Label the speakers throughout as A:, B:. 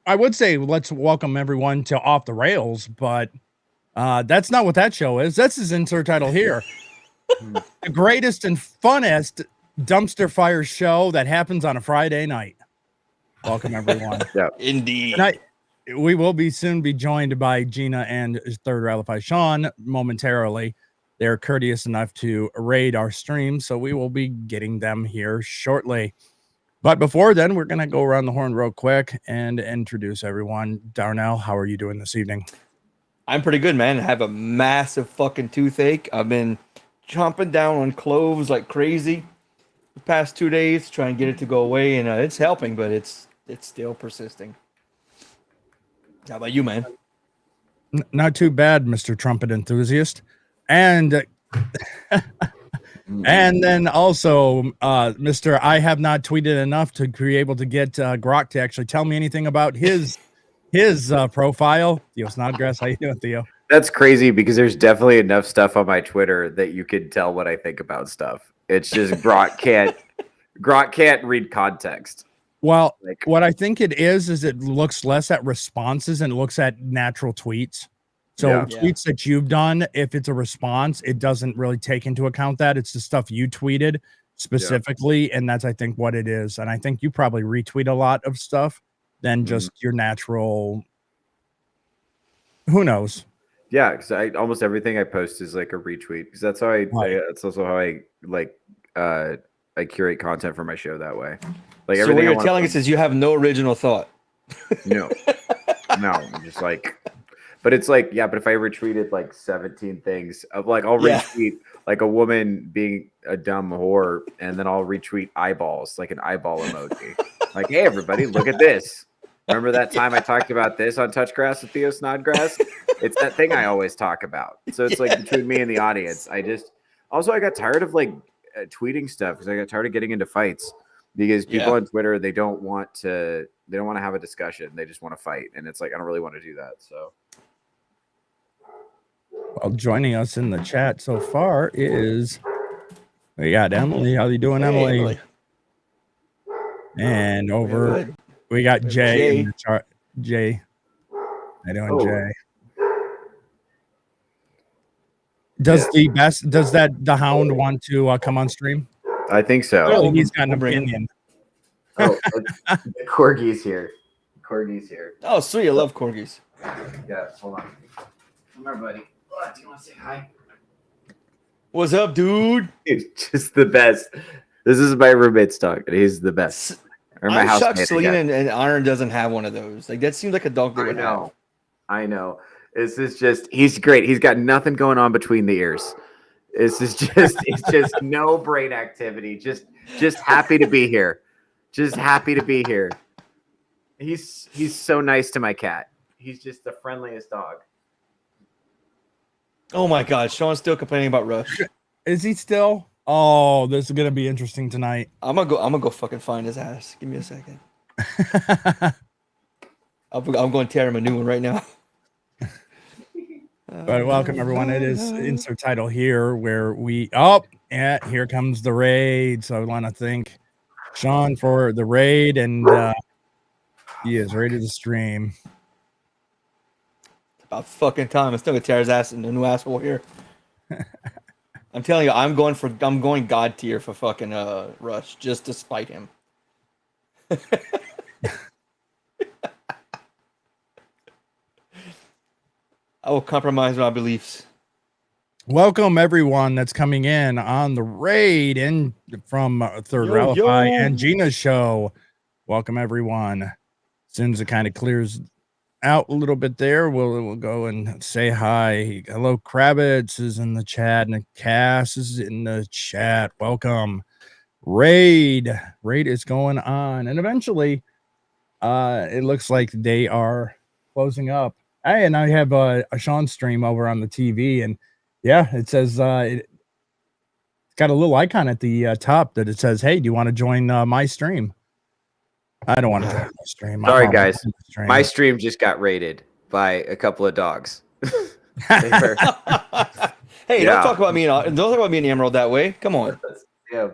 A: I would say let's welcome everyone to Off the Rails, but that's not what that show is. That's his insert title here. The greatest and funnest dumpster fire show that happens on a Friday night. Welcome, everyone.
B: Yeah,
C: indeed.
A: Tonight, we will soon be joined by Gina and third Railify Sean momentarily. They're courteous enough to raid our stream, so we will be getting them here shortly. But before then, we're going to go around the horn real quick and introduce everyone. Darnell, how are you doing this evening?
C: I'm pretty good, man. I have a massive fucking toothache. I've been chomping down on cloves like crazy the past 2 days, trying to get it to go away, and it's helping, but it's still persisting. How about you, man?
A: Not too bad, Mr. Trumpet enthusiast. And and then also, Mr. I have not tweeted enough to be able to get Grok to actually tell me anything about his profile. Theo Snodgrass, how you doing, Theo?
B: that's crazy because there's definitely enough stuff on my Twitter that you can tell what I think about stuff. It's just Grok can't read context.
A: Well, what I think it is it looks less at responses and it looks at natural tweets. So tweets that you've done, if it's a response, it doesn't really take into account that. It's the stuff you tweeted specifically, and that's, I think, what it is. And I think you probably retweet a lot of stuff than just your natural. Who knows?
B: Yeah, because almost everything I post is like a retweet because that's how that's also how I curate content for my show that way. Like
C: so what you're telling us is you have no original thought.
B: No, I'm just like. But it's like, yeah, but if I retweeted like 17 things of like, I'll retweet like a woman being a dumb whore, and then I'll retweet eyeballs, like an eyeball emoji. Like, hey, everybody, look at this. Remember that time I talked about this on Touchgrass with Theo Snodgrass? It's that thing I always talk about. So it's like between me and the audience. I got tired of like tweeting stuff because I got tired of getting into fights because people on Twitter, they don't want to have a discussion. They just want to fight. And it's like, I don't really want to do that. So.
A: Well, joining us in the chat so far is we got Emily. How you doing, Emily? And over we got Jay in the chart. Jay, how you doing, Jay? Does the Hound want to come on stream?
B: I think so.
A: Oh, he's got an opinion.
B: Oh, Corgi's here.
C: Oh, sweet. I love corgis.
B: Yeah, hold on. Come here, buddy. Do you want to say hi?
C: What's up, dude?
B: He's just the best. This is my roommate's dog, and he's the best. Or my
C: I'm shocked Selena and Iron doesn't have one of those. Like that seems like a dog they would have.
B: I know. This is just he's great. He's got nothing going on between the ears. It's just no brain activity. Just happy to be here. Just happy to be here. He's so nice to my cat. He's just the friendliest dog.
C: Oh my God, Sean's still complaining about Rush.
A: Is he still? Oh, this is gonna be interesting tonight.
C: I'm gonna go fucking find his ass. Give me a second. I'm going to tear him a new one right now.
A: But welcome everyone. It is insert title here where here comes the raid. So I want to thank Sean for the raid, and he is ready to stream.
C: About fucking time. I'm still gonna tear his ass in the new asshole here. I'm telling you, I'm going God tier for fucking Rush just to spite him. I will compromise my beliefs.
A: Welcome everyone that's coming in on the raid and from Third Railify and Gina's show. Welcome everyone. As soon as it kind of clears out a little bit there, we'll go and say hi. Hello, Kravitz is in the chat, and Cass is in the chat. Welcome. Raid is going on, and eventually it looks like they are closing up. Hey, and I have a Sean stream over on the TV, and yeah, it says it's got a little icon at the top that it says, hey, do you want to join my stream? I don't want to join my stream.
B: Sorry, guys. My stream just got raided by a couple of dogs.
C: Hey, don't talk about me and Emerald that way. Come on.
B: Yeah,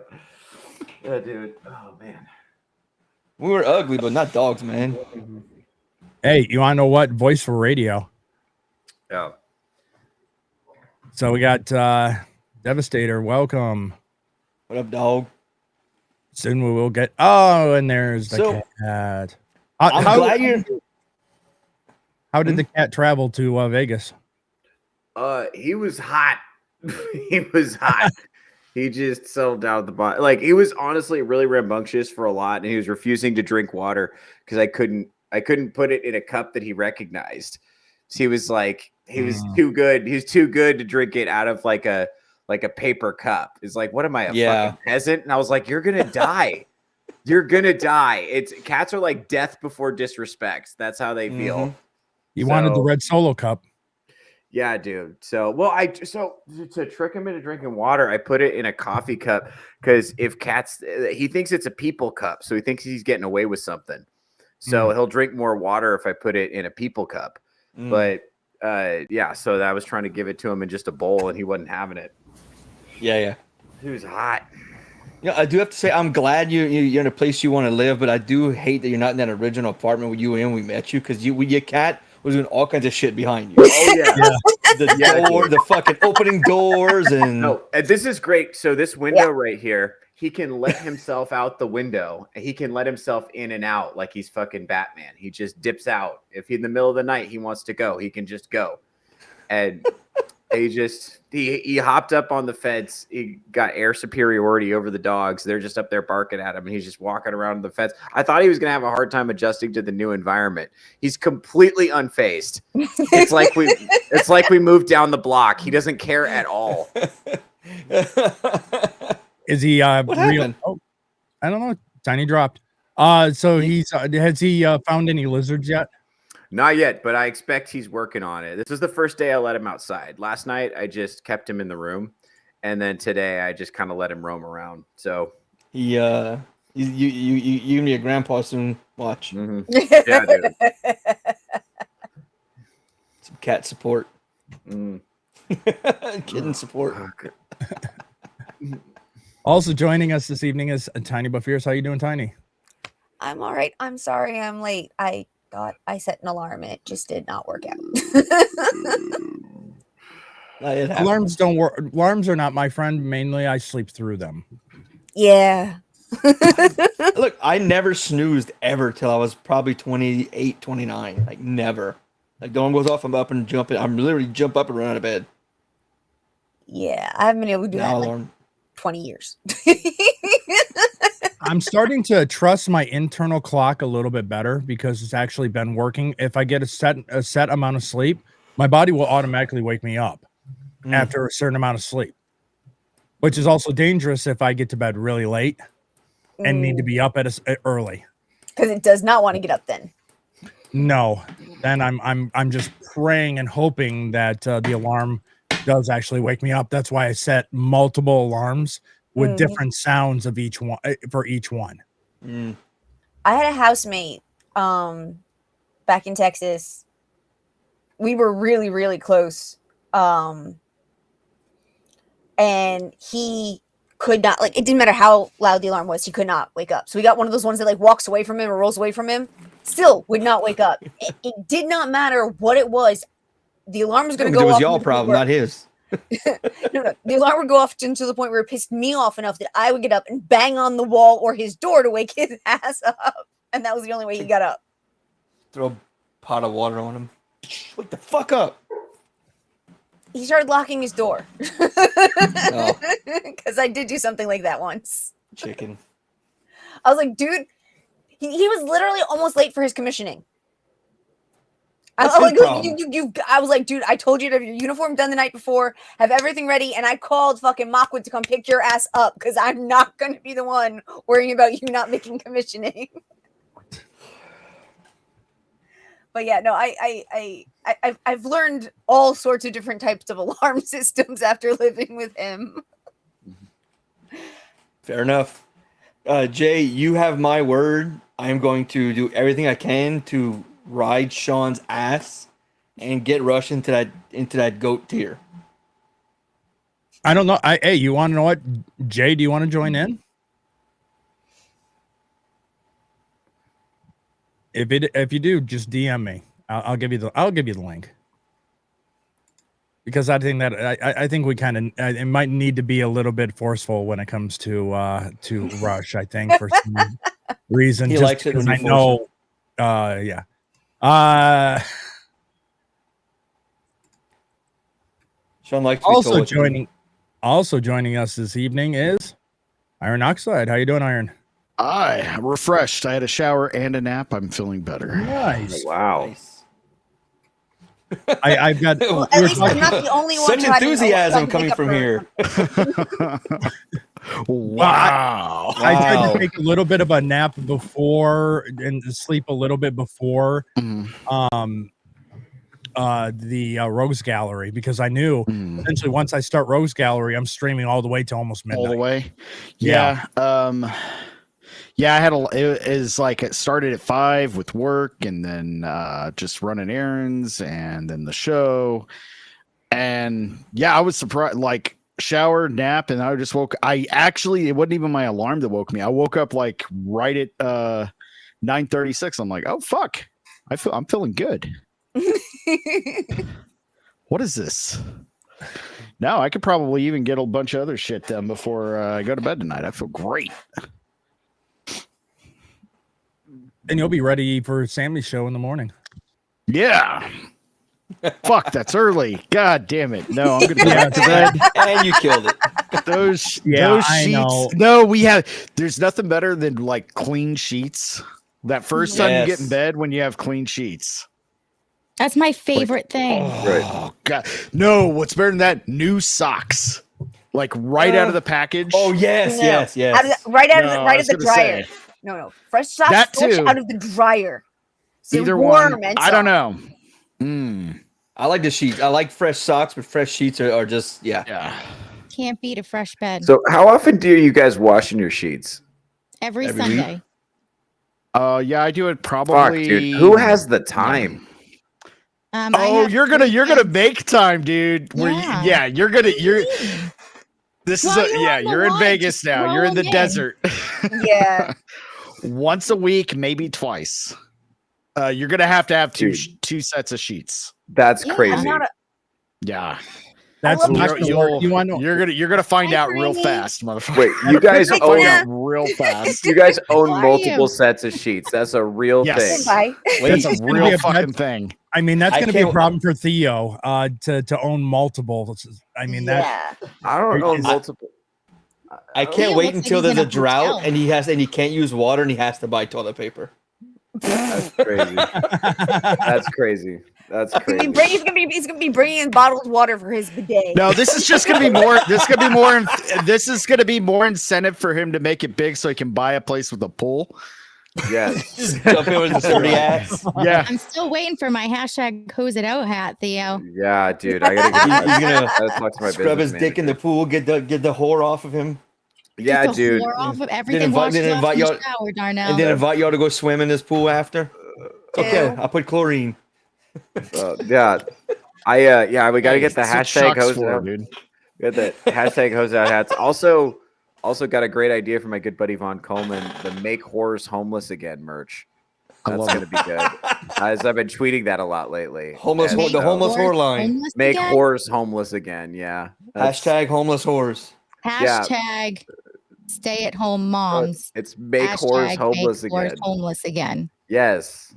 B: dude. Oh man,
C: we were ugly, but not dogs, man.
A: Hey, you want to know what? Voice for radio.
B: Yeah.
A: So we got Devastator. Welcome.
C: What up, dog?
A: Soon we will get. Oh, and there's the cat.
C: I'm glad you're.
A: How did the cat travel to Vegas?
B: He was hot. He was hot. He just settled down at the bottom. Like, he was honestly really rambunctious for a lot, and he was refusing to drink water because I couldn't put it in a cup that he recognized. So he was like, he was too good. He's too good to drink it out of like a paper cup. It's like, what am I, a fucking peasant? And I was like, you're gonna die. You're gonna die. Cats are like death before disrespect. That's how they feel.
A: You wanted the red Solo cup.
B: Yeah, dude. So to trick him into drinking water, I put it in a coffee cup because he thinks it's a people cup, so he thinks he's getting away with something. So he'll drink more water if I put it in a people cup. But so I was trying to give it to him in just a bowl, and he wasn't having it. Yeah. He was hot.
C: Yeah, I do have to say I'm glad you're in a place you want to live, but I do hate that you're not in that original apartment where you and we met you because your cat was doing all kinds of shit behind you.
B: Oh yeah,
C: the fucking opening doors and.
B: No, this is great. So this window right here, he can let himself out the window. He can let himself in and out like he's fucking Batman. He just dips out. If in the middle of the night he wants to go, he can just go. And he hopped up on the fence. He got air superiority over the dogs. They're just up there barking at him, and he's just walking around the fence. I thought he was gonna have a hard time adjusting to the new environment. He's completely unfazed. It's like we moved down the block. He doesn't care at all.
A: Is he
C: what happened?
A: Oh, I don't know. Tiny dropped. So has he found any lizards yet?
B: Not yet, but I expect he's working on it. This is the first day I let him outside. Last night, I just kept him in the room. And then today, I just kind of let him roam around. So
C: you and your grandpa soon. Watch.
B: Yeah, dude.
C: Some cat support. Kitten support.
A: Also joining us this evening is Tiny Buffears. How you doing, Tiny?
D: I'm all right. I'm sorry I'm late. I thought I set an alarm and it just did not work out.
A: Alarms don't work. Alarms are not my friend. Mainly, I sleep through them.
D: Yeah.
C: Look, I never snoozed ever till I was probably 28, 29. Like, never. Like, the alarm goes off, I'm up and jumping. I'm literally jump up and run out of bed.
D: Yeah, I haven't been able to do that in like 20 years.
A: I'm starting to trust my internal clock a little bit better because it's actually been working. If I get a set amount of sleep, my body will automatically wake me up after a certain amount of sleep, which is also dangerous if I get to bed really late and need to be up early.
D: Because it does not want to get up then.
A: No, then I'm just praying and hoping that the alarm does actually wake me up. That's why I set multiple alarms with different sounds of each one for each one.
D: I had a housemate back in Texas. We were really, really close. And he could not, like, it didn't matter how loud the alarm was, he could not wake up. So we got one of those ones that like walks away from him or rolls away from him, still would not wake up. It did not matter what it was. The alarm was going to go off.
C: It was your problem, not his.
D: No. The alarm would go off to the point where it pissed me off enough that I would get up and bang on the wall or his door to wake his ass up. And that was the only way he got up.
C: Throw a pot of water on him. Wake the fuck up.
D: He started locking his door. Because I did do something like that once.
C: Chicken.
D: I was like, dude, he was literally almost late for his commissioning. I was like, dude, I told you to have your uniform done the night before, have everything ready, and I called fucking Mockwood to come pick your ass up because I'm not going to be the one worrying about you not making commissioning. But yeah, no, I've learned all sorts of different types of alarm systems after living with him.
C: Fair enough. Jay, you have my word. I am going to do everything I can to ride Sean's ass and get Rush into that goat tier.
A: I don't know. Hey, you want to know what? Jay, do you want to join in? if you do, just DM me. I'll give you the link. Because I think that I think we kind of it might need to be a little bit forceful when it comes to Rush. I think for some reason,
C: He
A: just
C: likes it
A: because
C: when
A: I
C: you force
A: know, yeah.
C: Sean likes to be told
A: also joining us this evening is Iron Oxide. How you doing, Iron?
E: I'm refreshed. I had a shower and a nap. I'm feeling better.
A: Nice.
B: Wow.
C: Nice.
A: I've got.
D: Well, at least I'm not the only one.
C: Such
D: who had
C: enthusiasm
D: to
C: coming
D: make up
C: from
D: for-
C: here.
E: Wow.
A: I tried
C: Wow.
A: to take a little bit of a nap before and sleep a little bit before
E: Mhm.
A: the Rogues Gallery because I knew
E: Mhm.
A: essentially once I start Rogues Gallery, I'm streaming all the way to almost midnight.
E: All the way.
A: Yeah.
E: Yeah. I had it is like it started at 5 with work and then just running errands and then the show. And yeah, I was surprised, like shower, nap, and I just woke. It wasn't even my alarm that woke me. I woke up like right at 9:36. I'm like, oh fuck. I'm feeling good. What is this? No, I could probably even get a bunch of other shit done before I go to bed tonight. I feel great.
A: And you'll be ready for Sammy's show in the morning.
E: Yeah. Fuck, that's early. God damn it. No, I'm gonna go back to bed.
C: And you killed it.
E: Those
A: I
E: sheets.
A: know.
E: No, there's nothing better than like clean sheets. That first time you get in
C: Yes.
E: bed when you have clean sheets.
F: That's my favorite thing.
E: Oh god. No, what's better than that? New socks. Like right out of the package.
C: Oh yes,
D: No.
C: yes, yes.
D: Right out of
E: No,
D: the,
E: I
D: right
E: was
D: of the
E: gonna
D: dryer.
E: say,
D: No, fresh socks
E: That
D: fresh
E: too.
D: out of the dryer. So
E: either
D: warm
E: one.
D: and
E: I don't
D: soft.
E: know. Mm,
C: I like the sheets. I like fresh socks, but fresh sheets are just
E: yeah.
F: Can't beat a fresh bed.
B: So how often do you guys washing your sheets?
F: every
C: every
F: Sunday.
E: Yeah, I do it
B: Fuck,
E: probably.
B: dude. Who has the time?
F: I
E: Oh,
F: have
E: you're gonna
F: 3
E: you're gonna
F: kids.
E: make time, dude.
F: Yeah.
E: You're this
F: While
E: is
F: you're on the
E: you're in
F: line,
E: Vegas
F: just
E: now.
F: throw
E: You're in the
F: them in.
E: desert.
D: Yeah.
E: Once a week, maybe twice. You're gonna have to have
B: Dude.
E: two sets of sheets.
B: That's
F: Yeah,
B: crazy.
D: I'm not a,
E: Yeah.
A: That's
D: love
A: not
D: that.
A: gonna work. You want to
E: You're gonna find
F: Hi,
E: out real
F: Granny.
E: fast, motherfucker.
B: Wait, you guys
D: Hi,
B: own
D: Gina.
E: real fast.
B: you guys own
F: How are
B: multiple
F: you?
B: sets of sheets. That's a real
E: Yes.
B: thing.
D: bye.
E: That's
A: It's
E: a
A: gonna be
E: real
A: a
E: fucking thing.
A: I mean, that's
C: I
A: going to be a
C: can't-
A: problem for Theo to own multiple. I mean, that
D: Yeah.
B: I don't own
A: Is-
B: multiple.
C: I can't
F: Theo
C: wait
F: looks like
C: until
F: he's
C: there's
F: in
C: a
F: a
C: drought
F: hotel.
C: and he can't use water and he has to buy toilet paper.
B: That's crazy. That's crazy. That's
D: I
B: crazy.
D: mean, he's gonna be bringing in bottled water for his bidet.
E: No, this is just gonna be more. This is gonna be more incentive for him to make it big, so he can buy a place with a pool.
B: Yes.
C: Just jump in with his dirty ass.
E: Yeah,
F: I'm still waiting for my hashtag hose it out hat, Theo.
B: Yeah, dude. I gotta get.
C: He's gonna
B: I gotta talk to my
C: Scrub his
B: business
C: dick in the
B: manager.
C: pool, get the whore off of him,
B: Yeah,
F: Get the
B: dude.
F: whore off of
C: Then
F: everything
C: invite-
F: washes
C: then
F: off
C: invite
F: in the
C: y'all-
F: shower, Darnell.
C: and then invite y'all to go swim in this pool after. Okay,
D: Ew.
C: I'll put chlorine.
B: Yeah. We gotta get the
E: That's what
B: hashtag
E: Chuck's
B: hose
E: for,
B: out.
E: dude.
B: Get the hashtag hose out hats. Also got a great idea from my good buddy Von Coleman. The Make Whores Homeless Again merch.
E: I
B: That's
E: love
B: gonna be good. As I've been tweeting that a lot lately.
C: Homeless
B: And
C: whore- the
B: so-
C: homeless whore line.
F: Homeless
B: Make
F: again?
B: whores homeless again. Yeah. That's-
C: Hashtag homeless whores.
F: Hashtag stay at home moms.
B: It's make whores
F: Hashtag
B: homeless
F: make whores
B: again.
F: homeless again.
B: Yes.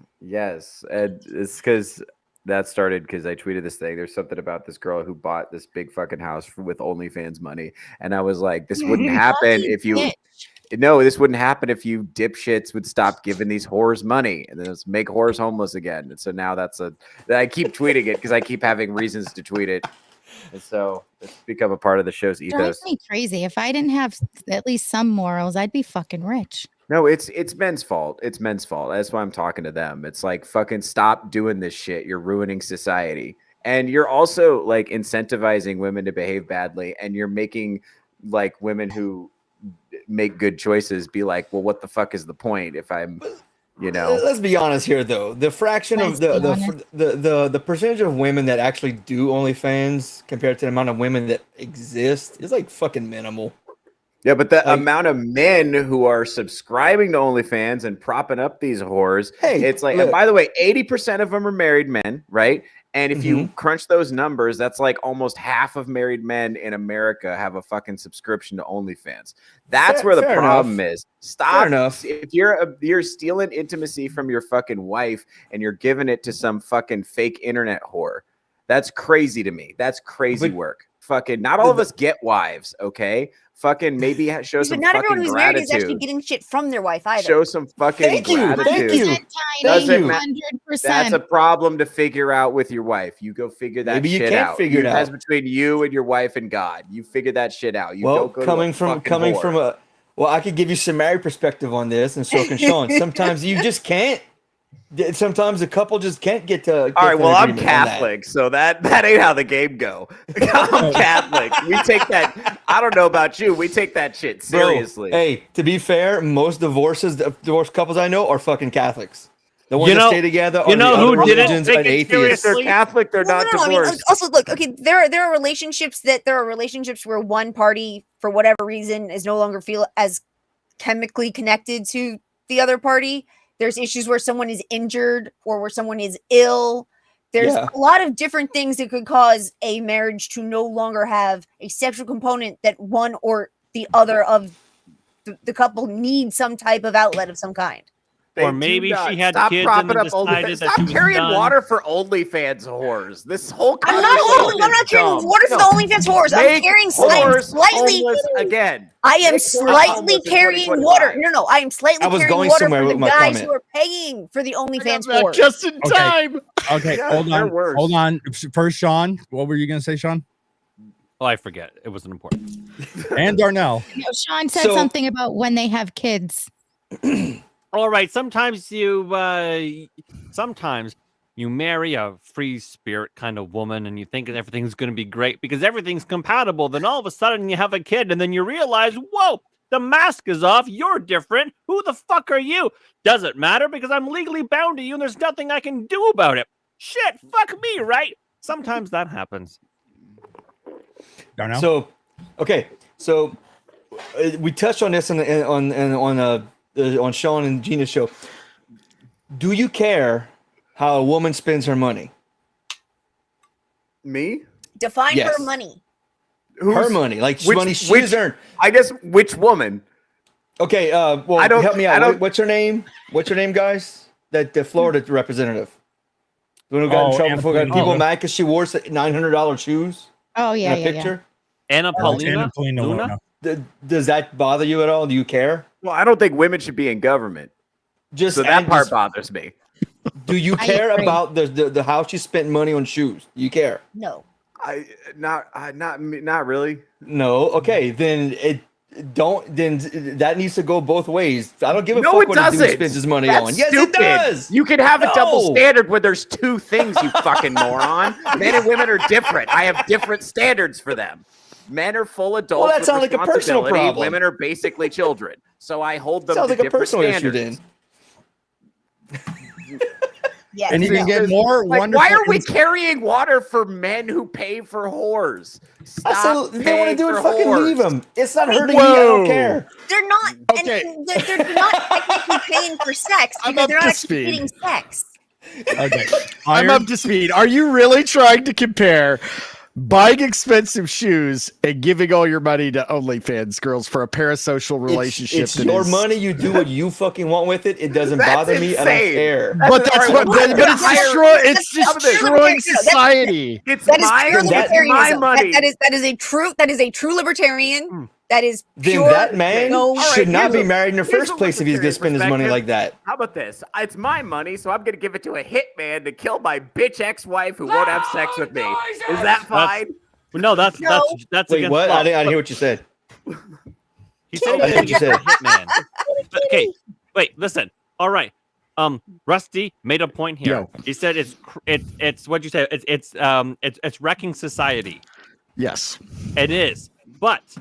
B: And it's because that started because I tweeted this thing. There's something about this girl who bought this big fucking house with OnlyFans money. And I was like, this wouldn't happen
F: Lucky
B: if you
F: bitch.
B: no, this wouldn't happen if you dipshits would stop giving these whores money. And then it's make whores homeless again. And so now I keep tweeting it because I keep having reasons to tweet it. And so it's become a part of the show's ethos.
F: Drives me crazy. If I didn't have at least some morals, I'd be fucking rich.
B: No, it's men's fault. It's men's fault. That's why I'm talking to them. It's like fucking stop doing this shit. You're ruining society. And you're also like incentivizing women to behave badly. And you're making like women who make good choices be like, well, what the fuck is the point if I'm, you know?
C: Let's be honest here, though. The fraction of
F: Let's be honest.
C: the percentage of women that actually do OnlyFans compared to the amount of women that exist is like fucking minimal.
B: Yeah, but the amount of men who are subscribing to OnlyFans and propping up these whores, it's like, and by the way, 80% of them are married men, right? And if you crunch those numbers, that's like almost half of married men in America have a fucking subscription to OnlyFans. That's where the problem is. Stop. If you're stealing intimacy from your fucking wife and you're giving it to some fucking fake internet whore, that's crazy to me. That's crazy work. Fucking, not all of us get wives, okay? Fucking maybe show some
D: not
B: fucking
D: everyone who's
B: gratitude.
D: married is actually getting shit from their wife either.
B: Show some fucking gratitude.
F: Thank you.
B: Doesn't matter. That's a problem to figure out with your wife. You go figure that
C: maybe
B: shit
C: you can't
B: out.
C: Figure it out.
B: That's between you and your wife and God. You figure that shit out. You
C: well,
B: go
C: coming from a well, I could give you some married perspective on this, and so can Sean. Sometimes you just can't. Sometimes a couple just can't get to.
B: All right, well, I'm Catholic, so that ain't how the game go. I'm Catholic. We take that. I don't know about you. We take that shit seriously.
C: Bro, hey, to be fair, most divorced couples I know are fucking Catholics. The ones that stay together are
G: who didn't take it
C: atheists.
B: They're Catholic. They're not divorced.
D: I mean, also, look, okay, there are relationships where one party, for whatever reason, is no longer feel as chemically connected to the other party. There's issues where someone is injured or where someone is ill. There's a lot of different things that could cause a marriage to no longer have a sexual component that one or the other of the couple need some type of outlet of some kind.
G: Or maybe she had kids and decided that she was
B: carrying
G: done.
B: water for OnlyFans whores. This whole
D: I'm not carrying water for the OnlyFans whores. I'm carrying slightly
B: again.
D: I am slightly carrying water. No, I am slightly carrying water for the guys who are paying for the OnlyFans whores.
E: Just in time.
A: Okay, hold on. First, Sean, what were you going to say, Sean?
G: Oh, I forget. It wasn't important.
A: And Darnell.
F: Sean said something about when they have kids.
G: All right. Sometimes you marry a free spirit kind of woman and you think everything's going to be great because everything's compatible. Then all of a sudden you have a kid and then you realize, whoa, the mask is off. You're different. Who the fuck are you? Doesn't matter because I'm legally bound to you and there's nothing I can do about it. Shit, fuck me, right? Sometimes that happens.
A: Darnell?
C: So we touched on this on Sean and Gina's show. Do you care how a woman spends her money?
B: Me?
D: Define her money.
C: Her money, like money she's earned.
B: I guess which woman?
C: Okay, well, help me out. What's her name? What's her name, guys? The Florida representative. The one who got in trouble for people mad because she wore $900 shoes.
F: Oh yeah,
C: in a picture.
G: Anna Paulina.
F: Luna?
C: Does that bother you at all? Do you care?
B: Well, I don't think women should be in government. So that part bothers me.
C: Do you care about the how she spent money on shoes? Do you care?
D: No.
B: Not really.
C: No. Okay, then that needs to go both ways. I don't give a fuck what a dude spends his money on. Yes, it does.
B: You can have a double standard when there's two things, you fucking moron. Men and women are different. I have different standards for them. Men are full adults.
C: Well, that sounds like a personal problem.
B: Women are basically children. So I hold them
C: sounds
B: to
C: like a
B: different
C: personal
B: standards.
C: issue then.
D: Yes.
A: And you can get more wonderful.
B: Why are we carrying water for men who pay for whores? Stop.
C: They want to do it. Fucking
B: whores.
C: leave them. It's not hurting me. I don't care.
D: They're not.
E: Okay.
D: And they're not technically paying for sex because they're not actually getting sex.
A: Okay.
E: I'm up to speed. Are you really trying to compare buying expensive shoes and giving all your money to OnlyFans girls for a parasocial relationship?
C: It's your money. You do what you fucking want with it. It doesn't bother me. I don't care.
E: But it's destroying society.
B: It's
D: my
B: money.
D: That is a true libertarian. That is pure.
C: Then that man should not be married in the first place if he's going to spend his money like that.
B: How about this? It's my money, so I'm going to give it to a hitman to kill my bitch ex-wife who won't have sex with me. Is that fine?
G: That's
C: Wait, what? I didn't hear what you said.
G: He said
C: I think you said
G: hitman. Okay, wait, listen. All right. Rusty made a point here.
E: Yo.
G: He said it's what you said. It's wrecking society.
E: Yes,
G: it is. But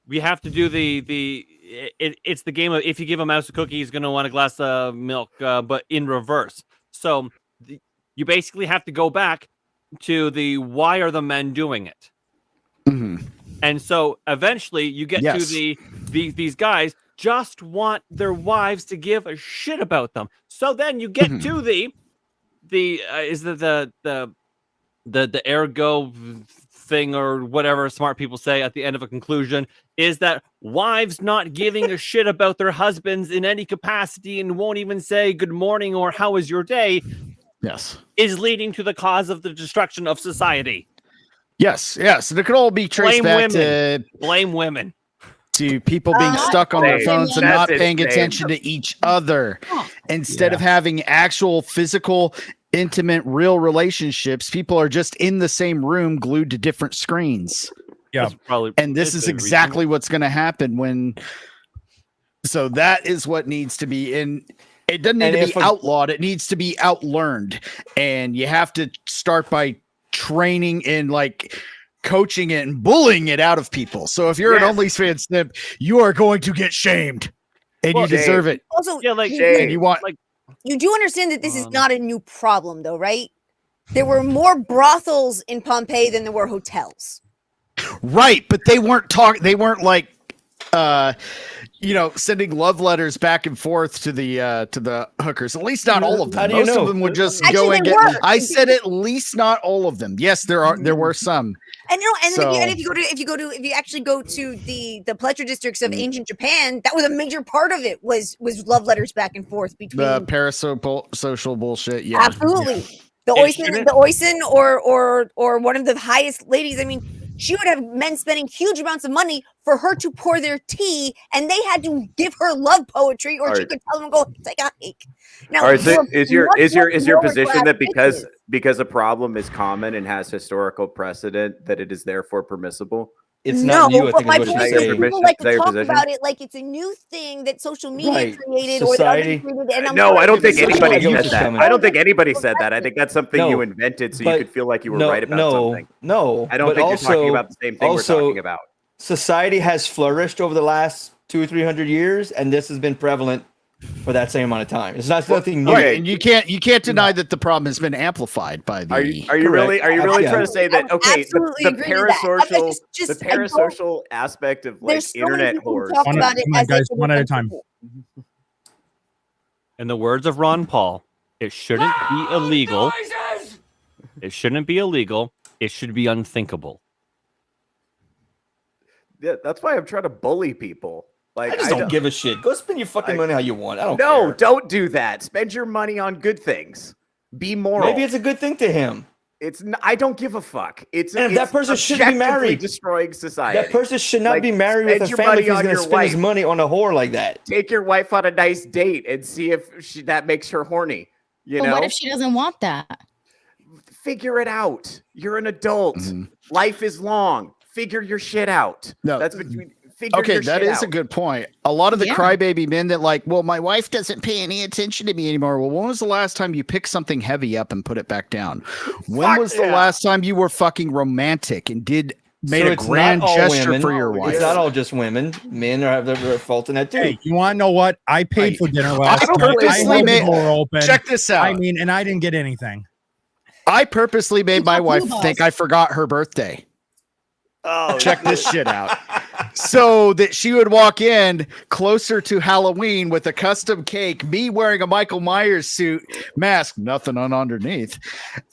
G: we have to do it's the game of if you give a mouse a cookie, he's going to want a glass of milk, but in reverse. So you basically have to go back to why are the men doing it?
E: Mm-hmm.
G: And so eventually you get to these guys just want their wives to give a shit about them. So then you get to the ergo thing or whatever smart people say at the end of a conclusion is that wives not giving a shit about their husbands in any capacity and won't even say good morning or how was your day is leading to the cause of the destruction of society.
E: Yes, and it could all be traced
G: blame women
E: to people being stuck on their phones and not paying attention to each other. Instead of having actual physical, intimate, real relationships, people are just in the same room glued to different screens.
A: Yeah,
E: and this is exactly what's going to happen so that is what needs to be in. It doesn't need to be outlawed. It needs to be outlearned. And you have to start by training and like coaching it and bullying it out of people. So if you're an OnlyFans simp, you are going to get shamed and you deserve it.
D: Also,
E: and you want
D: you do understand that this is not a new problem though, right? There were more brothels in Pompeii than there were hotels.
E: Right, but they weren't like sending love letters back and forth to the hookers. At least not all of them.
C: How do you
E: Most
C: know?
E: of them would just go and get. I said at least not all of them. Yes, there were some.
D: And if you actually go to the pleasure districts of ancient Japan, that was a major part of it was love letters back and forth between
E: the parasocial bullshit. Yeah,
D: absolutely.
E: Yeah.
D: The oisin or one of the highest ladies. I mean, she would have men spending huge amounts of money for her to pour their tea, and they had to give her love poetry, or she could tell them go take a hike. Now,
B: is your position that because a problem is common and has historical precedent that it is therefore permissible?
C: It's not new. I think
D: my
C: is what
D: point
C: you're
D: is
C: saying.
D: people like to talk about it like it's a new thing that social media created
C: Society.
D: or that
B: No, I don't think anybody said that. I don't think anybody said that. I think that's something you invented so you could feel like you were right about something.
C: No,
B: I don't think you're talking about the same thing we're talking about.
C: Society has flourished over the last 200-300 years, and this has been prevalent for that same amount of time. It's not something new.
E: Right, and you can't deny that the problem has been amplified by the.
B: Are you really trying to say that? Okay, the parasocial aspect of like internet whores.
A: One at a time.
G: In the words of Ron Paul, it shouldn't be illegal. It shouldn't be illegal. It should be unthinkable.
B: Yeah, that's why I'm trying to bully people. Like,
C: I just don't give a shit. Go spend your fucking money how you want. I don't care.
B: No, don't do that. Spend your money on good things. Be moral.
C: Maybe it's a good thing to him.
B: I don't give a fuck.
C: That person shouldn't be married.
B: Destroying society.
C: That person should not be married with a family who's going to spend his money on a whore like that.
B: Take your wife on a nice date and see if that makes her horny. You know?
F: What if she doesn't want that?
B: Figure it out. You're an adult. Life is long. Figure your shit out.
E: No,
B: that's between.
E: Okay, that is a good point. A lot of the crybaby men that my wife doesn't pay any attention to me anymore. Well, when was the last time you picked something heavy up and put it back down? When was the last time you were fucking romantic and made a grand gesture for your wife?
C: It's not all just women. Men have their fault in that too.
A: Hey, you want to know what? I paid for dinner last night. I held the door open.
E: Check this out.
A: I mean, and I didn't get anything.
E: I purposely made my wife think I forgot her birthday.
B: Oh,
E: check this shit out. So that she would walk in closer to Halloween with a custom cake, me wearing a Michael Myers suit, mask, nothing on underneath,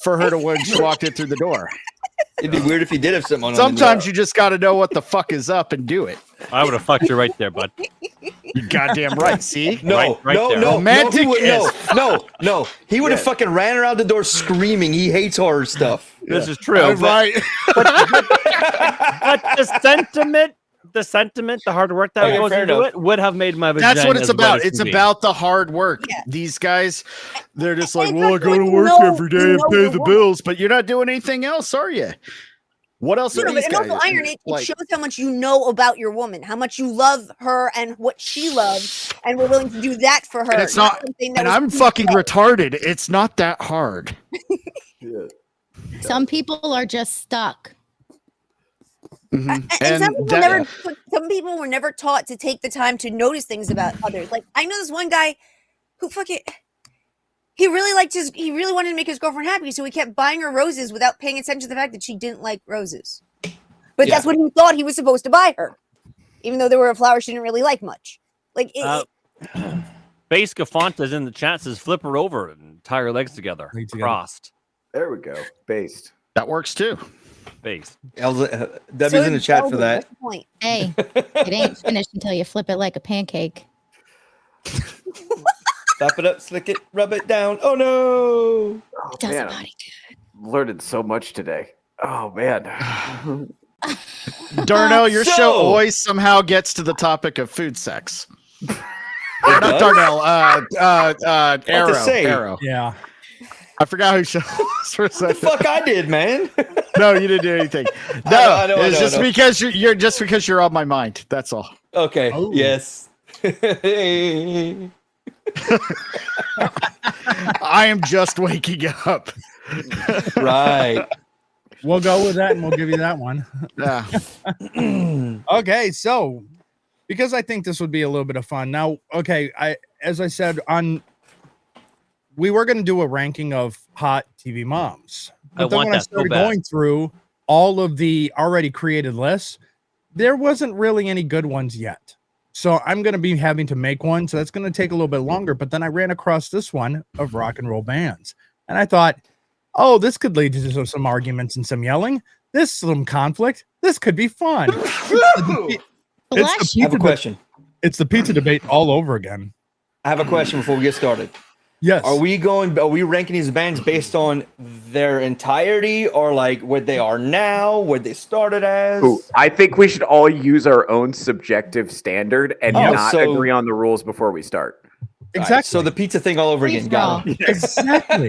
E: for her to when she walked in through the door.
C: It'd be weird if you did have something on.
E: Sometimes you just got to know what the fuck is up and do it.
G: I would have fucked you right there, bud.
E: You goddamn right. See?
C: No.
E: Romantic
C: no. He would have fucking ran around the door screaming. He hates horror stuff.
G: This is true.
E: Right.
G: But the sentiment, the hard work that goes into it would have made my vagina.
E: That's what it's about. It's about the hard work. Yeah. These guys, they're just like, well, I go to work every day and pay the bills, but you're not doing anything else, are you? What else are these guys?
D: It shows how much you know about your woman, how much you love her and what she loves, and we're willing to do that for her.
E: And it's not, and I'm fucking retarded. It's not that hard.
F: Some people are just stuck.
D: And some people were never taught to take the time to notice things about others. Like, I know this one guy who he really wanted to make his girlfriend happy, so he kept buying her roses without paying attention to the fact that she didn't like roses. But that's what he thought he was supposed to buy her, even though there were flowers she didn't really like much. Like,
G: Base Gafonta's in the chat says flip her over and tie her legs together. Crossed.
B: There we go. Based.
E: That works too.
G: Based.
C: Debbie's in the chat for that.
F: Hey, it ain't finished until you flip it like a pancake.
C: Stop it up, slick it, rub it down. Oh no!
F: It does
B: man,
F: the body
B: learned so much today. Oh man.
E: Darnell, your
C: So-
E: show always somehow gets to the topic of food sex. Not
C: does?
E: Darnell, Arrow.
C: say?
E: Arrow.
A: Yeah.
E: I forgot who show was for a
C: The
E: second.
C: fuck I did, man.
E: No, you didn't do anything. No,
C: I know,
E: it's just because you're just because you're on my mind. That's all.
C: Okay.
A: Oh.
C: Yes.
E: I am just waking up.
C: Right.
A: We'll go with that and we'll give you that one.
E: Yeah.
A: Okay, so because I think this would be a little bit of fun. Now, okay, as I said we were going to do a ranking of hot TV moms. But then when I started going through all of the already created lists, there wasn't really any good ones yet. So I'm going to be having to make one. So that's going to take a little bit longer. But then I ran across this one of rock and roll bands. And I thought, oh, this could lead to some arguments and some yelling. This some conflict. This could be fun.
F: Bless
C: I have a question.
A: It's the pizza debate all over again.
C: I have a question before we get started.
A: Yes.
C: Are we ranking these bands based on their entirety or like what they are now, what they started as?
B: Ooh, I think we should all use our own subjective standard and not
C: so-
B: agree on the rules before we start.
A: Exactly.
C: Right, so the pizza thing all over again. Got it.
A: Exactly.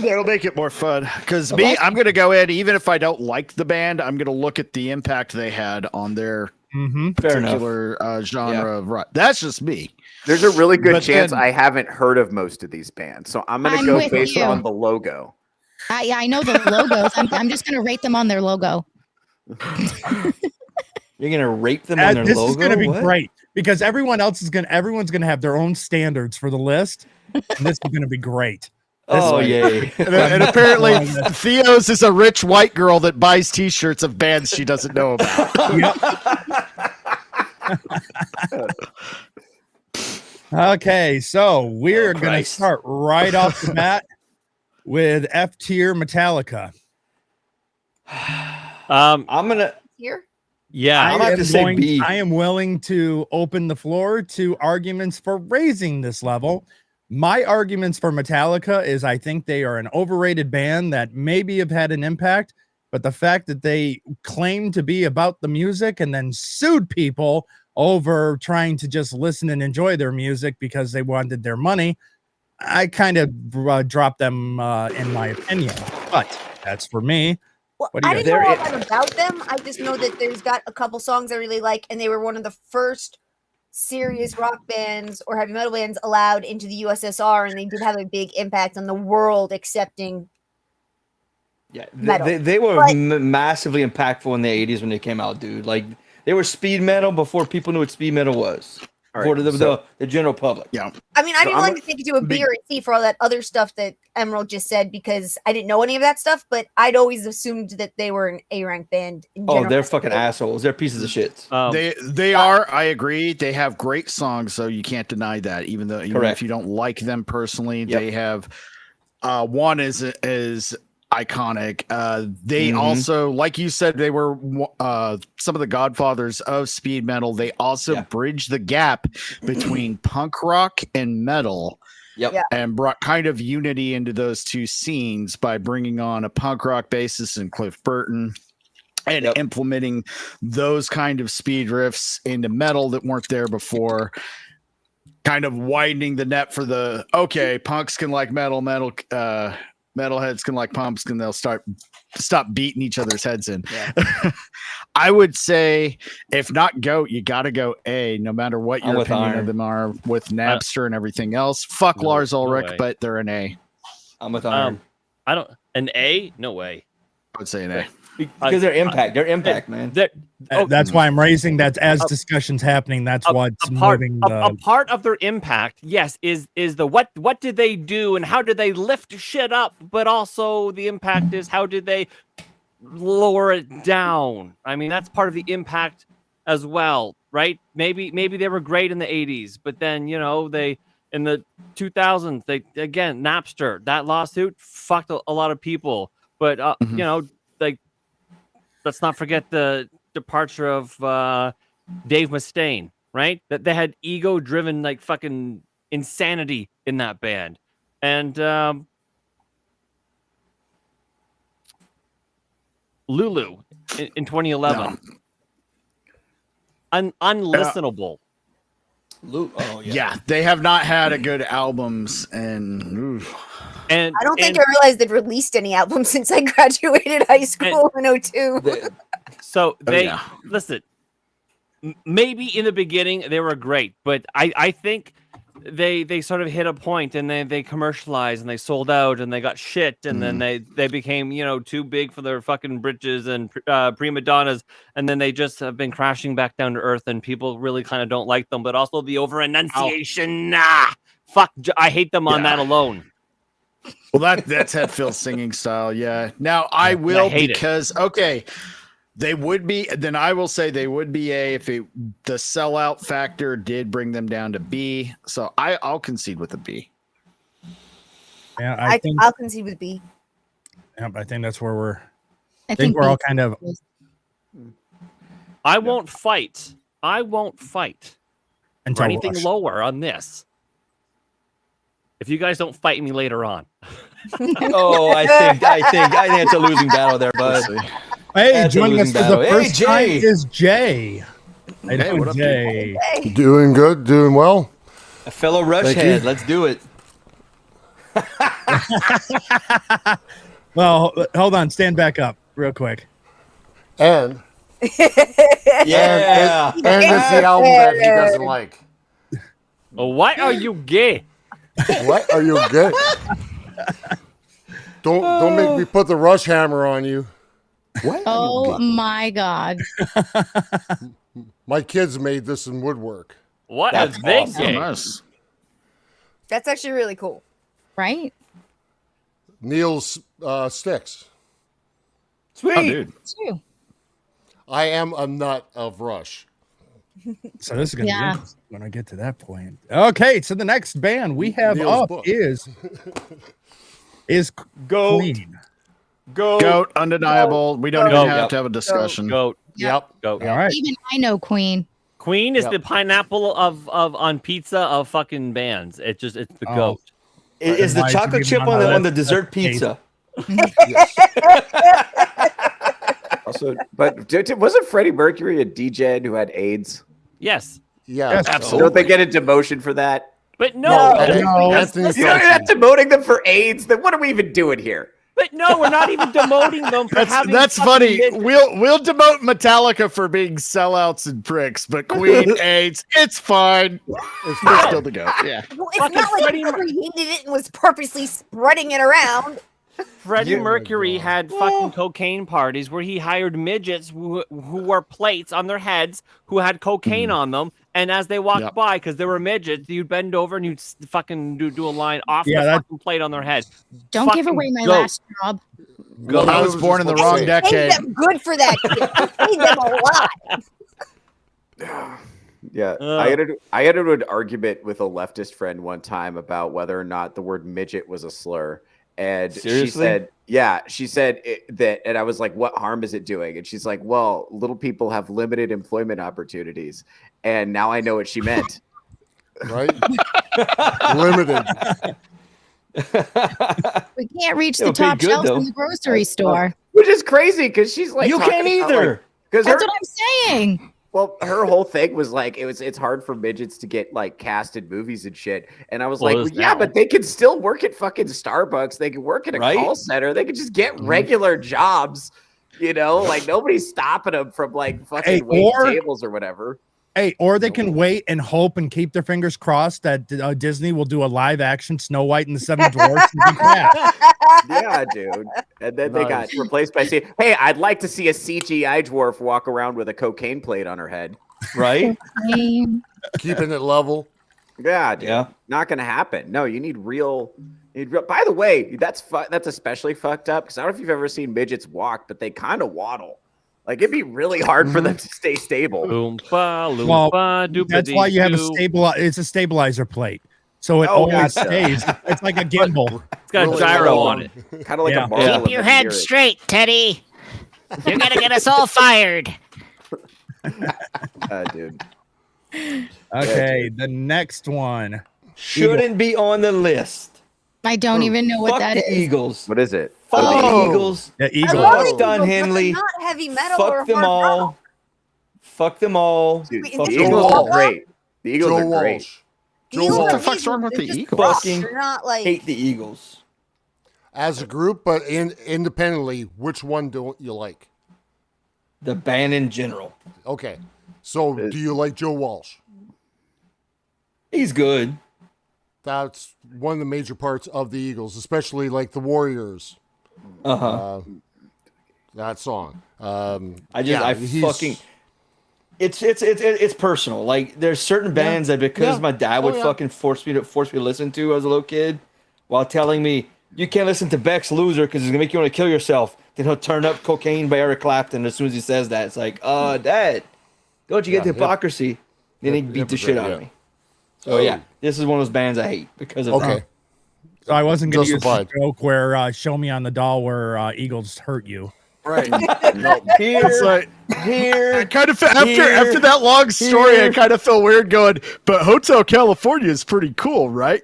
E: That'll make it more fun. Because I'm going to go in, even if I don't like the band, I'm going to look at the impact they had on their
C: Fair enough.
E: particular genre of rock. That's just me.
B: There's a really good
E: But
B: chance
E: then-
B: I haven't heard of most of these bands, so I'm going
F: I'm
B: to go
F: with
B: based
F: you.
B: on the logo.
F: I know the logos. I'm just going to rate them on their logo.
C: You're gonna rate them on their
A: This
C: logo?
A: is going to be
C: What?
A: great because everyone's going to have their own standards for the list. And this is going to be great.
C: Oh yay!
E: And apparently, Theo's is a rich white girl that buys T-shirts of bands she doesn't know about.
A: Okay, so we're going to
C: Christ.
A: start right off the bat with F tier Metallica.
C: I'm gonna.
D: Here?
G: Yeah.
C: I'm gonna have to say B.
A: I am willing to open the floor to arguments for raising this level. My arguments for Metallica is I think they are an overrated band that maybe have had an impact, but the fact that they claim to be about the music and then sued people over trying to just listen and enjoy their music because they wanted their money, I kind of dropped them in my opinion. But that's for me.
D: Well,
A: What do you
D: I
A: guys-
D: didn't know all that about them. I just know that there's got a couple songs I really like, and they were one of the first serious rock bands or heavy metal bands allowed into the USSR, and they did have a big impact on the world accepting.
C: Yeah,
D: Metal.
C: they were
D: But-
C: massively impactful in the 80s when they came out, dude. Like they were speed metal before people knew what speed metal was.
B: All
C: For
B: right,
C: the general public.
E: Yeah.
D: I mean, I'd be
B: So
D: willing
B: I'm-
D: to take it to a B or a C for all that other stuff that Emerald just said because I didn't know any of that stuff, but I'd always assumed that they were an A-rank band. In
C: Oh,
D: general.
C: they're fucking assholes. They're pieces of shit.
E: They are. I agree. They have great songs, so you can't deny that. Even
C: Correct.
E: if you don't like them personally,
C: Yep.
E: they have. One is iconic. They also, like you said, they were some of the godfathers of speed metal. They also bridged the gap between punk rock and metal.
C: Yep.
D: Yeah.
E: And brought kind of unity into those two scenes by bringing on a punk rock bassist in Cliff Burton and implementing those kind of speed riffs into metal that weren't there before. Kind of widening the net for punks can like metal, metalheads can like pumps, and they'll stop beating each other's heads in.
C: Yeah.
E: I would say, if not GOAT, you got to go A, no matter what
C: I'm
E: your
C: with
E: opinion
C: Iron.
E: of them are with Napster and everything else. Fuck
G: No,
E: Lars
G: no
E: Ulrich,
G: way.
E: but they're an A.
C: I'm with Iron.
G: I don't an A? No way.
E: I would say an A.
C: Because their impact, man.
A: That's why I'm raising that as discussions happening. That's what's moving
G: a part of their impact, yes, is the what did they do and how did they lift shit up, but also the impact is how did they lower it down. I mean, that's part of the impact as well, right? Maybe they were great in the 80s, but then, you know, they in the 2000s, they again, Napster, that lawsuit fucked a lot of people. But you know, like, let's not forget the departure of Dave Mustaine, right? That they had ego-driven, like, fucking insanity in that band. And Lulu in 2011. Unlistenable.
E: Yeah, they have not had a good albums, and
G: And
D: I don't think I realized they'd released any albums since I graduated high school in 02.
G: So listen, maybe in the beginning they were great, but I think they sort of hit a point, and they commercialized, and they sold out, and they got shit, and then they became, you know, too big for their fucking britches and prima donnas, and then they just have been crashing back down to earth, and people really kind of don't like them. But also the over enunciation, I hate them on that alone.
E: Well, that's Hetfield singing style. Yeah. Now I will, because they would be. Then I will say they would be A if the sellout factor did bring them down to B. So I'll concede with a B.
A: Yeah,
D: I'll concede with B.
A: Yeah, I think that's where
F: I
A: think we're all kind of.
G: I won't fight for anything
A: Rush.
G: lower on this. If you guys don't fight me later on.
C: I think it's a losing battle there, bud.
A: Hey,
C: That's a
A: joining us
C: losing
A: for the
C: battle. Hey,
A: first time
C: Jay.
A: is Jay.
E: Hey, what up,
A: Jay?
H: Doing good, doing well.
C: A fellow Rush
H: Thank
C: head.
H: you.
C: Let's do it.
A: Well, hold on. Stand back up real quick.
H: And
C: Yeah.
H: and it's the album that he doesn't like.
G: Why are you gay?
H: What are you good? Don't make me put the Rush hammer on you.
C: What?
F: Oh my God.
H: My kids made this in woodwork.
G: What
C: That's
G: a big
C: awesome.
G: gay.
E: Nice.
D: That's actually really cool.
F: Right?
H: Neil's sticks.
C: Sweet.
E: Oh, dude.
F: True.
H: I am a nut of Rush.
A: So this is going to be
F: Yeah.
A: interesting when I get to that point. Okay, so the next band we have
H: Neil's
A: up
H: book.
A: is
C: Goat.
A: Queen.
E: Goat, undeniable. We don't even have to have a discussion.
G: Goat.
H: Yep.
G: Goat.
A: All right.
F: Even I know Queen.
G: Queen is
H: Yep.
G: the pineapple of on pizza of fucking bands. It's the
A: Oh.
G: goat.
C: Is the
A: Why is
C: chocolate
A: it
C: chip
A: even
C: on
A: on
C: the
A: the
C: dessert
A: list?
C: pizza?
B: Also, but wasn't Freddie Mercury a DJ who had AIDS?
G: Yes.
H: Yeah.
A: Yes.
E: Absolutely.
B: Don't they get a demotion for that?
G: But
D: No.
G: no.
H: Anthony
B: You're not
H: Fauci.
B: demoting them for AIDS. Then what are we even doing here?
G: But no, we're not even demoting them for having
E: That's
G: fucking
E: funny.
G: midgets.
E: We'll demote Metallica for being sellouts and pricks, but Queen AIDS, it's fine. It's still the goat. Yeah.
D: Well, it's
G: Fucking
D: not like
G: Freddie
D: he created it and was purposely spreading it around.
G: Freddie
H: Yeah.
G: Mercury had fucking cocaine parties where he hired midgets who wore plates on their heads who had cocaine on them, and as they walked
E: Yep.
G: by, because they were midgets, you'd bend over and you'd fucking do a line off
A: Yeah,
G: the
A: that-
G: fucking plate on their head.
F: Don't give
G: Fucking
F: away my
G: goat.
F: last job.
E: Well, I was born in the
H: just
E: wrong
H: saying.
D: Paid
E: decade.
D: them good for that shit. I paid them a lot.
B: Yeah, I got into an argument with a leftist friend one time about whether or not the word midget was a slur, and
C: Seriously?
B: she said that, and I was like, "What harm is it doing?" And she's like, "Well, little people have limited employment opportunities," and now I know what she meant.
H: Right? Limited.
F: We can't reach
C: It'll
F: the
C: pay
F: top
C: good,
F: shelves
C: though.
F: in the grocery store.
B: Which is crazy because she's like,
C: You can't
B: talking about,
C: either.
B: because
F: That's what I'm saying.
B: well, her whole thing was like it's hard for midgets to get like cast in movies and shit. And I was
G: Well,
B: like,
G: it
B: well,
G: is
B: yeah,
G: now.
B: but they can still work at fucking Starbucks. They can work at a
C: Right?
B: call center. They can just get regular jobs. You know, like nobody's stopping them from like fucking
A: Hey,
B: waiting
A: or-
B: tables or whatever.
A: Hey, or they can wait and hope and keep their fingers crossed that Disney will do a live action Snow White and the Seven Dwarfs. And be cast.
B: Yeah, dude. And then they got
H: Nice.
B: replaced by saying, "Hey, I'd like to see a CGI dwarf walk around with a cocaine plate on her head."
C: Right?
F: Same.
H: Keeping it level.
B: Yeah, dude.
C: Yeah.
B: Not gonna happen. No, you need real By the way, that's especially fucked up because I don't know if you've ever seen midgets walk, but they kind of waddle. Like it'd be really hard for them to stay stable.
A: That's why you have it's a stabilizer plate. So it always stays. It's like a gimbal.
G: It's got a gyro on it.
B: Kind of like a marble.
I: Keep your head straight, Teddy. You're gonna get us all fired.
B: Dude.
A: Okay, the next one
C: shouldn't be on the list.
F: I don't even know what that is.
C: Eagles.
B: What is it?
C: Fuck the Eagles.
A: The Eagles.
C: Fuck Don Henley.
D: Not heavy metal.
C: Fuck them all. Fuck them all.
B: Dude, the
C: Fuck
B: Eagles
C: all.
B: are great. The Eagles are great.
E: What the fuck's wrong with the Eagles?
C: Fucking
D: not like
C: hate the Eagles.
H: As a group, but independently, which one don't you like?
C: The band in general.
H: Okay. So, do you like Joe Walsh?
C: He's good.
H: That's one of the major parts of the Eagles, especially like the Warriors. That song.
C: It's personal. Like there's certain bands that because my dad would fucking force me to listen to as a little kid, while telling me you can't listen to Beck's Loser because it's gonna make you want to kill yourself. Then he'll turn up Cocaine by Eric Clapton as soon as he says that. It's like, Dad, don't you get the hypocrisy? Then he beat the shit out of me. So this is one of those bands I hate because of that.
A: So I wasn't going to use a joke where show me on the doll where Eagles hurt you.
E: Right.
C: Here.
E: I kind of after that long story, I kind of feel weird going, but Hotel California is pretty cool, right?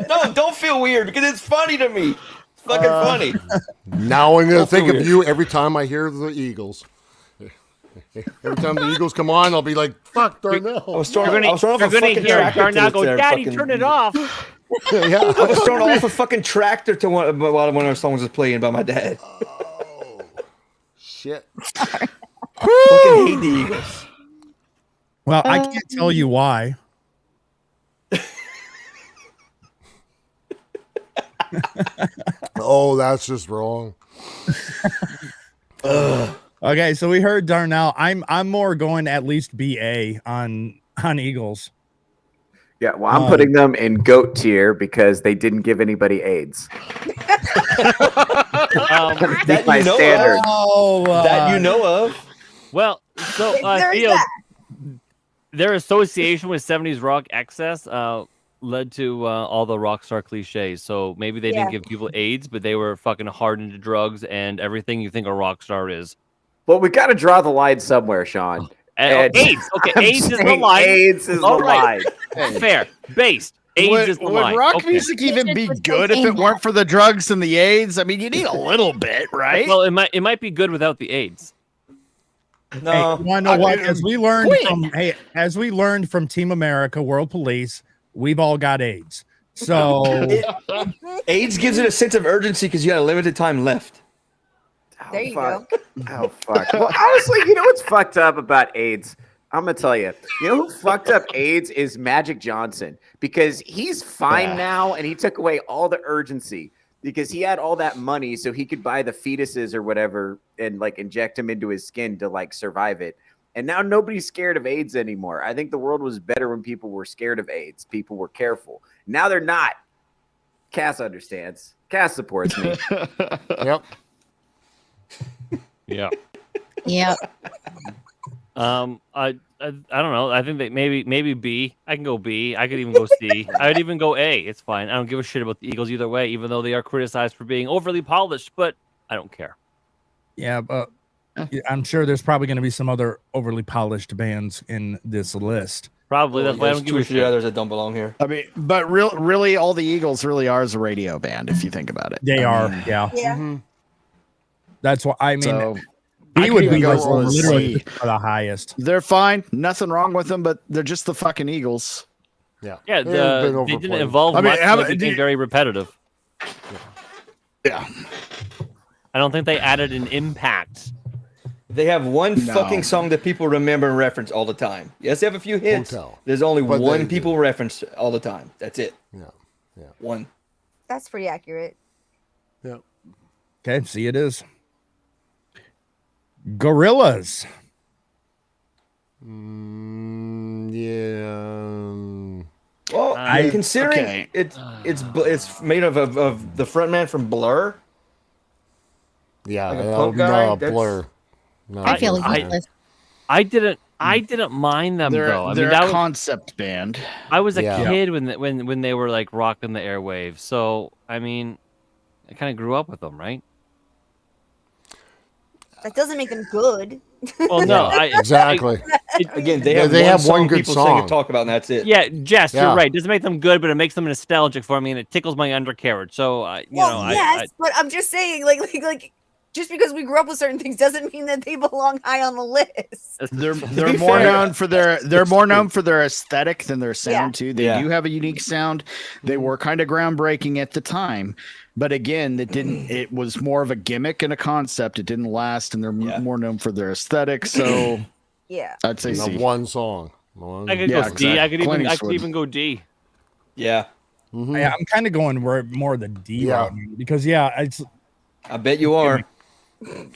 C: No, don't feel weird because it's funny to me. It's fucking funny.
H: Now I'm going to think of you every time I hear the Eagles. Every time the Eagles come on, I'll be like, fuck Darnell.
C: I was throwing off a fucking tractor.
G: Darnell go, Daddy, turn it off.
H: Yeah.
C: I was throwing off a fucking tractor to while one of our songs was playing by my dad.
H: Oh, shit.
C: Fucking hate the Eagles.
A: Well, I can't tell you why.
H: Oh, that's just wrong.
A: Okay, so we heard Darnell. I'm more going at least BA on Eagles.
B: Yeah, well, I'm putting them in GOAT tier because they didn't give anybody AIDS.
C: That
B: my
C: you know
B: standard.
C: of. That you know of.
G: Well, so Theo, their association with 70s rock excess led to all the rock star cliches. So maybe they didn't give people AIDS, but they were fucking hard into drugs and everything you think a rock star is.
B: Well, we got to draw the line somewhere, Sean.
G: AIDS. Okay, AIDS is the line.
B: AIDS is the line.
G: Fair. Based. AIDS is the line.
E: Would rock music even be good if it weren't for the drugs and the AIDS? I mean, you need a little bit, right?
G: Well, it might be good without the AIDS.
C: No.
A: Hey, you want to know what? As we learned from Team America, World Police, we've all got AIDS. So
C: AIDS gives it a sense of urgency because you got a limited time left.
D: There you go.
B: Oh, fuck. Well, honestly, you know what's fucked up about AIDS? I'm going to tell you. You know who fucked up AIDS is Magic Johnson because he's fine now and he took away all the urgency because he had all that money so he could buy the fetuses or whatever and like inject them into his skin to like survive it. And now nobody's scared of AIDS anymore. I think the world was better when people were scared of AIDS. People were careful. Now they're not. Cass understands. Cass supports me.
H: Yep.
G: Yeah.
F: Yep.
G: I don't know. I think that maybe B. I can go B. I could even go C. I would even go A. It's fine. I don't give a shit about the Eagles either way, even though they are criticized for being overly polished, but I don't care.
A: yeah, but I'm sure there's probably going to be some other overly polished bands in this list.
G: Probably. That's why I don't give a shit.
C: Others that don't belong here.
E: I mean, but really, all the Eagles really are as a radio band, if you think about it.
A: They are, yeah.
H: Mm-hmm.
A: That's what I mean.
E: So,
A: B
E: I
A: would
E: could
A: be
E: even
A: like
E: go with
A: literally
E: C.
A: for the highest.
E: They're fine. Nothing wrong with them, but they're just the fucking Eagles.
H: Yeah.
G: Yeah,
H: They've been
G: they didn't
H: overplayed.
G: evolve
E: I mean,
G: much. They became very repetitive.
E: Yeah.
G: I don't think they added an impact.
C: They have one
E: No.
C: fucking song that people remember and reference all the time. Yes, they have a few hits.
H: Hotel.
C: There's only
H: But
C: one
H: they-
C: people reference all the time. That's it.
H: Yeah. Yeah.
C: One.
D: That's pretty accurate.
H: Yeah.
A: Okay, see it is. Gorillas.
H: Yeah.
C: Well,
A: I
C: considering it's made of the frontman from Blur.
H: Yeah,
C: Like a punk guy,
H: Blur. No,
F: I feel
H: Blur's
F: useless.
G: I didn't mind them though. I mean,
E: they're
G: that
E: a
G: was,
E: concept band.
G: I was a
H: Yeah.
G: kid when they were like rocking the airwaves. So I mean, I kind of grew up with them, right?
D: That doesn't make them good.
G: Well, no,
H: exactly.
C: Again, they
H: They
C: have
H: have
C: one
H: one good
C: people
H: song.
C: sing and talk about, and that's it.
G: Yeah, Jess,
H: Yeah.
G: you're right. It doesn't make them good, but it makes them nostalgic for me, and it tickles my undercarriage. So,
D: But I'm just saying, like, just because we grew up with certain things doesn't mean that they belong high on the list.
E: They're more known for their aesthetic than their sound too. They do have a unique sound. They were kind of groundbreaking at the time, but again, it was more of a gimmick and a concept. It didn't last, and they're more known for their aesthetic. So
D: yeah,
E: I'd say C.
H: One song.
G: I could go D. I could even go D.
C: Yeah.
H: Mm-hmm.
A: Yeah, I'm kind of going more the D route because it's.
C: I bet you are.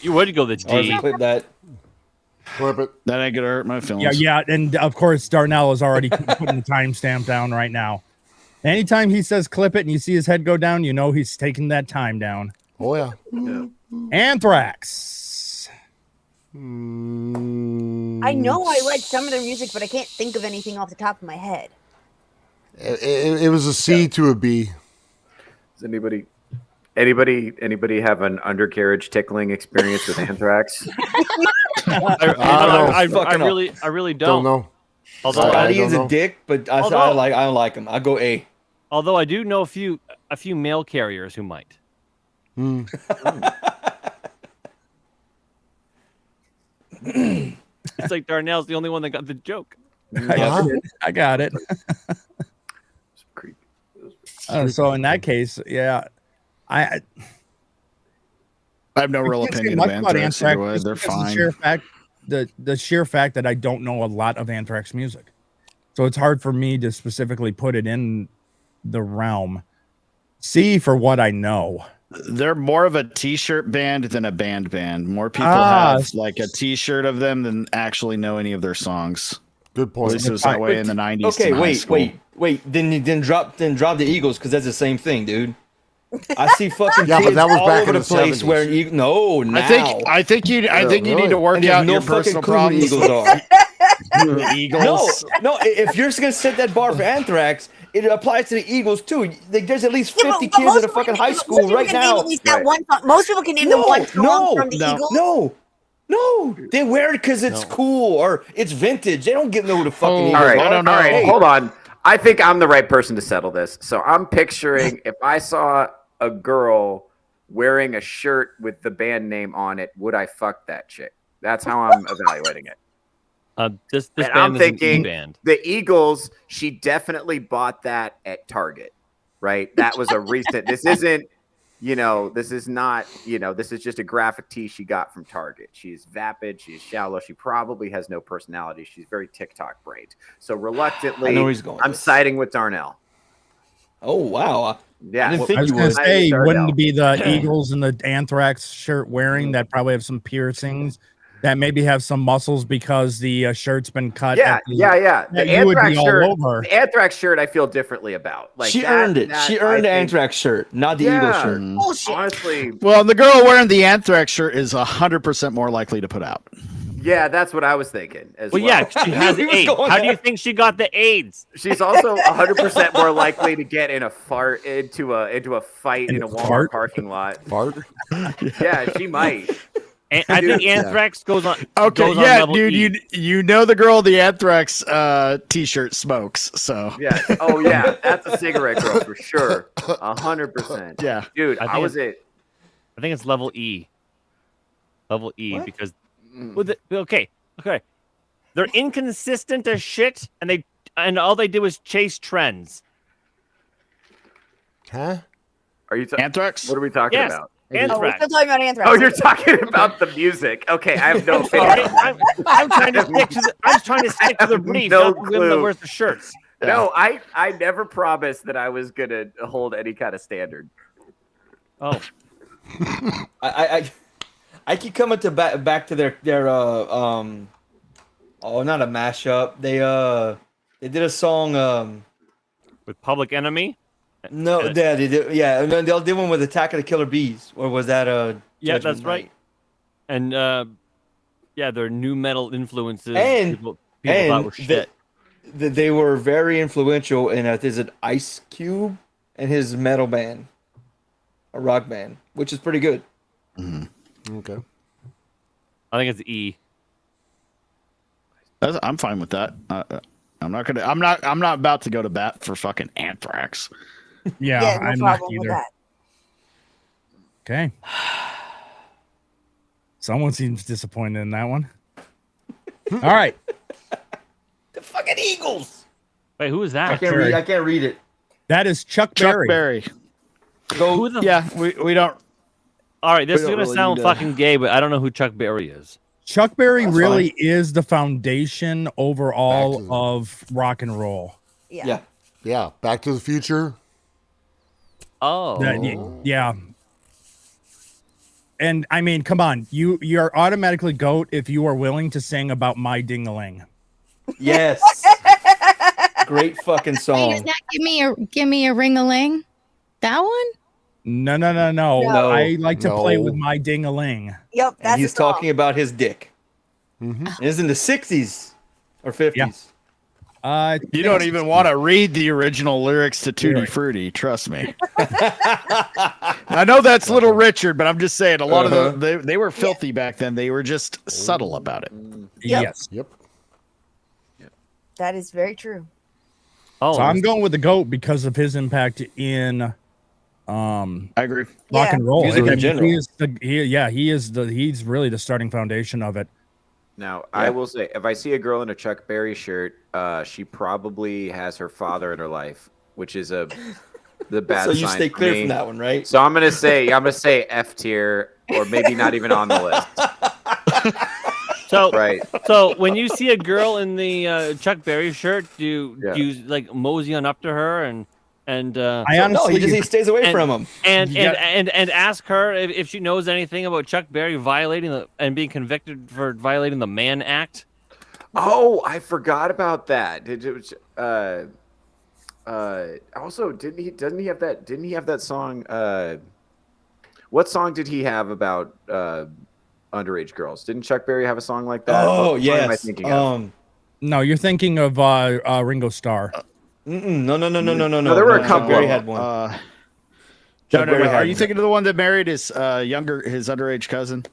G: You would go the D.
C: Clip that.
H: Clip it.
E: That ain't gonna hurt my feelings.
A: Yeah, and of course Darnell is already putting the timestamp down right now. Anytime he says clip it and you see his head go down, you know he's taking that time down.
H: Oh yeah.
A: Anthrax.
D: I know I like some of their music, but I can't think of anything off the top of my head.
H: It was a C to a B.
B: Does anybody have an undercarriage tickling experience with Anthrax?
G: I really don't.
H: Don't know.
G: Although
C: Scotty is a dick, but I don't like him. I go A.
G: Although I do know a few mail carriers who might. It's like Darnell's the only one that got the joke.
A: I got it. So in that case, I
E: have no real opinion of Anthrax. Either way. They're fine.
A: The sheer fact that I don't know a lot of Anthrax music, so it's hard for me to specifically put it in the realm. C for what I know.
E: They're more of a t-shirt band than a band. More people have like a t-shirt of them than actually know any of their songs.
H: Good point.
E: At least it was that way in the 90s.
C: Okay, wait. Then drop the Eagles because that's the same thing, dude. I see fucking kids
H: but that was
C: all
H: back
C: over
H: in
C: the place
H: 70s.
C: wearing Eagles. No, now.
E: I think you need to work out your personal problems.
C: Eagles are.
E: Eagles.
C: No. If you're just gonna set that bar for Anthrax, it applies to the Eagles too. There's at least 50 kids in a fucking high school right now.
D: Most people can name the one song from the Eagles.
C: No, they wear it because it's cool or it's vintage. They don't know who the fucking Eagles
B: All right,
C: are.
B: all right, hold on. I think I'm the right person to settle this. So I'm picturing if I saw a girl wearing a shirt with the band name on it, would I fuck that chick? That's how I'm evaluating it.
G: This
B: and
G: band
B: I'm
G: is an
B: thinking
G: E-band.
B: the Eagles, she definitely bought that at Target, right? That was a recent. This isn't, this is not, this is just a graphic tee she got from Target. She's vapid. She's shallow. She probably has no personality. She's very TikTok brained. So reluctantly, I'm siding with Darnell.
C: Oh, wow.
B: Yeah.
C: I didn't think
A: I was
C: you
A: going
C: would.
A: to say, wouldn't it be the Eagles and the Anthrax shirt wearing that probably have some piercings that maybe have some muscles because the shirt's been cut?
B: Yeah. The Anthrax shirt, I feel differently about. Like
C: she earned it. She earned the Anthrax shirt, not the Eagles shirt.
D: Bullshit.
B: Honestly.
E: Well, the girl wearing the Anthrax shirt is 100% more likely to put out.
B: Yeah, that's what I was thinking as well.
G: Yeah, she has AIDS. How do you think she got the AIDS?
B: She's also 100% more likely to get in a fart into a fight in a Walmart parking lot.
H: Fart?
B: Yeah, she might.
G: I think Anthrax goes on.
E: Okay,
G: goes on
E: yeah,
G: level
E: dude,
G: E.
E: you know the girl in the Anthrax t-shirt smokes, so
B: yeah. Oh yeah, that's a cigarette girl for sure. 100%.
E: Yeah,
B: dude,
G: I think it's level E. Level E what? Because okay, they're inconsistent as shit, and all they do is chase trends.
H: Huh?
B: Are you
E: Anthrax?
B: What are we talking about?
D: Anthrax. We're still talking about Anthrax.
B: Oh, you're talking about the music. Okay, I have no opinion.
G: I'm trying to stick to the brief, not the women that wears the shirts.
B: No, I never promised that I was gonna hold any kind of standard.
G: Oh,
C: I keep coming to back to their not a mashup. They did a song
G: with Public Enemy.
C: No, yeah, they did. Yeah, and then they did one with Attack of the Killer Bees, or was that
G: Yeah,
C: Judgment
G: that's
C: Night?
G: right. And yeah, their new metal influences.
C: And-
G: people
C: and
G: thought were shit.
C: They were very influential in is it Ice Cube and his metal band, a rock band, which is pretty good.
H: Okay.
G: I think it's E.
E: I'm fine with that. I'm not about to go to bat for fucking Anthrax.
A: Yeah,
D: no
A: I'm not
D: problem with
A: either.
D: that.
A: Okay. Someone seems disappointed in that one. All right.
C: The fucking Eagles.
G: Wait, who is
C: I
G: that?
C: can't read. I can't read it.
A: That is Chuck
E: Chuck
A: Berry.
E: Berry.
C: Go.
G: Who the
E: Yeah, we don't.
G: All right, this is
C: We don't
G: gonna
C: really
G: sound
C: need
G: fucking gay, but I don't know who Chuck Berry is.
A: Chuck Berry
C: That's
A: really
C: fine.
A: is the foundation overall
H: Back to the-
A: of rock and roll.
C: Yeah.
H: Yeah. Back to the Future.
G: Oh,
A: Yeah. And I mean, come on, you're automatically GOAT if you are willing to sing about My Ding-a-Ling.
C: Yes. Great fucking
F: Wait, is
C: song.
F: that give me a ring-a-ling? That one?
A: No.
C: No.
A: I like to play
H: No.
A: with My Ding-a-Ling.
D: Yep,
C: And
D: that's
C: he's
D: the song.
C: talking about his dick.
H: Mhm.
C: And it's in the 60s or 50s.
E: You don't even want to read the original lyrics to Tutti Frutti. Trust me. I know that's Little Richard, but I'm just saying a lot of they were filthy back then. They were just subtle about it.
D: Yep.
A: Yes.
H: Yep.
D: That is very true.
G: oh,
A: So I'm going with the GOAT because of his impact in
E: I agree.
A: rock
D: Yeah.
A: and roll.
C: Music in
A: I mean,
C: general.
A: he's really the starting foundation of it.
B: Now, I will say, if I see a girl in a Chuck Berry shirt, she probably has her father in her life, which is the bad
C: So
B: sign
C: you stay
B: for
C: clear
B: me.
C: from that one, right?
B: So I'm gonna say F tier, or maybe not even on the list.
G: so
B: Right?
G: so when you see a girl in the Chuck Berry shirt, do
B: Yeah.
G: you like mosey on up to her and
A: I
C: No,
A: honestly,
C: he stays away
G: and-
C: from him.
G: and
A: You
G: and ask her if she knows anything about Chuck Berry violating and being convicted for violating the Mann Act?
B: Oh, I forgot about that. Also, didn't he have that song? What song did he have about underage girls? Didn't Chuck Berry have a song like that?
C: Oh,
B: What song am I
C: yes.
B: thinking of?
A: no, you're thinking of Ringo Starr.
C: No.
B: there were a
C: Chuck
B: couple
C: Berry
B: of
C: had
B: them.
C: one.
E: No,
C: Chuck Berry had
E: Are you
C: one.
E: thinking of the one that married his his underage cousin?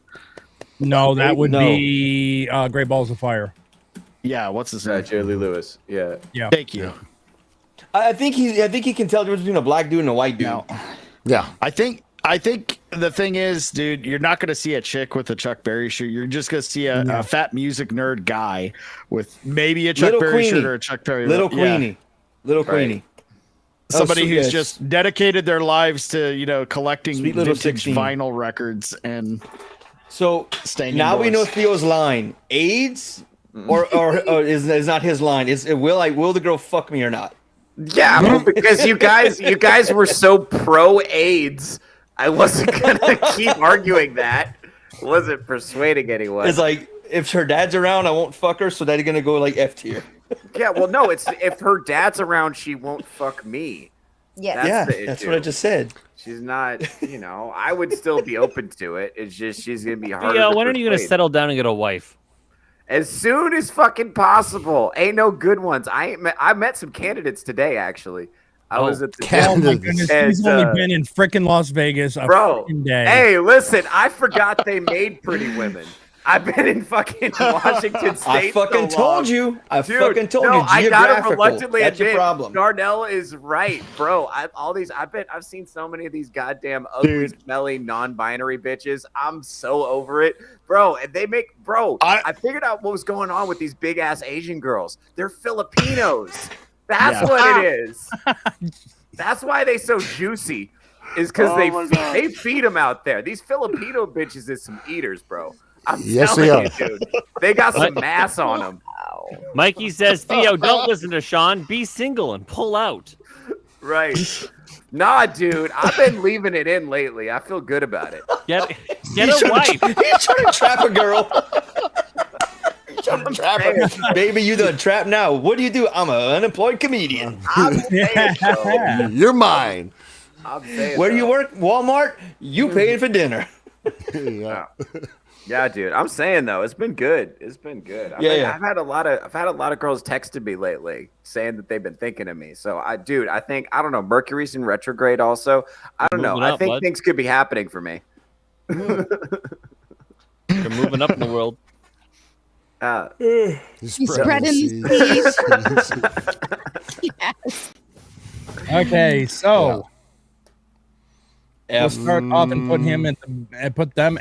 A: No, that would
C: No.
A: be Great Balls of Fire.
E: Yeah, what's his name?
B: Jerry Lee Lewis. Yeah.
E: Thank you.
C: I think he can tell the difference between a black dude and a white dude.
E: Now,
H: Yeah.
E: I think the thing is, dude, you're not going to see a chick with a Chuck Berry shirt. You're just going to see a fat music nerd guy with maybe a Chuck
C: Little
E: Berry
C: Queenie.
E: shirt or a Chuck Berry.
C: Little
E: yeah.
C: Queenie. Little
B: Right.
C: Queenie.
E: Somebody
C: Oh,
E: who's
C: yes.
E: just dedicated their lives to collecting
C: Sweet little
E: vintage
C: 16.
E: vinyl records and
C: So
E: staying
C: now we know
E: indoors.
C: Theo's line. AIDS or is not his line. It's will the girl fuck me or not?
B: Yeah, because you guys were so pro AIDS. I wasn't gonna keep arguing that. Wasn't persuading anyone.
C: It's like if her dad's around, I won't fuck her, so daddy gonna go like F tier.
B: Yeah, well, no, it's if her dad's around, she won't fuck me.
D: Yes.
B: That's
C: Yeah,
B: the
C: that's
B: issue.
C: what I just said.
B: She's not, I would still be open to it. It's just she's gonna be harder.
G: Theo,
B: to
G: when are you gonna
B: persuade.
G: settle down and get a wife?
B: As soon as fucking possible. Ain't no good ones. I met some candidates today. Actually, I was at the
A: Oh my
H: Candidates.
A: goodness,
B: And,
A: he's only been in freaking Las Vegas a
B: bro.
A: freaking day.
B: Hey, listen, I forgot they made Pretty Women. I've been in fucking Washington State.
C: I fucking
B: so
C: told
B: long.
C: you. I
B: Dude,
C: fucking told
B: no,
C: you.
B: I gotta
C: Geographical.
B: reluctantly
C: That's your
B: admit,
C: problem.
B: Darnell is right, bro. I've seen so many of these goddamn ugly, smelly, non-binary bitches. I'm so over it, bro. And they make, I figured out what was going on with these big ass Asian girls. They're Filipinos. That's what it is. That's why they so juicy. Is because they feed them out there. These Filipino bitches is some eaters, bro. I'm
H: Yes,
B: telling
H: they
B: you, dude. They got some mass on them.
G: Mikey says, Theo, don't listen to Sean. Be single and pull out.
B: Right. Nah, dude. I've been leaving it in lately. I feel good about it.
G: Get a wife.
C: He's trying to trap a girl. Trapper. Baby, you the trap now. What do you do? I'm an unemployed comedian.
H: You're mine.
C: Where do you work? Walmart? You paid for dinner.
H: Yeah.
B: Yeah, dude. I'm saying though, it's been good. It's been good. I've had a lot of girls texting me lately saying that they've been thinking of me. So I think I don't know. Mercury's in retrograde also. I don't know. I think things could be happening for me.
G: You're moving up in the world.
F: He's spreading the seeds. Yes.
A: Okay, so we'll start off and put them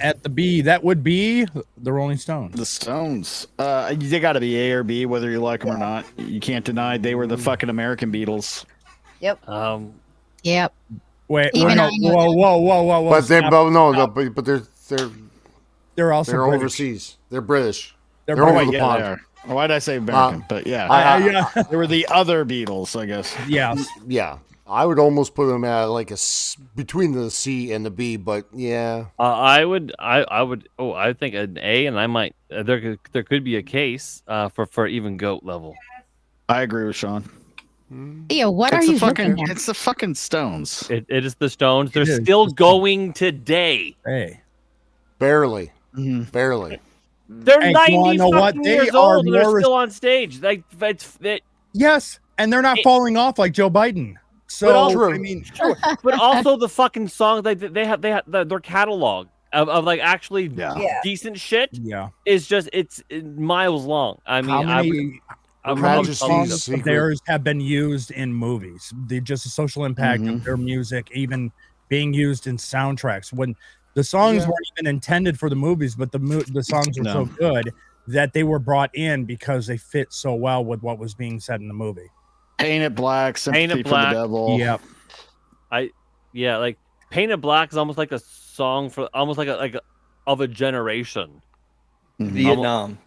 A: at the B. That would be the Rolling Stones.
E: The Stones. They got to be A or B, whether you like them or not. You can't deny they were the fucking American Beatles.
D: Yep.
F: Yep.
A: Wait,
F: Even
A: no,
F: I know
A: whoa.
H: But they're
A: stop.
H: but
A: They're also
H: they're
A: British.
H: overseas. They're British.
A: They're
H: They're over
A: British.
H: the
E: Yeah,
H: pond.
E: they are. Why did I say American? But
H: yeah.
A: Yeah.
E: they were the other Beatles, I guess.
A: Yes.
H: Yeah. I would almost put them at like between the C and the B, but yeah.
G: I would. Oh, I think an A, and I might. There could be a case for even GOAT level.
E: I agree with Sean.
F: Theo, what are you looking at?
E: It's the fucking Stones.
G: It is the Stones. They're
A: It is.
G: still going today.
A: Hey.
H: Barely.
E: Mhm.
H: Barely.
G: They're
A: Hey,
G: 90
A: you wanna know what?
G: fucking
A: They
G: years
A: are
G: old, and they're
A: more
G: still on stage. Like it,
A: Yes, and they're not falling off like Joe Biden. So
G: also-
A: I mean,
G: but also the fucking songs they have their catalog of like actually
D: Yeah.
G: decent shit
A: yeah.
G: is just it's miles long. I mean,
A: How many songs of theirs have been used in movies? Just the social impact of their music, even being used in soundtracks. When the songs weren't even intended for the movies, but the songs were so good that they were brought in because they fit so well with what was being said in the movie.
E: Painted Black, Sympathy for the Devil.
A: Yep.
G: Like Painted Black is almost like a song for almost like of a generation.
C: Vietnam.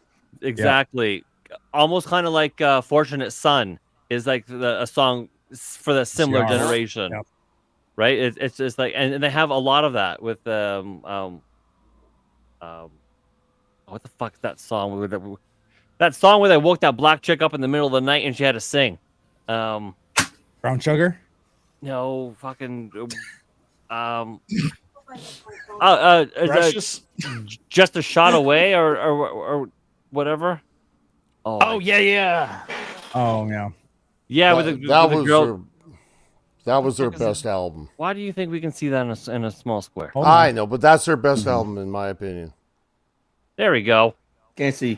G: Exactly. Almost kind of like Fortunate Son is like a song for the similar generation.
A: Yep.
G: Right? It's just like and they have a lot of that with what the fuck is that song? That song where they woke that black chick up in the middle of the night and she had to sing.
A: Brown Sugar?
G: No, fucking
E: Precious?
G: Just a shot away or whatever.
E: Oh yeah.
A: Oh yeah.
G: Yeah,
H: that was their best album.
G: Why do you think we can see that in a small square?
H: I know, but that's their best album in my opinion.
G: There we go.
C: Can't see.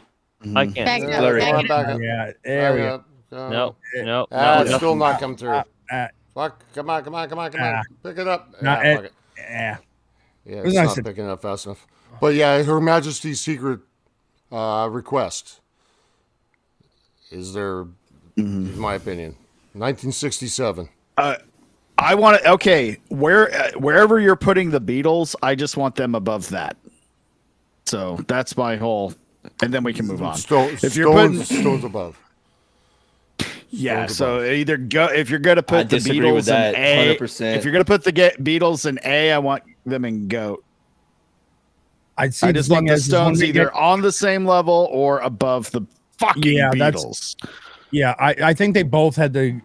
G: I can't.
F: Back
G: see.
F: up,
C: Blurry.
F: back
H: Back up.
A: Yeah. There we go.
G: No.
H: It's still not come through. Fuck! Come on! Pick it up. Fuck it.
A: Yeah.
H: Yeah,
A: was
H: it's
A: nice
H: not picking up fast enough. But yeah, Her Majesty's Secret Request is their, in my opinion, 1967.
E: I want to. Okay, wherever you're putting the Beatles, I just want them above that. So that's my whole, and then we can move on.
H: If you're putting Stones above.
E: Yeah, so either go if you're gonna put the
C: disagree
E: Beatles
C: with that,
E: in A.
C: 100%.
E: If you're gonna put the Beatles in A, I want them in GOAT.
A: I
E: just want the Stones either on the same level or above the fucking Beatles.
A: I think they both had the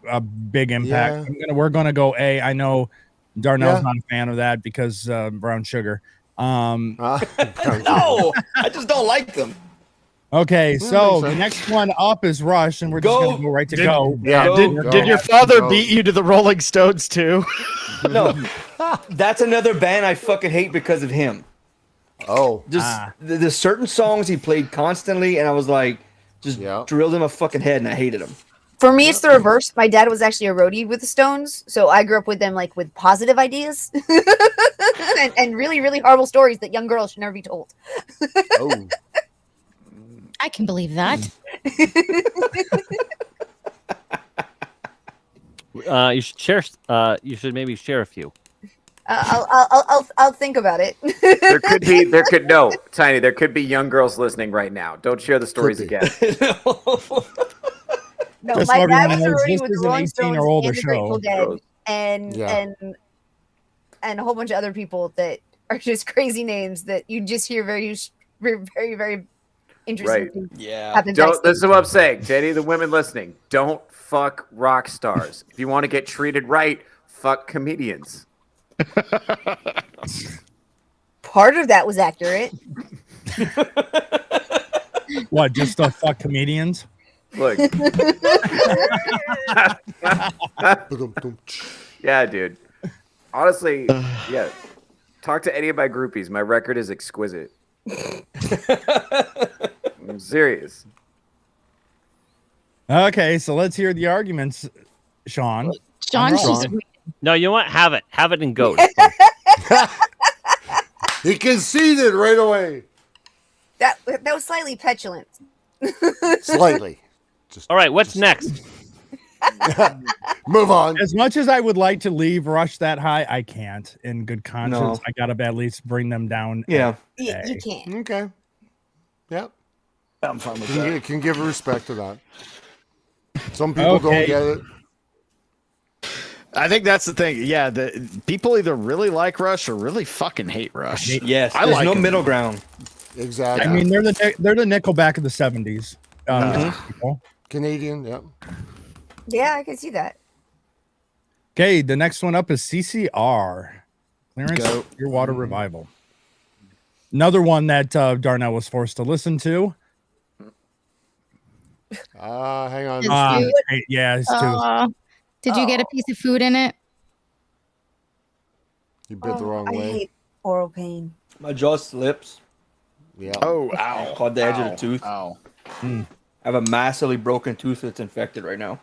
A: big impact. We're gonna go A. I know Darnell's not a fan of that because Brown Sugar.
C: No, I just don't like them.
A: Okay, so the next one up is Rush, and we're just gonna go right to Go.
E: Yeah, did your father beat you to the Rolling Stones too?
C: No, that's another band I fucking hate because of him.
H: Oh,
C: just the certain songs he played constantly, and I was like, just drilled in my fucking head, and I hated him.
D: For me, it's the reverse. My dad was actually a roadie with the Stones, so I grew up with them like with positive ideas and really, really horrible stories that young girls should never be told.
H: Oh.
F: I can believe that.
G: You should share. You should maybe share a few.
D: I'll think about it.
B: There could be young girls listening right now. Don't share the stories again.
D: No,
A: Just
D: my
A: so
D: dad
A: everyone
D: was a
A: knows,
D: roadie
A: this
D: with
A: is
D: the
A: an
D: Rolling
A: 18
D: Stones
A: or older
D: and the Grateful
A: show.
D: Dead, and a whole bunch of other people that are just crazy names that you just hear very, very, very interesting
B: Right.
D: things
C: Yeah.
D: happen
B: Don't.
D: backstage.
B: This is what I'm saying, Jenny. The women listening, don't fuck rock stars. If you want to get treated right, fuck comedians.
D: Part of that was accurate.
A: What? Just the fuck comedians?
B: Look. Yeah, dude. Honestly, yeah. Talk to any of my groupies. My record is exquisite. I'm serious.
A: Okay, so let's hear the arguments, Sean.
F: Sean's
A: Sean.
F: just
G: No, you know what? Have it and go.
H: He conceded right away.
D: That was slightly petulant.
H: Slightly.
G: All right, what's next?
H: Move on.
A: As much as I would like to leave Rush that high, I can't. In good conscience,
C: No.
A: I gotta at least bring them down.
C: Yeah.
D: You
A: Okay.
D: can't.
H: Okay. Yep.
E: I'm fine with that.
H: Can give respect to that. Some people don't get it.
E: I think that's the thing. Yeah, the people either really like Rush or really fucking hate Rush.
C: Yes.
E: I
C: There's
E: like
C: no
E: them.
C: middle ground.
H: Exactly.
A: I mean, they're the Nickelback of the 70s. People.
H: Canadian. Yep.
D: Yeah, I can see that.
A: Okay, the next one up is CCR. Clearance Clearwater Revival. Another one that Darnell was forced to listen to.
H: Hang on.
A: Yeah, it's two.
F: Did you get a piece of food in it?
H: You bit the wrong
D: I
H: way.
D: hate oral pain.
C: My jaw slips.
H: Yeah.
E: Oh, ow.
C: Caught the edge of the tooth.
E: Ow.
C: I have a massively broken tooth that's infected right now.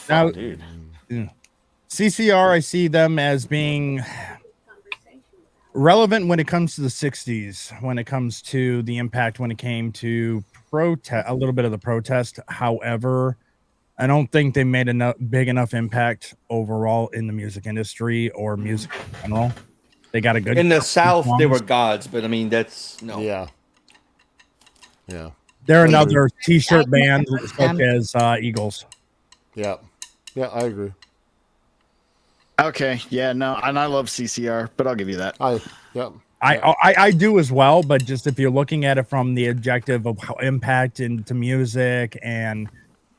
A: Now,
E: Dude.
A: CCR, I see them as being relevant when it comes to the 60s, when it comes to the impact when it came to protest, a little bit of the protest. However, I don't think they made enough big enough impact overall in the music industry or music in general. They got a good
C: In the South, they were
A: songs.
C: gods, but I mean, that's no.
H: Yeah. Yeah.
A: They're another t-shirt
F: I
A: band
F: never heard
A: such
F: them.
A: as Eagles.
H: Yeah. Yeah, I agree.
E: Okay. Yeah, no, and I love CCR, but I'll give you that.
H: Yep.
A: I do as well, but just if you're looking at it from the objective of how impact into music, and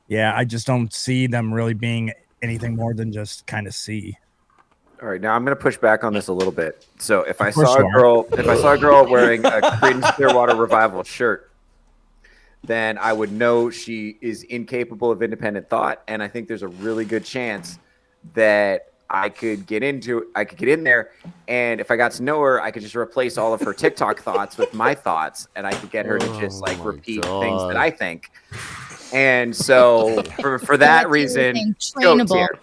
A: yeah, I just don't see them really being anything more than just kind of C.
B: All right, now I'm going to push back on this a little bit. So if I
A: course
B: saw
A: you
B: a
A: are.
B: girl wearing a Creedence Clearwater Revival shirt, then I would know she is incapable of independent thought, and I think there's a really good chance that I could get in there, and if I got to know her, I could just replace all of her TikTok thoughts with my thoughts, and I could get her to just like
H: my
B: repeat
H: God.
B: things that I think. And so for that reason, go
F: Trainable.
B: tier.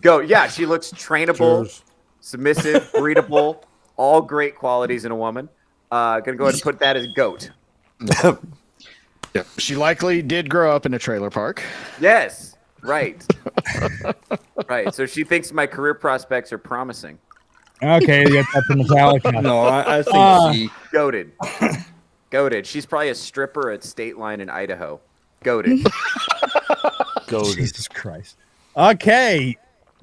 B: Go, yeah, she looks trainable,
H: Cheers.
B: submissive, breedable, all great qualities in a woman. Gonna go ahead and put that as GOAT.
E: Yep. She likely did grow up in a trailer park.
B: Yes, right. Right. So she thinks my career prospects are promising.
A: Okay, that's up to Metallica.
C: No, I think she.
B: Goated. Goated. She's probably a stripper at State Line in Idaho. Goated.
H: Goated.
A: Jesus Christ. Okay,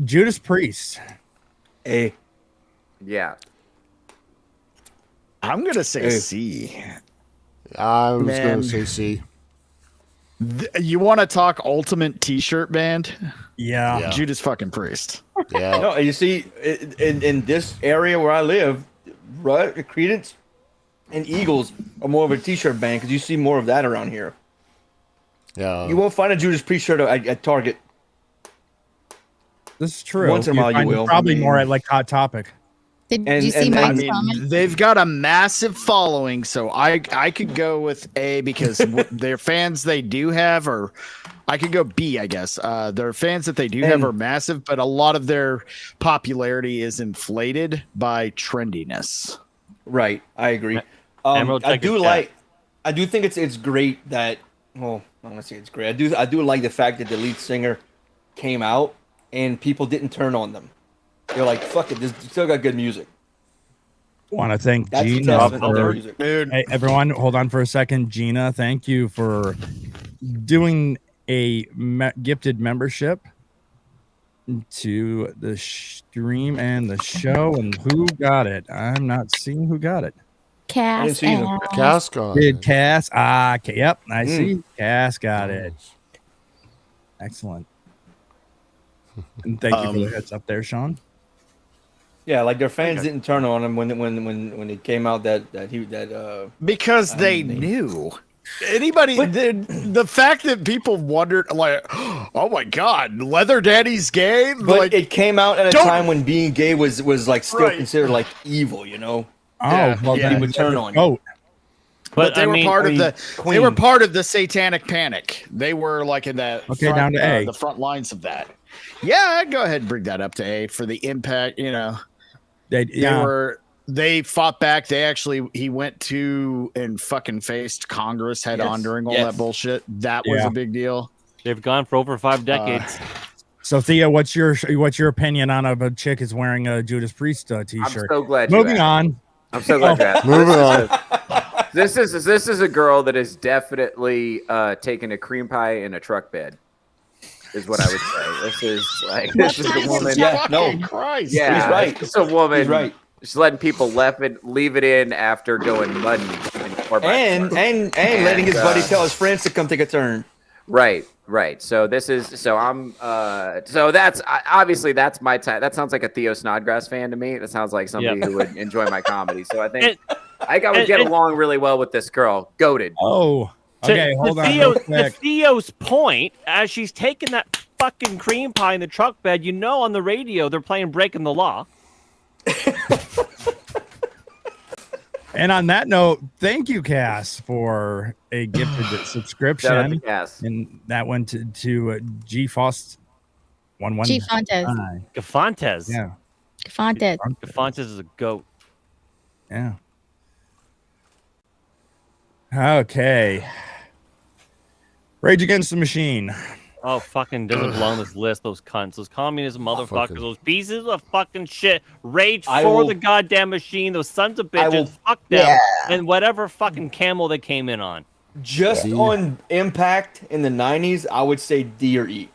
A: Judas Priest.
C: A.
B: Yeah.
E: I'm gonna say
C: Hey.
E: C.
H: I was
E: Man.
H: going to say C.
E: You want to talk ultimate T-shirt band?
A: Yeah.
H: Yeah.
E: Judas fucking Priest.
H: Yeah.
C: No, you see, in this area where I live, Creedence and Eagles are more of a T-shirt band because you see more of that around here.
H: Yeah.
C: You won't find a Judas Priest shirt at Target.
A: This is true.
C: Once in a while you
A: find
C: will.
A: Probably
C: I mean-
A: more at like Hot Topic.
F: Did
C: And-
F: you see
C: and-
F: my
C: I
E: mean,
F: comment?
E: they've got a massive following, so I could go with A because their fans they do have, or I could go B, I guess. Their fans that they do have
C: And-
E: are massive, but a lot of their popularity is inflated by trendiness.
C: Right, I agree.
G: Emerald,
C: I
G: check
C: do
G: your
C: like. I do think it's great that. Well, I'm gonna say it's great. I do like the fact that the lead singer came out and people didn't turn on them. They're like, "Fuck it, this still got good music."
A: Want to thank
C: That's a
A: Gina
C: testament to their
A: for
C: music.
E: Dude,
A: hey, everyone. Hold on for a second, Gina. Thank you for doing a gifted membership to the stream and the show. And who got it? I'm not seeing who got it.
C: didn't see them.
H: Cass got
A: Did
H: it.
A: Cass? Yep. I see. Cass got it. Excellent. And thank you for the heads up there, Sean.
C: Yeah, like their fans didn't turn on him when it came out that
E: because they knew. Anybody, the fact that people wondered, like, oh my god, Leather Daddy's gay.
C: But
E: like,
C: it came out at a time when being gay was like still considered like evil, you know.
A: Well,
C: he would turn on you.
A: Oh,
E: but they were part of the. They were part of the satanic panic. They were like in that.
A: Down to A.
E: The front lines of that. Yeah, go ahead and bring that up to A for the impact. You know, They fought back. He went to and fucking faced Congress head on during all that bullshit. That was a big deal.
G: They've gone for over 5 decades.
A: So Theo, what's your opinion on a chick is wearing a Judas Priest t-shirt?
B: I'm so glad.
A: Moving on.
B: I'm so glad. That.
H: Moving on.
B: This is a girl that is definitely taking a cream pie in a truck bed. Is what I would say. This is a woman.
C: Yeah, no,
E: Christ.
B: Yeah,
C: he's right.
B: It's a woman.
C: He's right.
B: Just letting people leave it in after going muddy
C: and letting his buddy tell his friends to come take a turn.
B: Right. So I'm that's obviously that's my type. That sounds like a Theo Snodgrass fan to me. That sounds like somebody who would enjoy my comedy. So I think I would get along really well with this girl. Goated.
A: Oh. Okay, hold on.
G: To Theo's point, as she's taking that fucking cream pie in the truck bed, on the radio they're playing Breaking the Law.
A: And on that note, thank you, Cass, for a gifted subscription.
B: Shout out to Cass.
A: And that went to G Fost 11.
F: G Fontes.
G: Gafontes.
A: Yeah.
F: Gafontes.
G: Gafontes is a goat.
A: Yeah. Okay. Rage Against the Machine.
G: Oh, fucking doesn't belong on this list. Those cunts, those communist motherfuckers, those pieces of fucking shit. Rage for the goddamn machine. Those sons of bitches. Fuck them. And whatever fucking camel they came in on.
C: Just on impact in the 90s, I would say D or E.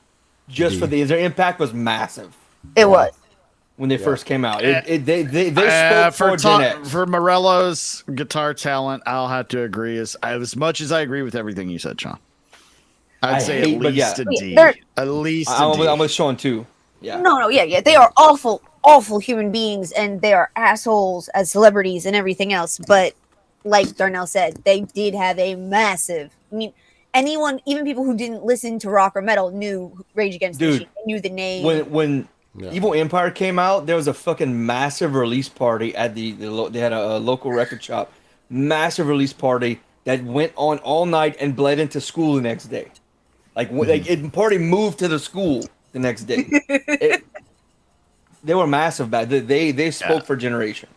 C: Just for their impact was massive.
D: It was.
C: When they first came out. They spoke for Gen X.
E: For Morello's guitar talent, I'll have to agree. As much as I agree with everything you said, Sean. I'd say at least a D. At least a D.
C: I'm with Sean too. Yeah.
D: No, yeah. They are awful human beings, and they are assholes as celebrities and everything else. But like Darnell said, they did have a massive. I mean, anyone, even people who didn't listen to rock or metal, knew Rage Against the Machine, knew the name.
C: When Evil Empire came out, there was a fucking massive release party at they had a local record shop. Massive release party that went on all night and bled into school the next day. It party moved to the school the next day. They were massive back. They spoke for a generation.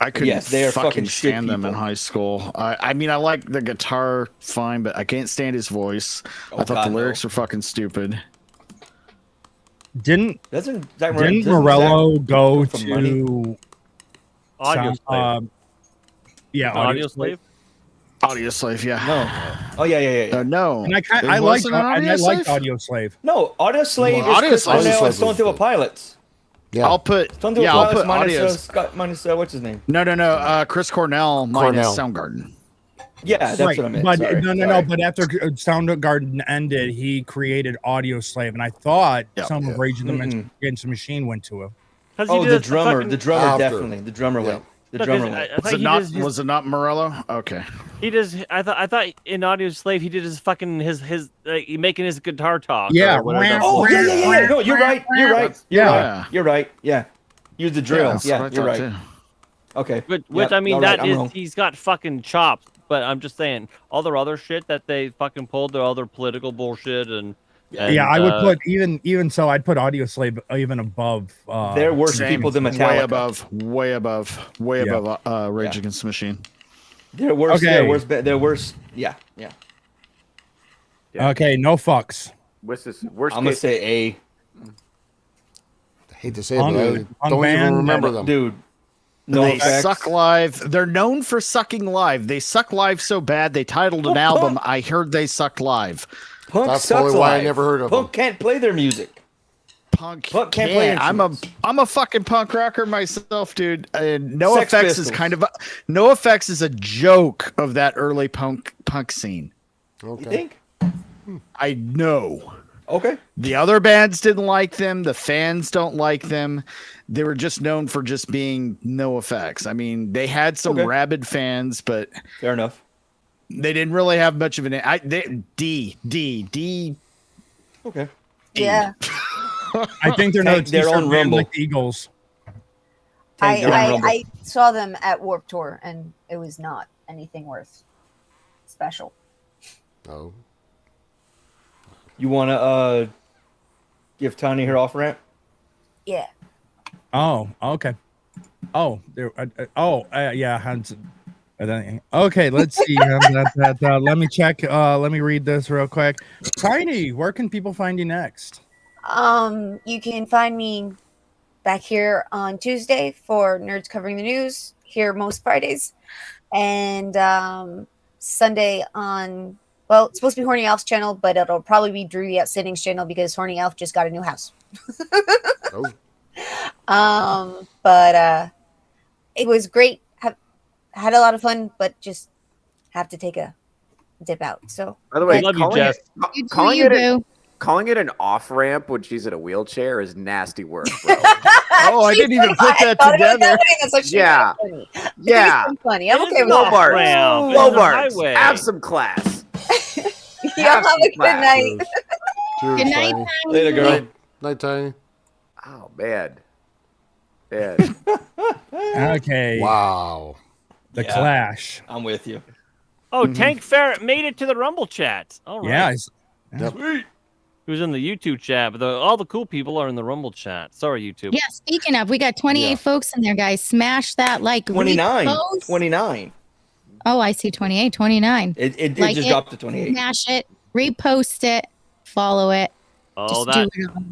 E: I couldn't
C: they are
E: fucking stand them in high school. I mean, I like the guitar fine, but I can't stand his voice. I thought the lyrics were fucking stupid.
A: Didn't Morello go to
G: Audio Slave?
A: Audio
G: Slave.
E: Audio Slave, yeah.
C: No. Oh yeah.
E: No.
A: And I liked Audio Slave.
C: No, Audio Slave is Chris Cornell and Stone Temple Pilots.
E: Yeah. I'll put
C: minus what's his name?
E: No. Chris Cornell minus Soundgarden.
C: Yeah, that's what I meant.
A: But no. But after Soundgarden ended, he created Audio Slave, and I thought some of Rage Against the Machine went to him.
C: Oh, the drummer definitely. The drummer went. The drummer went.
E: Was it not Morello? Okay.
G: He does. I thought in Audio Slave he did his fucking his making his guitar talk.
A: Yeah.
C: Oh yeah. No, you're right. You're right. Yeah. Use the drill. Yeah, you're right. Too. Okay.
G: Which I mean, that is he's got fucking chops. But I'm just saying, all their other shit that they fucking pulled, their other political bullshit, and
A: I would put even so, I'd put Audio Slave even above.
C: They're worse people than Metallica.
E: Way above Rage Against the Machine.
C: They're worse. Okay. They're worse. Yeah.
A: Okay, no fucks.
B: What's this? Worst
C: I'm gonna say A.
H: I hate to say it, but I don't even remember them,
C: dude.
E: They suck live. They're known for sucking live. They suck live so bad they titled an album, I Heard They Sucked Live.
C: Punk
H: That's
C: sucks
H: probably why
C: live.
H: I never heard of them.
C: Punk can't play their music.
E: punk.
C: But can't play
E: I'm a fucking punk rocker myself, dude. And No
C: Sex
E: Effects
C: Pistols.
E: is kind of No Effects is a joke of that early punk scene.
H: Okay.
C: You think?
E: I know.
C: Okay.
E: The other bands didn't like them. The fans don't like them. They were just known for just being No Effects. I mean, they had some rabid fans, but
C: Fair enough.
E: they didn't really have much of an. D.
C: Okay.
D: Yeah.
A: I think they're no
C: Tank their
A: t-shirt
C: own
A: band
C: Rumble.
A: like the Eagles.
D: I saw them at Warped Tour, and it was not anything worth special.
H: Oh.
C: You want to give Tiny her off ramp?
D: Yeah.
A: Oh, okay. Oh, there. Yeah. Hans. Okay, let's see. Let me check. Let me read this real quick. Tiny, where can people find you next?
D: You can find me back here on Tuesday for Nerds Covering the News, here most Fridays, and Sunday on, well, it's supposed to be Horny Elf's channel, but it'll probably be Drew the Outstanding's channel because Horny Elf just got a new house. But it was great. Had a lot of fun, but just have to take a dip out. So,
B: by the way,
G: love you, Jess.
B: Calling it an off ramp when she's in a wheelchair is nasty work, bro.
E: Oh, I didn't even put that together.
B: Yeah, yeah.
D: Funny. I'm okay with
B: Low
D: that.
B: bar,
G: Ramp.
B: low
G: It's a
B: bar.
G: highway.
B: Have some class.
D: Y'all have a good night.
H: Cheers,
F: Good night,
H: Tiny.
C: Later, girl.
H: Night, Tiny.
B: Oh man.
A: Okay.
H: Wow.
A: The
C: Yeah.
A: Clash.
C: I'm with you.
G: Oh, Tank Ferret made it to the Rumble chat. All right.
A: Yeah.
C: Sweet.
G: He was in the YouTube chat, but all the cool people are in the Rumble chat. Sorry, YouTube.
F: Yeah, speaking of, we got 28 folks in there, guys. Smash that like.
C: 29.
F: repost.
C: 29.
F: Oh, I see 28, 29.
C: It
F: Like
C: just
F: it,
C: dropped to 28.
F: Smash it, repost it, follow it.
G: Oh,
F: Just
G: that
F: do it all.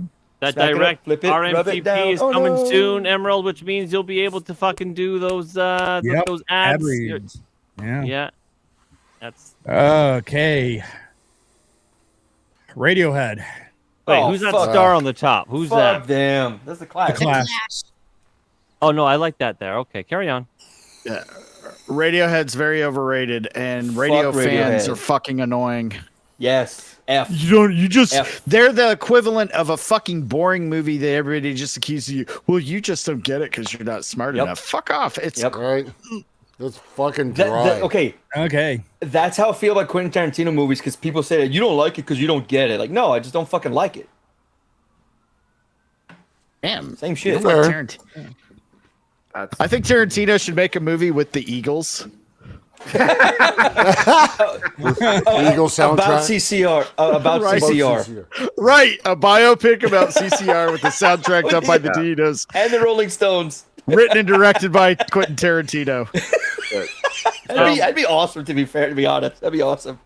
G: that
C: Smack it up,
G: direct
C: flip it, rub it
G: RMVP
C: down.
G: is
C: Oh,
G: coming
C: no.
G: soon, Emerald, which means you'll be able to fucking do those
A: Yep,
G: those
A: Ad
G: ads.
A: reads. Yeah.
G: Yeah. That's
A: Okay. Radiohead.
G: wait,
C: Oh,
G: who's that
C: fuck.
G: star on the top? Who's
C: Fuck
G: that?
C: them. That's the class.
A: The Clash.
F: Clash.
G: Oh no, I like that there. Okay, carry on.
E: Yeah. Radiohead's very overrated, and radio
C: Fuck
E: fans
C: Radiohead.
E: are fucking annoying.
C: Yes. F.
E: You just
C: F.
E: they're the equivalent of a fucking boring movie that everybody just accuses you. Well, you just don't get it because you're not smart
C: Yep.
E: enough. Fuck off. It's
C: Yep.
H: Right. That's fucking dry.
C: Okay.
A: Okay.
C: That's how I feel about Quentin Tarantino movies because people say that you don't like it because you don't get it. Like, no, I just don't fucking like it.
E: damn.
C: Same shit.
H: Fair.
E: Tarantino.
B: That's
E: I think Tarantino should make a movie with the Eagles.
H: Eagle soundtrack.
C: About CCR. About
E: Right.
C: CCR.
E: Right, a biopic about CCR with the soundtrack done by the Dinos,
C: And the Rolling Stones.
E: written and directed by Quentin Tarantino.
C: That'd be awesome, to be fair, to be honest. That'd be awesome.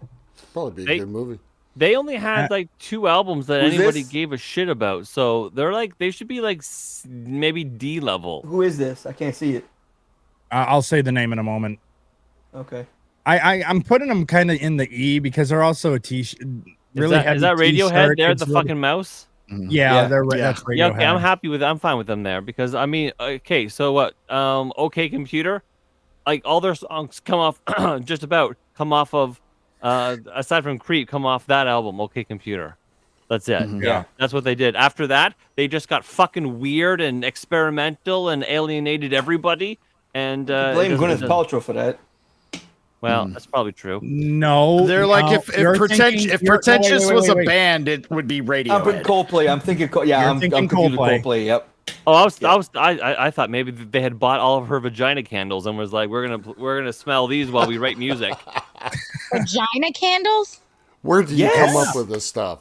H: Probably be a
G: They-
H: good movie.
G: They only had like 2 albums that
C: Who's
G: anybody
C: this?
G: gave a shit about, so they should be like maybe D level.
C: Who is this? I can't see it.
A: I'll say the name in a moment.
C: Okay.
A: I'm putting them kind of in the E because they're also a t-shirt. Really
G: Is that
A: heavy
G: Radiohead
A: t-shirt.
G: there,
A: It's
G: the
A: really-
G: fucking mouse?
A: Yeah,
C: Yeah.
A: they're
E: Yeah.
A: that's Radiohead.
G: Yeah, okay, I'm fine with them there because I mean, okay, so what? OK Computer, like all their songs come off come off of aside from Creep, come off that album, OK Computer. That's it.
C: Yeah.
G: That's what they did. After that, they just got fucking weird and experimental and alienated everybody. And
C: Blame
G: it
C: Gwyneth
G: doesn't-
C: Paltrow for that.
G: Well, that's probably true.
A: No,
E: They're like
A: no,
E: if
A: you're
E: Pretentious
A: thinking-
E: if
A: you're-
E: Pretentious
A: wait,
E: was a
A: wait.
E: band, it would be
C: I'm
E: Radiohead.
C: putting Coldplay. I'm thinking,
A: You're
C: I'm
A: thinking
C: confused with
A: Coldplay.
C: Coldplay. Yep.
G: Oh, I thought maybe they had bought all of her vagina candles and was like, we're gonna smell these while we write music.
F: Vagina candles?
H: Where do you come
C: Yes.
H: up with this stuff?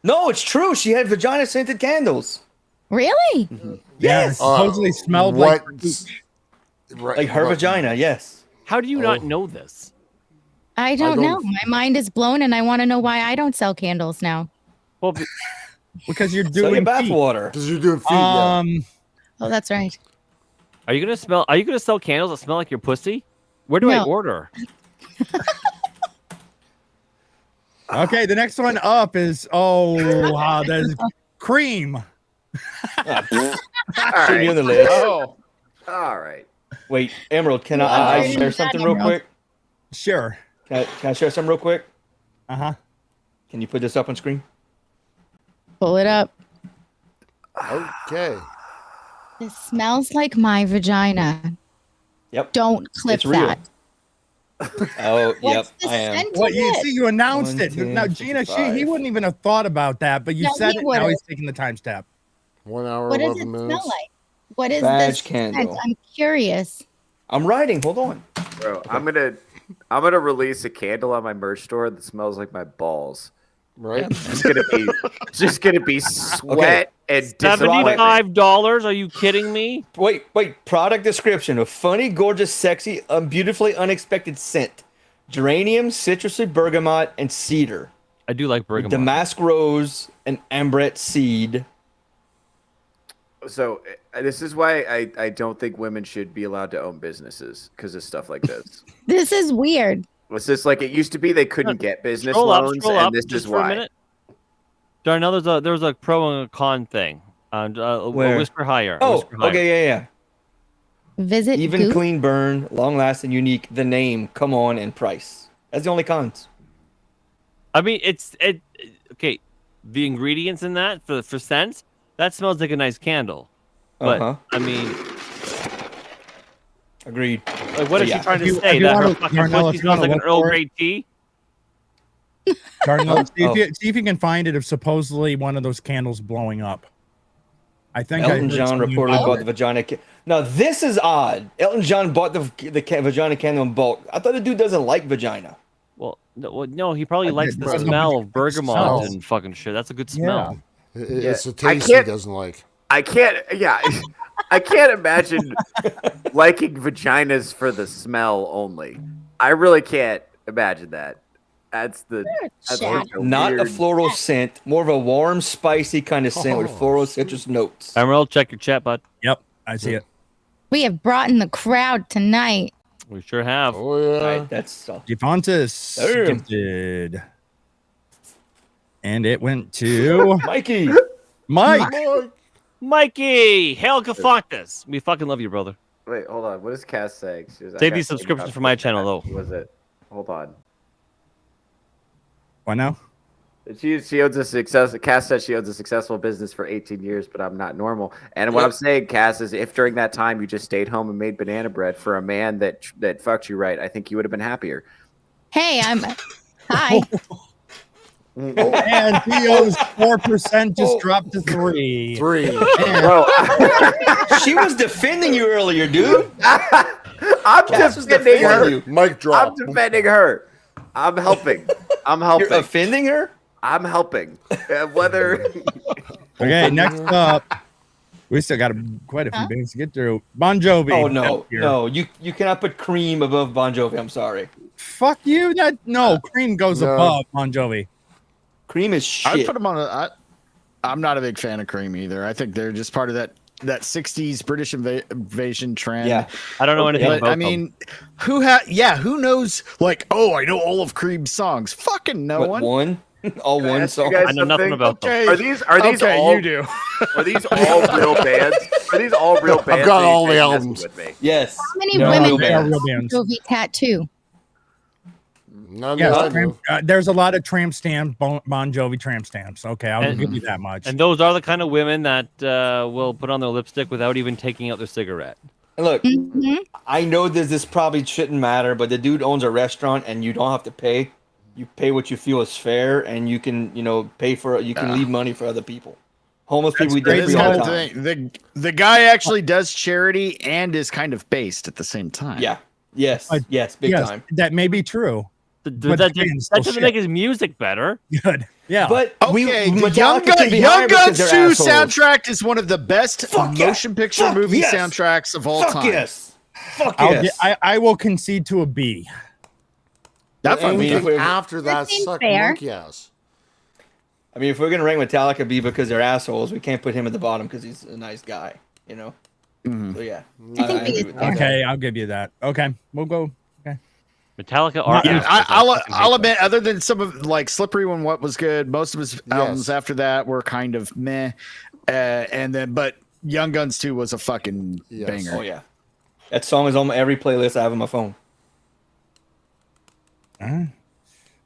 C: No, it's true. She had vagina scented candles.
F: Really?
A: Yeah,
C: Yes.
A: supposedly smelled
H: what?
A: like pooch.
H: Right,
C: Like her
H: what-
C: vagina. Yes.
G: How do you not know this?
F: I don't
H: don't-
F: know. My mind is blown, and I want to know why I don't sell candles now.
G: Well,
A: because you're
C: Sell your
A: doing feet.
C: bathwater.
H: Because you're doing feet. Yeah.
F: Oh, that's right.
G: are you gonna sell candles that smell like your pussy? Where do I
F: No.
G: order?
A: Okay, the next one up is there's Cream.
B: All
C: Shouldn't be on
B: right.
C: the list.
E: Oh,
B: All right.
C: Wait, Emerald, can I
F: Yeah,
C: share something real
F: Emerald.
C: quick?
A: Sure.
C: Can I share something real quick?
A: Uh-huh.
C: Can you put this up on screen?
F: Pull it up.
H: Okay.
F: This smells like my vagina.
C: Yep.
F: Don't clip
C: It's real.
F: that.
C: Oh, yep,
F: What's the
C: I am.
F: scent
A: What
F: of
A: you
F: it?
A: see, you announced
C: 1,
A: it.
C: 10,
A: Now, Gina, he
C: 55.
A: wouldn't even have thought about that, but you
F: No,
A: said
F: he
A: it. Now
F: would've.
A: he's taking the time step.
H: 1 hour,
F: What does
H: 11
F: it
H: minutes.
F: smell like? What is
C: Vag
F: this
C: candle.
F: scent? I'm curious.
C: I'm writing. Hold on.
B: Bro, I'm gonna release a candle on my merch store that smells like my balls.
H: Right?
B: Just gonna be sweat and disappointment.
G: $75? Are you kidding me?
C: Wait. Product description: a funny, gorgeous, sexy, beautifully unexpected scent. Geranium, citrusy bergamot, and cedar.
G: I do like bergamot.
C: Damask rose and ambrette seed.
B: So this is why I don't think women should be allowed to own businesses because of stuff like this.
F: This is weird.
B: Was this like it used to be? They couldn't get business
G: Scroll
B: loans,
G: up,
B: and this
G: just
B: is
G: for a
B: why.
G: minute. Darnell, there's a pro and a con thing.
C: Where?
G: Whisper higher.
C: Oh,
G: Whisper higher.
C: okay, yeah.
F: Visit
C: Even
F: Goop.
C: clean burn, long lasting, unique. The name, come on, and price. That's the only cons.
G: I mean, okay. The ingredients in that for scents, that smells like a nice candle. But
C: Uh-huh.
G: I mean,
C: Agreed.
G: like, what is
C: Yeah.
G: she trying to
A: If you-
G: say?
A: if you
G: That her
A: wanna-
G: fucking
A: Darnell,
G: pussy
A: if you
G: smells
A: wanna
G: like an
A: look
G: Earl
A: for it-
G: Grey tea?
A: Cardinal, see
C: Oh.
A: if you can find it. If supposedly one of those candles blowing up. I think I
C: Elton
A: heard
C: John
A: something
C: reportedly
A: about
C: bought
A: it.
C: the vagina. Now this is odd. Elton John bought the vagina candle in bulk. I thought the dude doesn't like vagina.
G: Well, no, he probably
A: I
G: likes
A: did,
G: the
A: bro.
G: smell of
A: It
G: bergamot
A: smells.
G: and fucking shit. That's a good smell.
H: It's a
B: I
H: taste he
B: can't-
H: doesn't like.
B: I can't. Yeah, I can't imagine liking vaginas for the smell only. I really can't imagine that. That's
F: Chat.
B: like a
C: Not a
B: weird-
C: floral scent, more of a warm, spicy kind of scent with
H: Oh.
C: floral citrus notes.
G: Emerald, check your chat, bud.
A: Yep, I see it.
F: We have brought in the crowd tonight.
G: We sure have.
H: Oh yeah.
C: All right, that's
A: Defontis
C: Damn.
A: gifted, and it went to
C: Mikey.
A: Mike.
G: Mikey, hail Gafontis. We fucking love you, brother.
B: Wait, hold on. What is Cass saying? She was, I
G: Save
B: got
G: these
B: something
G: subscriptions
B: about
G: for my
B: this.
G: channel, though.
B: What was it? Hold on.
A: What now?
B: She owns a success. Cass says she owns a successful business for 18 years, but I'm not normal. And what I'm saying, Cass, is if during that time you just stayed home and made banana bread for a man that fucked you right, I think you would have been happier.
F: Hey, I'm. Hi.
A: And Theo's 4% just dropped to 3.
H: 3.
B: Bro,
C: She was defending you earlier, dude.
B: I'm
C: Cass was
B: defending her.
C: defending you.
H: Mic
B: I'm
H: drop.
B: defending her. I'm helping. I'm
C: You're
B: helping.
C: offending her?
B: I'm helping. Whether
A: Okay, next up, we still got quite a few things to get through. Bon Jovi.
C: Oh no,
A: Here.
C: no, you cannot put cream above Bon Jovi. I'm sorry.
A: Fuck you. Cream goes
H: No.
A: above Bon Jovi.
C: Cream is
E: I'd
C: shit.
E: put them on I'm not a big fan of Cream either. I think they're just part of that 60s British invasion trend.
C: Yeah.
G: I don't know anything
E: But
G: about
E: I mean, who knows? Like, oh, I know all of Cream's songs. Fucking no
C: What,
E: one.
C: one? All one
B: ask you
C: song?
B: guys
G: I know nothing
B: something?
G: about them.
E: Okay.
B: are these
E: okay,
B: all
E: you do.
B: are these all real bands? Are these all real bands?
H: got
B: that
H: all
B: you
H: the
B: think
H: albums.
B: messing with me?
C: Yes.
F: How many
C: They're all
F: women
C: real
A: They are
C: bands.
A: real bands.
F: Jovi tattoo?
H: None
A: Yes,
H: that I know.
A: there's a lot of tramp stamps, Bon Jovi tramp stamps. Okay, I'll
G: And-
A: give you that much.
G: And those are the kind of women that will put on their lipstick without even taking out their cigarette.
C: And look,
F: Mhm.
C: I know this probably shouldn't matter, but the dude owns a restaurant and you don't have to pay. You pay what you feel is fair, and you can, pay for. You can leave money for other people. Homeless people, we
A: great.
C: do
E: This
C: free all
E: kind
C: the
E: of
C: time.
E: thing. The guy actually does charity and is kind of based at the same time.
C: Yeah. Yes.
A: But-
C: Yes. Big
A: yes,
C: time.
A: that may be true.
G: That
A: But Cream's still
G: doesn't
A: shit.
G: make his music better.
A: Good. Yeah.
C: But
E: Okay, the
C: Metallica
E: Young,
C: can be
E: Young
C: higher because
E: Guns 2
C: they're assholes.
E: soundtrack is one of the best
C: Fuck yeah.
E: motion picture
C: Fuck
E: movie
C: yes.
E: soundtracks of all
C: Fuck
E: time.
C: yes. Fuck
A: I'll
C: yes.
A: I will concede to a B.
E: That's fine.
C: mean, if
H: Anything
C: we-
H: after that
F: seems
H: suck
F: fair.
H: monkey ass.
C: I mean, if we're gonna rank Metallica B because they're assholes, we can't put him at the bottom because he's a nice guy.
E: Mhm.
C: So yeah.
F: I think
C: agree
F: B is
C: with
F: fair.
C: that.
A: Okay, I'll give you that. Okay, we'll go.
G: Metallica are.
E: Yeah,
G: assholes.
E: I'll admit, other than some of like Slippery When What was good, most of his albums after that were kind of meh. And then, but Young Guns 2 was a fucking banger.
C: Oh yeah, that song is on every playlist I have on my phone.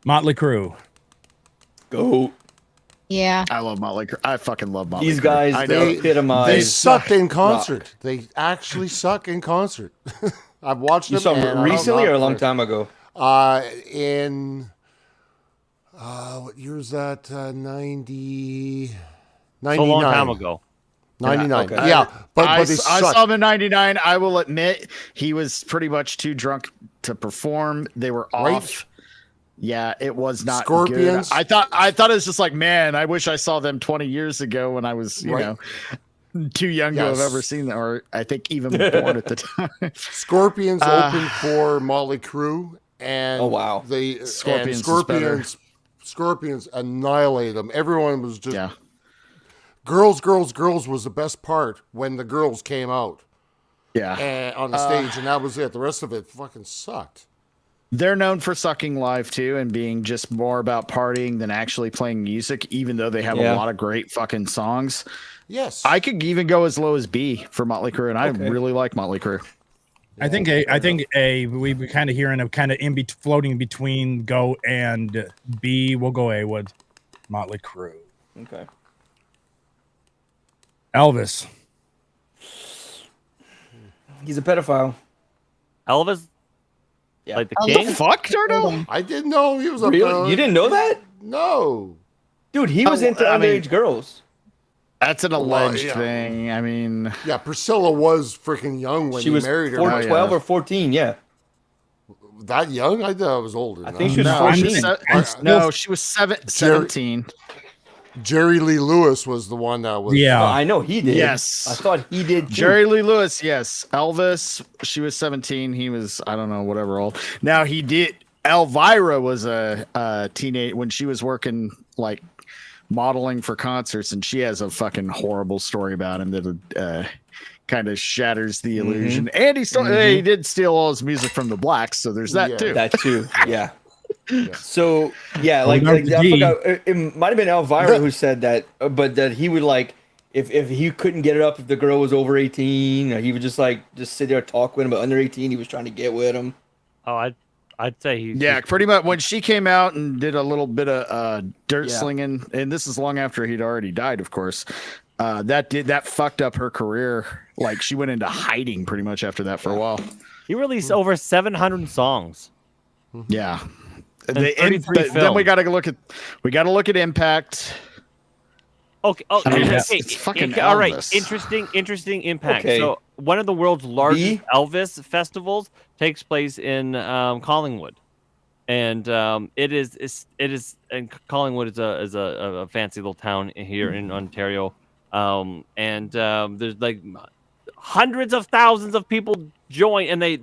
A: Motley Crue.
C: Go.
F: Yeah.
E: I love Motley Crue. I fucking love Motley
C: These
E: Crue.
C: guys, they epitomize.
H: They suck in
C: rock.
H: concert. They actually suck in concert. I've watched
C: You
H: them.
C: saw them recently or a long time ago?
H: In what year is that? 90.
G: So a long time ago.
H: 99.
C: Okay.
H: Yeah, but
E: I
H: they
E: saw
H: suck.
E: him in 99. I will admit he was pretty much too drunk to perform. They were
H: Right?
E: off. Yeah, it was not
H: Scorpions.
E: good. I thought it was just like, man, I wish I saw them 20 years ago when I was, you know, too young to have ever seen them, or I think even born at the time.
H: Scorpions opened for Motley Crue, and
C: Oh, wow.
H: they
E: Scorpions
H: Scorpions annihilated them. Everyone was just
E: Yeah.
H: Girls was the best part when the girls came out
E: Yeah.
H: and on the stage, and that was it. The rest of it fucking sucked.
E: They're known for sucking live too and being just more about partying than actually playing music, even though they have a lot of great fucking songs.
H: Yes.
E: I could even go as low as B for Motley Crue, and I really like Motley Crue.
A: I think we kind of hearing a kind of floating between go and B. We'll go A with Motley Crue.
C: Okay.
A: Elvis.
C: He's a pedophile.
G: Elvis?
C: Yeah.
G: Like the
F: Oh,
G: king?
E: The fuck, Darnell?
H: I didn't know he was a
C: Really? You didn't know that?
H: No.
C: Dude, he was into underage girls.
E: That's an alleged
H: yeah.
E: thing. I mean,
H: Yeah, Priscilla was freaking young when
C: She
H: he
C: was
H: married her.
C: 12 or 14, yeah.
H: That young? I thought I was older.
C: I
H: than
C: think
H: that.
C: she was 14.
E: no, she was 17.
H: Jerry Lee Lewis was the one that was.
A: Yeah.
C: Oh, I know he did.
E: Yes.
C: I thought he did too.
E: Jerry Lee Lewis, yes. Elvis, she was 17. He was, I don't know, whatever old. Now he did. Elvira was a teenage when she was working like modeling for concerts, and she has a fucking horrible story about him that kind of shatters the illusion. And he still he did steal all his music from the Blacks, so there's that too.
C: That too, yeah. So yeah, like I forgot. It might have been Elvira who said that, but that he would like if he couldn't get it up if the girl was over 18, he would just sit there and talk with him. But under 18, he was trying to get with him.
G: Oh, I'd say he's
E: Pretty much when she came out and did a little bit of dirt slinging, and this is long after he'd already died, of course. That fucked up her career. Like she went into hiding pretty much after that for a while.
G: He released over 700 songs.
E: Yeah.
G: And 33
E: then we got to look at Impact.
G: Okay. Oh,
E: I mean,
G: okay.
E: it's fucking
G: all right.
E: Elvis.
G: Interesting impact.
C: Okay.
G: So one of the world's largest Elvis festivals takes place in Collingwood, and it is and Collingwood is a fancy little town here in Ontario, and there's like hundreds of thousands of people join, and they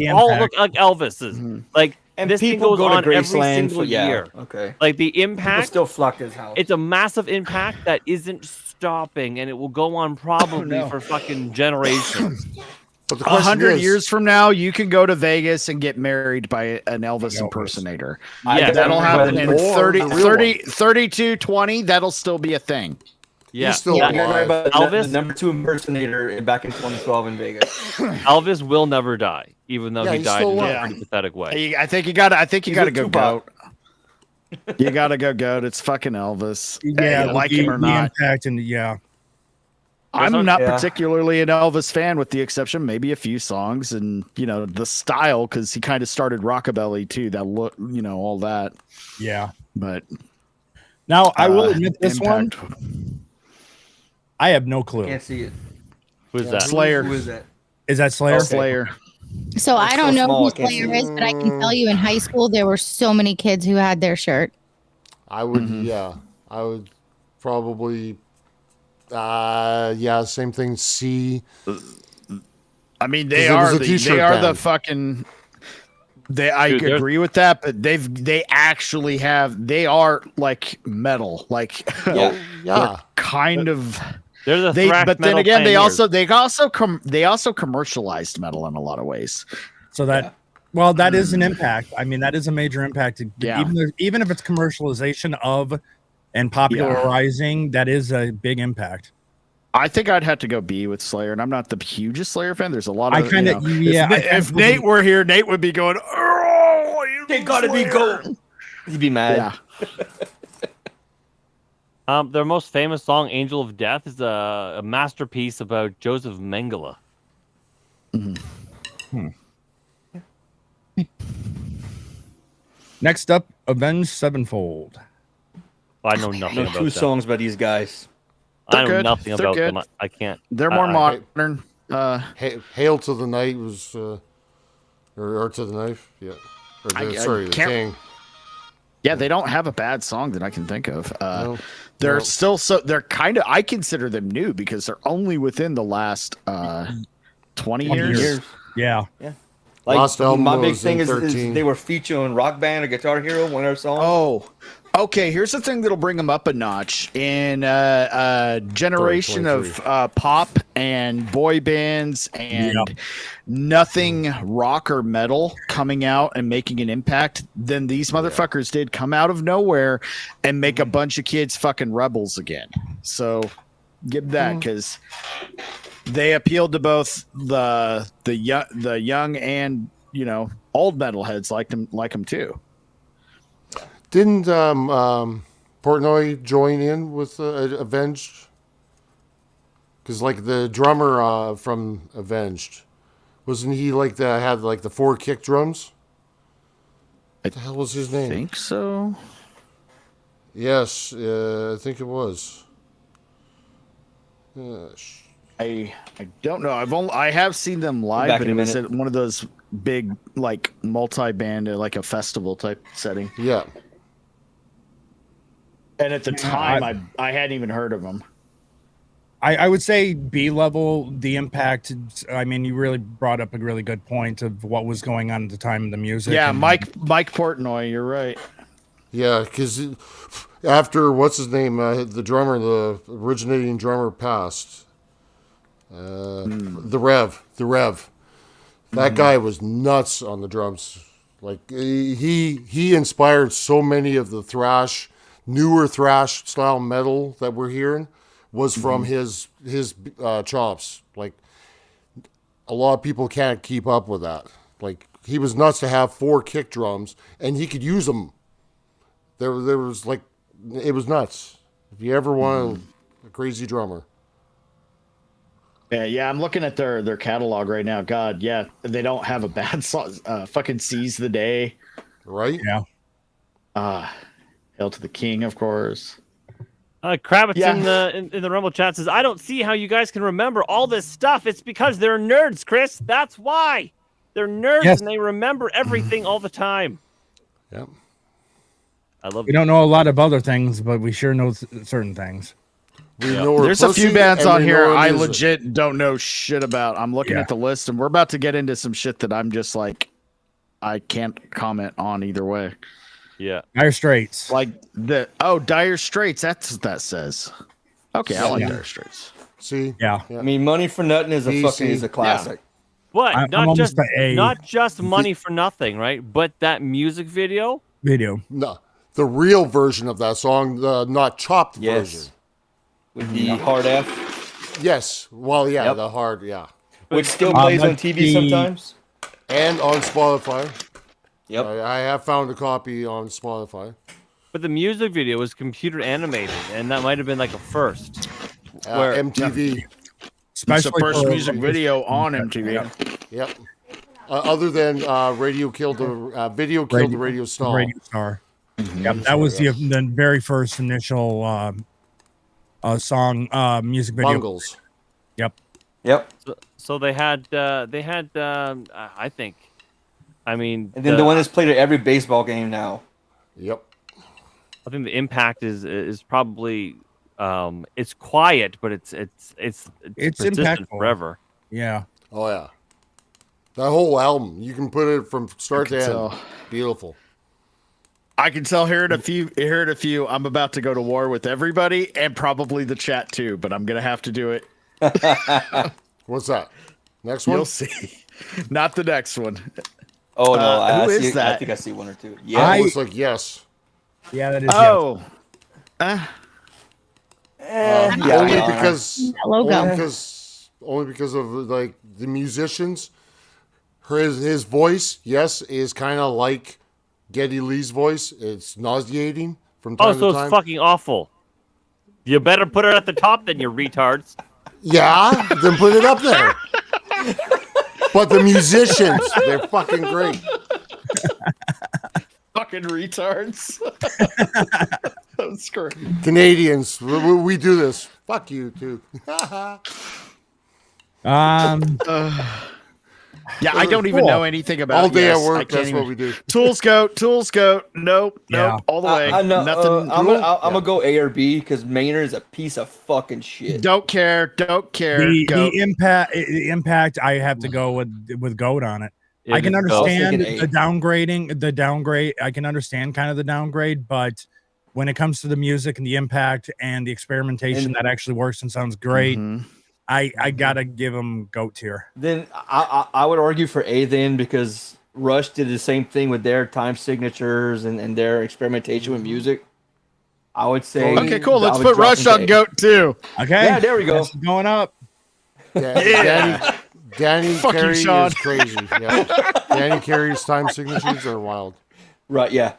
G: all look like Elvis's. Like.
C: And
G: this thing
C: people
G: goes
C: go to
G: on every
C: Graceland
G: single year.
C: Okay.
G: Like the
C: People
G: impact
C: still flock to his house.
G: It's a massive impact that isn't stopping, and it will go on probably for fucking generations.
H: But the question
E: 100
H: is,
E: years from now, you can go to Vegas and get married by an Elvis impersonator.
G: Yeah,
E: That'll happen in
H: Or
E: 3220. That'll still be a thing.
G: Yeah,
H: still
C: Yeah,
H: alive.
C: you're right about
G: Elvis?
C: the number 2 impersonator back in 2012 in Vegas.
G: Elvis will never die, even though
H: Yeah,
G: he
H: he's
G: died
H: still
G: in a
H: alive.
G: pretty pathetic way.
E: I think you got to go
C: Tupac.
E: goat. You got to go goat. It's fucking Elvis.
A: Yeah,
E: You like him or
A: the
E: not.
A: impact and yeah.
E: I'm not
C: Yeah.
E: particularly an Elvis fan, with the exception maybe a few songs and the style, because he kind of started rockabilly too. That look, all that.
A: Yeah.
E: But
A: Now I will admit this
E: Impact.
A: one. I have no clue.
C: Can't see it.
G: Who's that?
E: Slayer.
C: Who is that?
A: Is that Slayer?
C: Okay.
E: Slayer.
F: So I don't know
C: small,
F: who
C: I can't
F: Slayer
C: see.
F: is, but I can tell you in high school there were so many kids who had their shirt.
H: I would, I would probably, same thing. C.
E: I mean,
H: 'Cause
E: they
H: it was
E: are
H: a t-shirt
E: they are the
H: band.
E: fucking. I
G: Dude, they're-
E: agree with that, but they actually have. They are like metal, like
C: Yeah.
H: Yeah.
E: kind of.
G: They're the thrash
E: But then
G: metal
E: again,
G: pioneers.
E: they also commercialized metal in a lot of ways.
A: So that, well, that is an impact. I mean, that is a major impact.
E: Yeah.
A: Even if it's commercialization of and popularizing, that is a big impact.
E: I think I'd have to go B with Slayer, and I'm not the hugest Slayer fan. There's a lot of If Nate were here, Nate would be going, "Oh,
C: they gotta be gold." He'd be mad.
E: Yeah.
G: Their most famous song, "Angel of Death," is a masterpiece about Joseph Mengele.
A: Next up, Avenged Sevenfold.
G: I know nothing about
C: two
G: them.
C: songs by these guys.
G: I know nothing about them. I can't.
E: They're more modern.
H: Hail to the Night was, or to the Knife. Yeah. The King.
E: Yeah, they don't have a bad song that I can think of.
H: No.
E: They're kind of, I consider them new because they're only within the last 20 years.
A: Yeah.
C: Like,
H: Last album
C: my big
H: was
C: thing
H: in
C: is
H: 13.
C: they were featured on Rock Band or Guitar Hero, one of their songs.
E: Oh, okay. Here's the thing that'll bring them up a notch. In a generation of pop and boy bands and nothing rock or metal coming out and making an impact, then these motherfuckers did come out of nowhere and make a bunch of kids fucking rebels again. So give that, because they appealed to both the young and old metalheads like them too.
H: Didn't Portnoy join in with Avenged? Because like the drummer from Avenged, wasn't he like had like the 4 kick drums? What the hell was his name?
E: I think so.
H: Yes, I think it was.
E: I don't know. I have seen them live, but it was at one of those big like multi-band, like a festival type setting.
H: Yeah.
E: And at the time, I hadn't even heard of them.
A: I would say B level, the impact. I mean, you really brought up a really good point of what was going on at the time of the music.
E: Yeah, Mike Portnoy, you're right.
H: Yeah, because after what's his name, the drummer, the originating drummer passed. The Rev. That guy was nuts on the drums. Like he inspired so many of the newer thrash style metal that we're hearing was from his chops. Like a lot of people can't keep up with that. Like he was nuts to have 4 kick drums and he could use them. There was like, it was nuts. If you ever want a crazy drummer.
E: Yeah, I'm looking at their catalog right now. God, yeah, they don't have a bad song. Fucking Seize the Day.
H: Right?
A: Yeah.
E: Hail to the King, of course.
G: Kravitz in the Rumble chat says, I don't see how you guys can remember all this stuff. It's because they're nerds, Chris. That's why. They're nerds and they remember everything all the time.
H: Yep.
A: We don't know a lot of other things, but we sure know certain things.
E: There's a few bands on here I legit don't know shit about. I'm looking at the list, and we're about to get into some shit that I'm just like, I can't comment on either way.
G: Yeah.
A: Dire Straits.
E: Like Dire Straits. That's what that says. Okay, I like Dire Straits.
H: See?
A: Yeah.
C: I mean, Money for Nothing is a classic.
G: What? Not just Money for Nothing, right? But that music video.
H: No, the real version of that song, the not chopped version.
C: With the hard F.
H: Yes. Well, the hard,
C: Which still plays on TV sometimes.
H: And on Spotify.
C: Yep.
H: I have found a copy on Spotify.
G: But the music video was computer animated, and that might have been like a first.
H: MTV.
E: It's the first music video on MTV.
H: Yep. Other than Video Killed the Radio Star.
A: Radio Star. Yep, that was the very first initial song music video.
H: Bungles.
A: Yep.
G: So they had I think. I mean,
C: and then the one that's played at every baseball game now.
H: Yep.
G: I think the impact is probably it's quiet, but it's persistent
A: impactful
G: forever.
A: Yeah.
H: Oh yeah. That whole album, you can put it from start to end. Beautiful.
E: I can tell here in a few. I'm about to go to war with everybody and probably the chat too, but I'm gonna have to do it.
H: What's that? Next one?
E: You'll see. Not the next one.
C: Oh no!
E: Who is that?
C: I think I see one or two. Yeah,
H: it looks like yes.
A: Yeah, that is.
E: Oh,
H: Only because
F: That logo.
H: only because of like the musicians. His voice, yes, is kind of like Geddy Lee's voice. It's nauseating from time
G: Also,
H: to time.
G: it's fucking awful. You better put it at the top then, you retards.
H: Yeah, then put it up there. But the musicians, they're fucking great.
E: Fucking retards. That's great.
H: Canadians, we do this. Fuck you too.
E: Yeah, I don't even know anything about
H: all day
E: yes,
H: at
E: I
H: work.
E: can't
H: That's
E: even-
H: what we do.
E: Tools go. Nope,
A: Yeah.
E: all the way.
C: No,
E: Nothing.
C: I'm gonna go A or B because Maynard is a piece of fucking shit.
E: Don't care.
A: The impact. I have to go with GOAT on it.
G: Yeah,
A: I can
G: just go.
A: understand
C: I was thinking
A: the downgrade. I can understand kind of the downgrade, but when it comes to the music and the impact and the experimentation that actually works and sounds great,
E: Mhm.
A: I gotta give him GOAT tier.
C: Then I would argue for A then because Rush did the same thing with their time signatures and their experimentation with music. I would say.
E: Okay, cool. Let's
C: I would
E: put
C: drop
E: Rush
C: him to
E: on
C: A.
E: GOAT too.
A: Okay,
C: Yeah, there we go.
A: That's going up.
H: Yeah. Danny
E: Fuck you,
H: Carey
E: Sean.
H: is crazy. Yeah. Danny Carey's time signatures are wild.
C: Right? Yeah.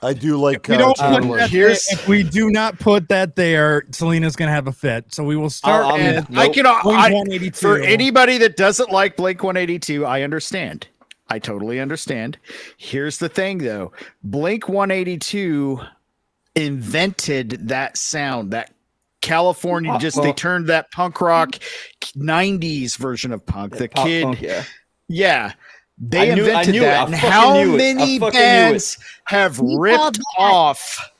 H: I do like.
A: We don't put
H: Chandler.
A: that there. If we do not put that there, Selena's gonna have a fit. So we will start at
E: I can.
A: Blink 182.
E: For anybody that doesn't like Blink 182, I understand. I totally understand. Here's the thing, though. Blink 182 invented that sound, that California. They turned that punk rock 90s version of punk. The
C: Pop
E: kid,
C: punk, yeah.
E: yeah. They
C: I knew
E: invented
C: it.
E: that.
C: I
E: And
C: fucking
E: how
C: knew it. I
E: many
C: fucking knew it.
E: bands have
F: You
E: ripped
F: called that.
E: off?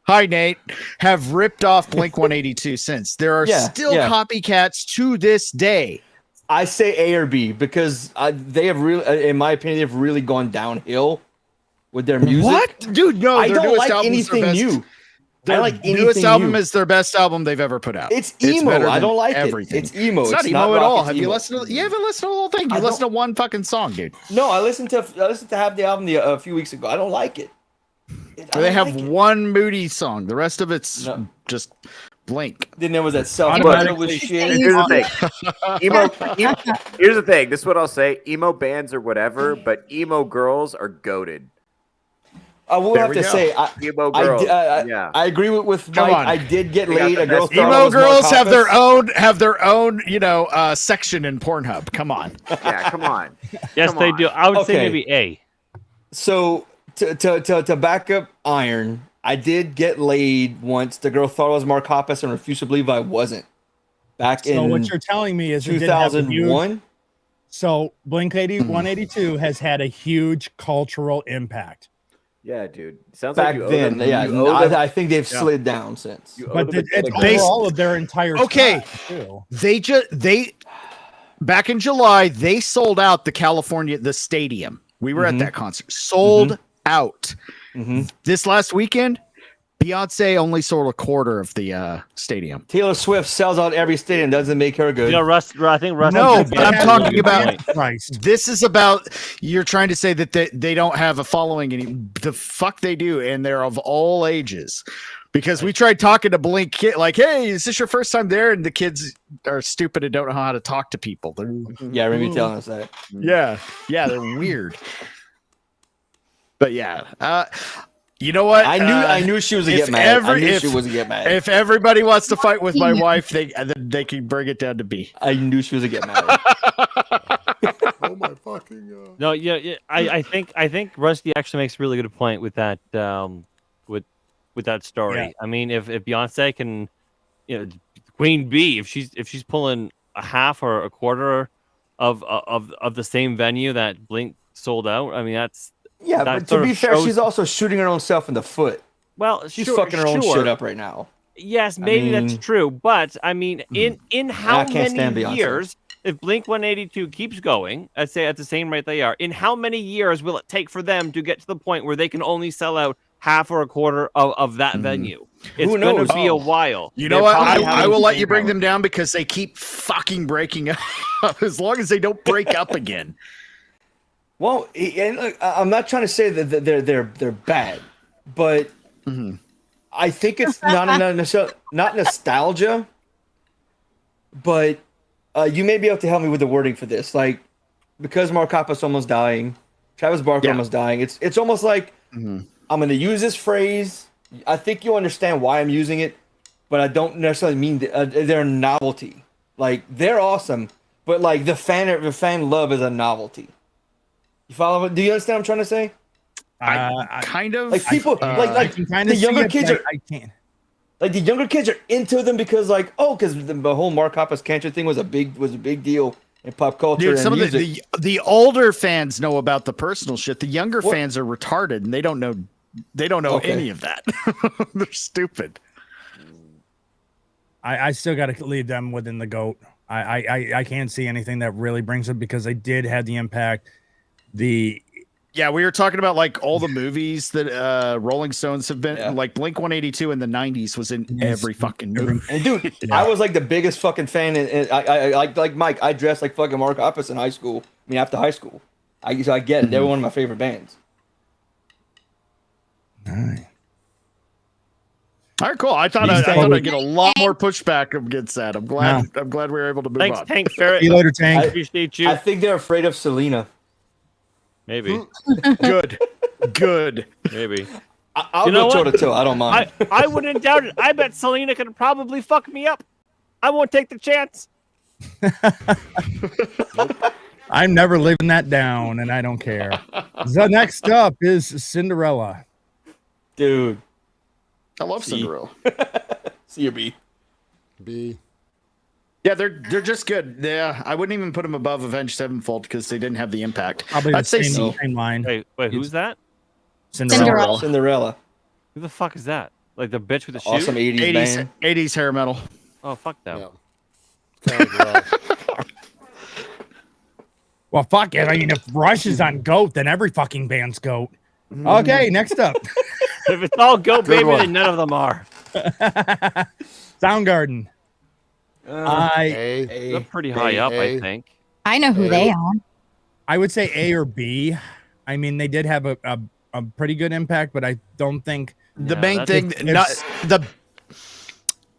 E: Hi, Nate. Have ripped off Blink 182 since. There are
C: Yeah,
E: still
C: yeah.
E: copycats to this day.
C: I say A or B because they have really, in my opinion, they've really gone downhill with their music.
E: What? Dude, no.
C: I
E: their
C: don't
E: newest
C: like
E: album's their
C: anything
E: best.
C: new.
E: Their
C: I like
E: newest
C: anything
E: album
C: new.
E: is their best album they've ever put out.
C: It's emo.
E: better
C: I
E: than
C: don't like
E: everything.
C: it. It's emo.
E: It's not emo
C: not
E: at all.
C: rock,
E: Have
C: it's
E: you
C: emo.
E: listened to? You haven't listened to the whole thing. You
C: I
E: listened to one fucking song, dude.
C: No, I listened to Have the album a few weeks ago. I don't like it.
E: They have one moody song. The rest of it's just Blink.
C: Then there was that self
A: Automatically-
C: shit.
B: Here's the thing. Here's the thing. This is what I'll say. Emo bands or whatever, but emo girls are goated.
C: I will
E: There
C: have
E: we
C: to
E: go.
C: say,
B: Emo girls.
C: yeah. I agree with
E: Come
C: Mike.
E: on.
C: I did get
B: They got
C: laid.
B: the
C: A girl
B: best
C: thought I
E: Emo
C: was Mark
E: girls have their
C: Hoppus.
E: own, section in Pornhub. Come on.
B: Yeah, come on.
G: Yes,
B: Come
G: they
B: on.
G: do. I would say
C: Okay.
G: maybe A.
C: So to back up Iron, I did get laid once. The girl thought I was Mark Hoppus and refused to believe I wasn't. Back
A: So
C: in
A: what you're telling me is it did have a huge-
C: 2001.
A: So Blink 182 has had a huge cultural impact.
B: Yeah, dude. Sounds
C: Back
B: like you owe
C: then,
B: them.
C: yeah,
B: you owe them-
C: I think they've slid down since.
B: you owe
A: But
B: them a
A: it's
B: dedication.
A: overall of their entire
E: Okay.
A: style, too.
E: They back in July they sold out the stadium. We were at that concert. Sold out. This last weekend, Beyonce only sold a quarter of the stadium.
C: Taylor Swift sells out every stadium. Doesn't make her good.
G: You know, I think Russ.
E: No,
G: has a
E: but I'm
G: good
E: talking
G: point.
E: about-
A: Christ.
E: This is about you're trying to say that they don't have a following any the fuck they do, and they're of all ages. Because we tried talking to Blink kid, like, hey, is this your first time there? And the kids are stupid and don't know how to talk to people.
C: Yeah, I remember you telling us that.
E: Yeah, they're weird. But yeah, you know what?
C: I knew she was a
E: if
C: get mad. I
E: every-
C: knew
E: if-
C: she was a get mad.
E: If everybody wants to fight with my wife, they can bring it down to B.
C: I knew she was a get mad.
H: Oh my fucking.
G: No, yeah. I think Rusty actually makes a really good point with that. With that story.
A: Yeah.
G: I mean, if Beyonce can, Queen Bee, if she's pulling a half or a quarter of the same venue that Blink sold out, I mean that's
C: Yeah,
G: that
C: but to
G: sort
C: be
G: of
C: fair,
G: shows-
C: she's also shooting her own self in the foot.
G: well,
C: She's fucking her own shit up right now.
G: Yes, maybe
C: mean-
G: that's true, but I mean, in how
C: I can't stand
G: many
C: Beyonce.
G: years? If Blink 182 keeps going, I'd say at the same rate they are, in how many years will it take for them to get to the point where they can only sell out half or a quarter of that venue? It's
C: Who
G: going
C: knows?
G: to be a while.
E: You know
G: They're
E: what?
G: probably
E: I
G: having
E: will let
G: to
E: you bring
G: out.
E: them down because they keep fucking breaking up. As long as they don't break up again.
C: Well, and look, I'm not trying to say that they're bad, but
E: Mhm.
C: I think it's not nostalgia, but you may be able to help me with the wording for this. Like, because Mark Hoppus almost dying, Travis Barker almost dying. It's almost like I'm going to use this phrase. I think you understand why I'm using it, but I don't necessarily mean they're a novelty. Like, they're awesome, but like the fan love is a novelty. You follow? Do you understand what I'm trying to say?
E: I kind of
C: Like people like the younger kids are. I can't. Like the younger kids are into them because because the whole Mark Hoppus cancer thing was a big deal in pop culture.
E: Dude,
C: and
E: some
C: music.
E: of the older fans know about the personal shit. The younger fans are retarded and they don't know any of that. They're stupid.
A: I still got to leave them within the GOAT. I can't see anything that really brings it because they did have the impact.
E: Yeah, we were talking about like all the movies that Rolling Stones have been like Blink 182 in the 90s was in every fucking movie.
C: And dude, I was like the biggest fucking fan. And I like Mike. I dressed like fucking Mark Hoppus in high school. I mean, after high school, I get it. They were one of my favorite bands.
A: Nice.
E: All right, cool. I thought I'd get a lot more pushback against that. I'm glad we were able to move
G: Thanks,
E: on.
G: Tank Ferret.
A: See you later, Tank.
G: I appreciate you.
C: I think they're afraid of Selena.
G: Maybe.
E: Good.
G: Maybe.
C: I'll go toe to toe. I don't mind.
G: I wouldn't doubt it. I bet Selena could probably fuck me up. I won't take the chance.
A: I'm never living that down, and I don't care. The next up is Cinderella.
C: Dude.
E: I love Cinderella.
C: C or B?
H: B.
E: Yeah, they're just good. Yeah, I wouldn't even put them above Avenged Sevenfold because they didn't have the impact.
A: Probably
E: I'd
A: the
E: say
A: same,
E: C.
A: same line.
G: Wait, who's that?
C: Cinderella.
G: Who the fuck is that? Like the bitch with the shoe?
C: Awesome 80s band.
E: 80s hair metal.
G: Oh, fuck them.
H: Yeah.
A: Well, fuck it. I mean, if Rush is on GOAT, then every fucking band's GOAT. Okay, next up.
G: If it's all Go
H: Good
G: Baby,
H: one.
G: then none of them are.
A: Soundgarden.
G: They're pretty high up, I think.
F: I know who they are.
A: I would say A or B. I mean, they did have a pretty good impact, but I don't think
E: The main thing,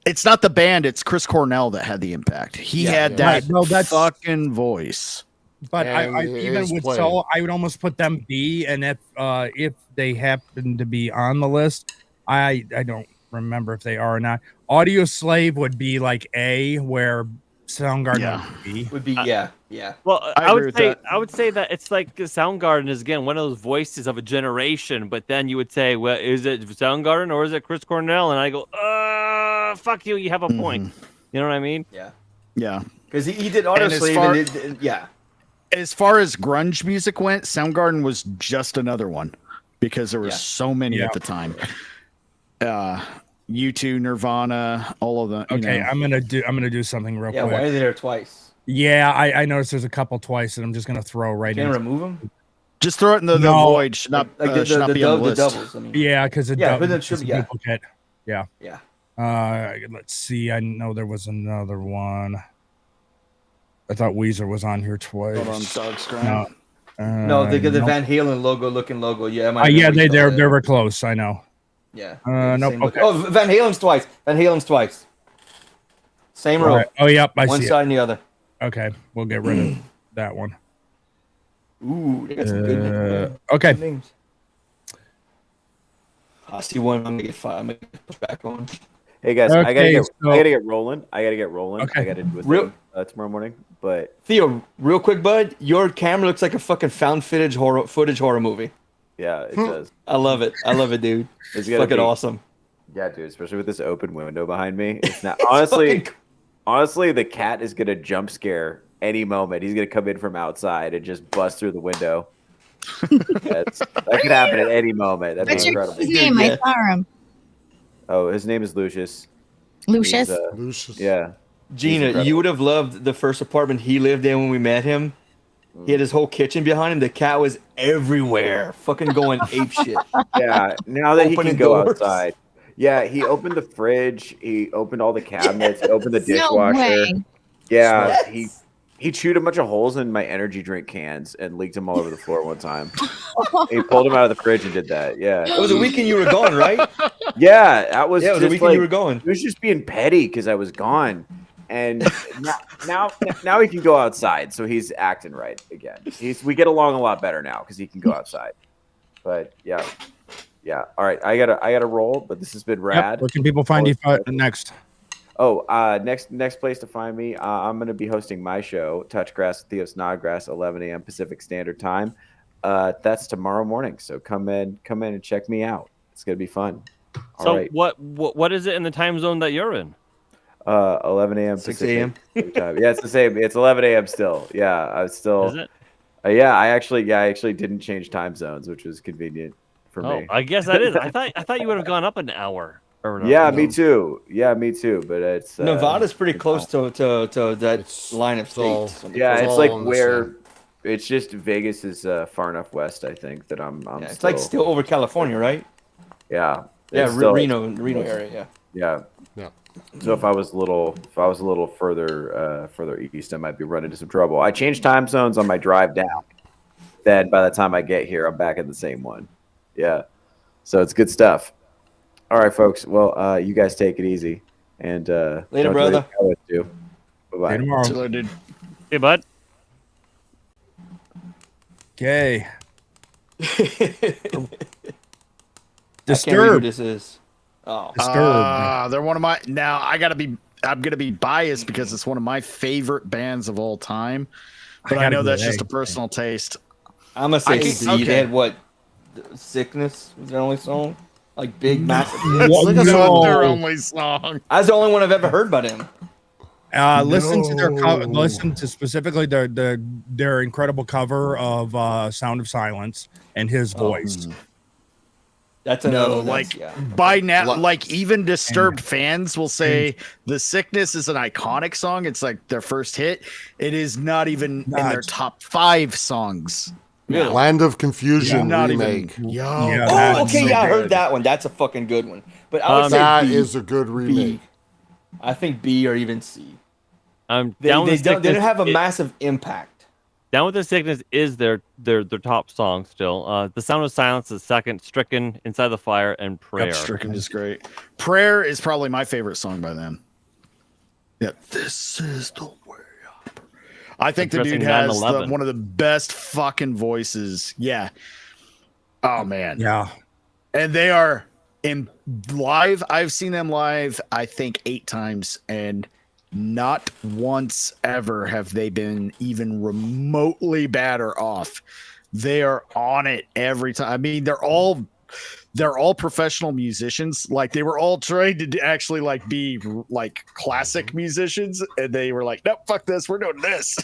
E: it's not the band, it's Chris Cornell that had the impact. He had that fucking voice.
A: But
H: And
A: I even
H: his
A: with
H: play.
A: Soul, I would almost put them B. And if they happen to be on the list, I don't remember if they are or not. Audio Slave would be like A, where Soundgarden would be.
C: Would be yeah.
G: Well,
E: I agree with that.
G: I would say that it's like Soundgarden is again one of those voices of a generation. But then you would say, well, is it Soundgarden or is it Chris Cornell? And I go, fuck you. You have a point. You know what I mean?
C: Yeah.
E: Yeah.
C: Because he did Audio Slave. Yeah.
E: As far as grunge music went, Soundgarden was just another one because there were so many at the time. U2, Nirvana, all of them.
A: Okay, I'm gonna do something real quick.
C: Why are they there twice?
A: Yeah, I noticed there's a couple twice, and I'm just gonna throw right in.
C: Can remove them?
E: Just throw it in the void. Should not, should not be on the list.
C: doubles. I mean.
A: Yeah, because
C: but it should be
A: duplicate. Yeah.
C: Yeah.
A: Let's see. I know there was another one. I thought Weezer was on here twice.
E: Hold on, dog scram.
C: No, they got the Van Halen looking logo. Yeah,
A: they were close. I know.
C: Yeah.
A: No. Okay.
C: Oh, Van Halen's twice. Same row.
A: Right. Oh, yep. I
C: one
A: see
C: side and the other.
A: Okay, we'll get rid of that one.
C: Ooh, they got some good
A: okay.
C: names. I see one. I'm gonna get five. I'm gonna push back on.
B: Hey guys,
A: Okay,
B: I gotta get rolling.
A: Okay.
B: I gotta do a thing, tomorrow morning. But
C: Theo, real quick, bud, your camera looks like a fucking found footage horror movie.
B: yeah, it does.
C: I love it, dude. It's fucking awesome.
B: Yeah, dude, especially with this open window behind me. It's not honestly, the cat is gonna jump scare any moment. He's gonna come in from outside and just bust through the window. That could happen at any moment. That'd
F: What's
B: be
F: your
B: incredible.
F: name? I saw him.
B: Oh, his name is Lucius.
F: Lucius?
H: Lucius.
B: Yeah.
C: Gina, you would have loved the first apartment he lived in when we met him. He had his whole kitchen behind him. The cat was everywhere, fucking going ape shit.
B: Yeah, now that he
C: Opening
B: can go
C: doors.
B: outside. Yeah, he opened the fridge. He opened all the cabinets. He opened the
F: No
B: dishwasher.
F: way.
B: Yeah, he He chewed a bunch of holes in my energy drink cans and leaked them all over the floor one time. He pulled them out of the fridge and did that. Yeah.
C: It was a weekend you were gone, right?
B: Yeah, that was.
C: Yeah, it was a weekend you were going.
B: He was just being petty because I was gone, and now he can go outside, so he's acting right again. We get along a lot better now because he can go outside. But yeah. All right, I gotta roll, but this has been rad.
A: Yep. Where can people find you next?
B: Oh, next place to find me. I'm going to be hosting my show, Touchgrass with Theo Snodgrass, 11 a.m. Pacific Standard Time. That's tomorrow morning. So come in and check me out. It's going to be fun.
G: All right. What is it in the time zone that you're in?
B: 11 a.m.
C: 6 a.m.
B: Time. Yeah, it's the same. It's 11 a.m. still. Yeah, I was still.
G: Is it?
B: Yeah, I actually didn't change time zones, which was convenient for me.
G: I guess that is. I thought you would have gone up an hour.
B: Yeah, me too. But it's
C: Nevada's pretty close to that line of states.
B: It's like where it's just Vegas is far enough west. I think that I'm.
C: It's like still over California, right?
B: Yeah.
C: Reno area.
B: Yeah. So if I was a little further east, I might be running into some trouble. I changed time zones on my drive down. Then by the time I get here, I'm back in the same one. Yeah. So it's good stuff. All right, folks. Well, you guys take it easy, and
C: later, brother.
B: Bye-bye.
A: Tomorrow.
G: Dude. Hey, bud.
A: Okay.
C: Disturbed. I can't read who this is. Oh,
A: Disturbed.
E: They're one of my. Now I'm gonna be biased because it's one of my favorite bands of all time, but I know that's just a personal taste.
C: I'm gonna say C. Okay. They had what? Sickness was their only song. Like big, massive.
E: That's their only song.
C: That's the only one I've ever heard by them.
A: Listen to specifically their incredible cover of "Sound of Silence" and his voice.
C: That's another.
E: By now, like even Disturbed fans will say "The Sickness" is an iconic song. It's like their first hit. It is not even in their top 5 songs.
C: Really?
H: Land of Confusion remake.
C: I heard that one. That's a fucking good one. But I would say
H: that
C: B,
H: is a good remake.
C: B. I think B or even C.
G: They
C: don't have a massive impact.
G: Down with the Sickness is their top song still. The Sound of Silence is second. Stricken, Inside the Fire, and Prayer.
E: Yep, Stricken is great. Prayer is probably my favorite song by them. Yeah, this is the way. I think the dude has one of the best fucking voices. Yeah. Oh man.
A: Yeah.
E: And they are in live. I've seen them live, I think 8 times, and not once ever have they been even remotely bad or off. They are on it every time. I mean, they're all professional musicians. Like they were all trying to actually like be like classic musicians, and they were like, nope, fuck this, we're doing this.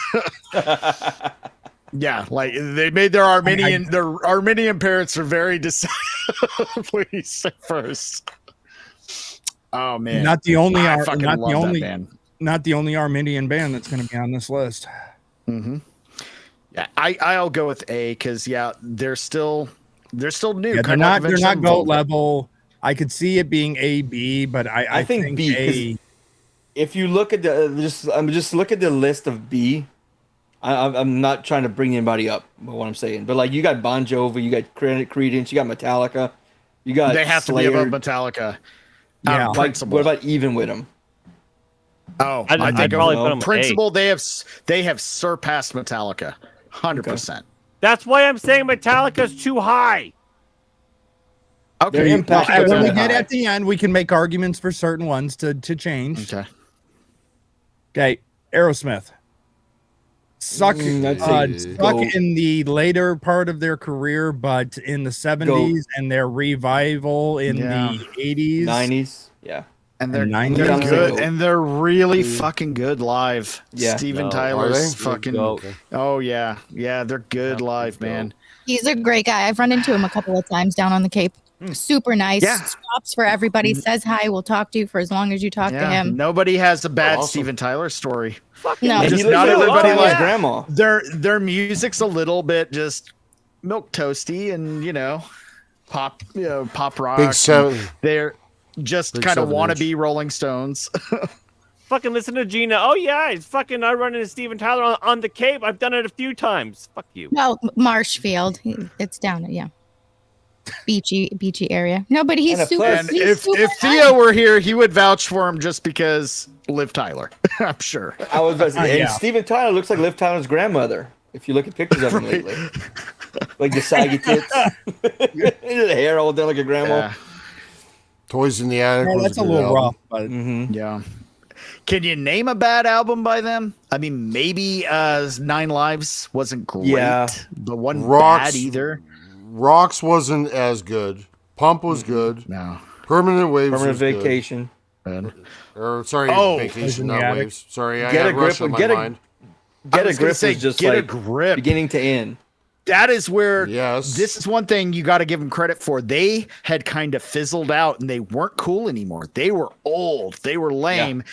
E: Yeah, like they made their Armenian parents are very please first. Oh man,
A: not the only
E: band.
A: Armenian band that's going to be on this list.
E: Mm-hmm. Yeah, I'll go with A because they're still new.
A: Yeah, they're not GOAT level. I could see it being A, B, but I think B. A.
C: If you look at just look at the list of B. I'm not trying to bring anybody up by what I'm saying, but like you got Bon Jovi, you got Creedence, you got Metallica, you got
E: they have
C: Slayer.
E: to be above Metallica.
C: Yeah, like, what about even with them?
E: Oh,
G: I'd probably put them
E: Principle. They have surpassed Metallica, 100%.
G: That's why I'm saying Metallica's too high.
A: Okay, when we get at the end, we can make arguments for certain ones to change. Okay, Aerosmith. Suck in the later part of their career, but in the 70s and their revival in the 80s,
C: 90s, yeah.
E: And they're good, and they're really fucking good live.
C: Yeah,
E: Steven Tyler's fucking. Oh yeah, they're good live, man.
F: He's a great guy. I've run into him a couple of times down on the Cape. Super nice.
E: Yeah.
F: Stops for everybody. Says hi. Will talk to you for as long as you talk to him.
E: Nobody has a bad Steven Tyler story.
F: No,
E: just not everybody like
C: grandma.
E: Their music's a little bit just milk toasty and pop rock.
H: Big 7.
E: They're just kind of wannabe Rolling Stones.
G: Fucking listen to Gina. Oh yeah, it's fucking. I run into Steven Tyler on the Cape. I've done it a few times. Fuck you.
F: No, Marshfield. It's down. Yeah. Beachy area. No, but he's
C: And a
F: super.
C: plus-
E: And
F: he's
E: if
F: super
E: Theo were here, he would vouch for him just because Liv Tyler. I'm sure.
C: I was about to say,
A: Yeah.
C: and Steven Tyler looks like Liv Tyler's grandmother. If you look at pictures of him lately, like the saggy tits, the hair all down like a grandma.
E: Yeah.
H: Toys in the Attic.
A: Yeah,
H: was
A: that's a
H: good
A: little
H: album.
A: rough, but
C: Mm-hmm.
E: Yeah. Can you name a bad album by them? I mean, maybe Nine Lives wasn't great,
C: Yeah.
E: but wasn't
H: Rocks.
E: bad either.
H: Rocks wasn't as good. Pump was good.
E: No.
H: Permanent Waves
C: Permanent
H: was good.
C: Vacation.
E: Bad.
H: Or sorry,
E: Oh,
H: Vacation,
A: Toys in the
H: not
A: Attic.
H: Waves. Sorry, I
C: Get a
H: had Rush
C: grip.
H: on my
C: Get a
H: mind.
E: I
C: Get a
E: was gonna
C: grip
E: say,
C: was just
E: Get a
C: like
E: Grip.
C: beginning to end.
E: That is where
H: Yes.
E: this is one thing you got to give them credit for. They had kind of fizzled out and they weren't cool anymore. They were old. They were lame.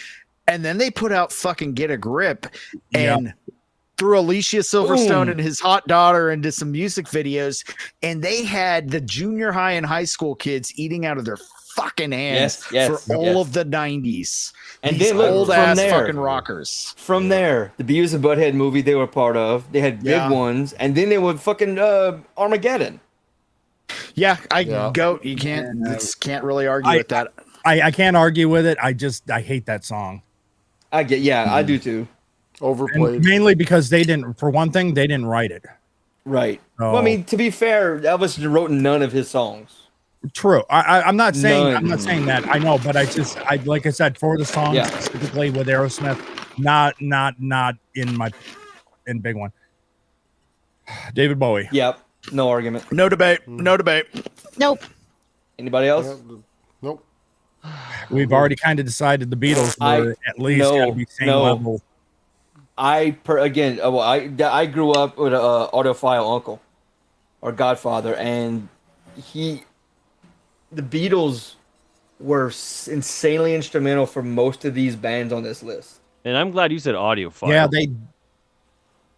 E: And then they put out fucking Get a Grip and threw Alicia Silverstone
C: Boom.
E: and his hot daughter into some music videos. And they had the junior high and high school kids eating out of their fucking hands for all of the 90s.
C: And
E: These
C: then look,
E: old
C: from
E: ass
C: there-
E: fucking rockers.
C: From there, the Beavis and Butthead movie they were part of, they had big
E: Yeah.
C: ones, and then they were fucking Armageddon.
E: Yeah,
H: Yeah.
E: You can't really argue with that.
A: I can't argue with it. I hate that song.
C: I get, I do too.
H: Overplayed.
A: And mainly because they didn't, for one thing, they didn't write it.
C: Right.
A: Oh.
C: Well, I mean, to be fair, Elvis wrote none of his songs.
A: True. I'm not saying
C: None.
A: I'm not saying that. I know, but I like I said, for the song
C: Yeah.
A: specifically with Aerosmith, not in big one. David Bowie.
C: Yep. No argument.
E: No debate. No debate.
F: Nope.
C: Anybody else?
H: Nope.
A: We've already kind of decided the Beatles were at least got to be same level.
C: I grew up with an audiophile uncle or godfather, and the Beatles were insanely instrumental for most of these bands on this list.
G: And I'm glad you said audiophile.
A: Yeah,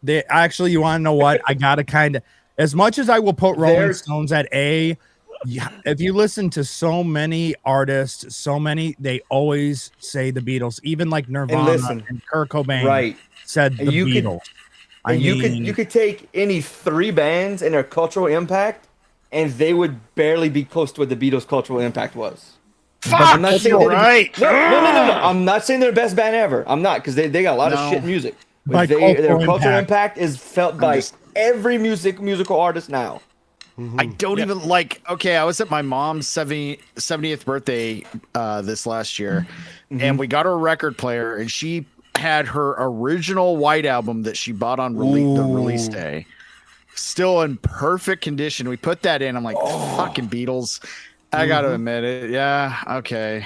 A: they actually. You want to know what? I gotta kind of, as much as I will put Rolling Stones at A. Yeah, if you listen to so many artists, they always say the Beatles, even like Nirvana and Kurt Cobain said the Beatles.
C: You could take any three bands and their cultural impact, and they would barely be close to what the Beatles' cultural impact was.
E: Fuck,
C: I'm not saying
E: you're right.
C: No. I'm not saying they're the best band ever. I'm not, because they got a lot of shit music. But their cultural impact is felt by every musical artist now.
E: I don't even like. Okay, I was at my mom's 70th birthday this last year, and we got her a record player, and she had her original White Album that she bought on the release day, still in perfect condition. We put that in. I'm like, fucking Beatles. I gotta admit it. Yeah, okay.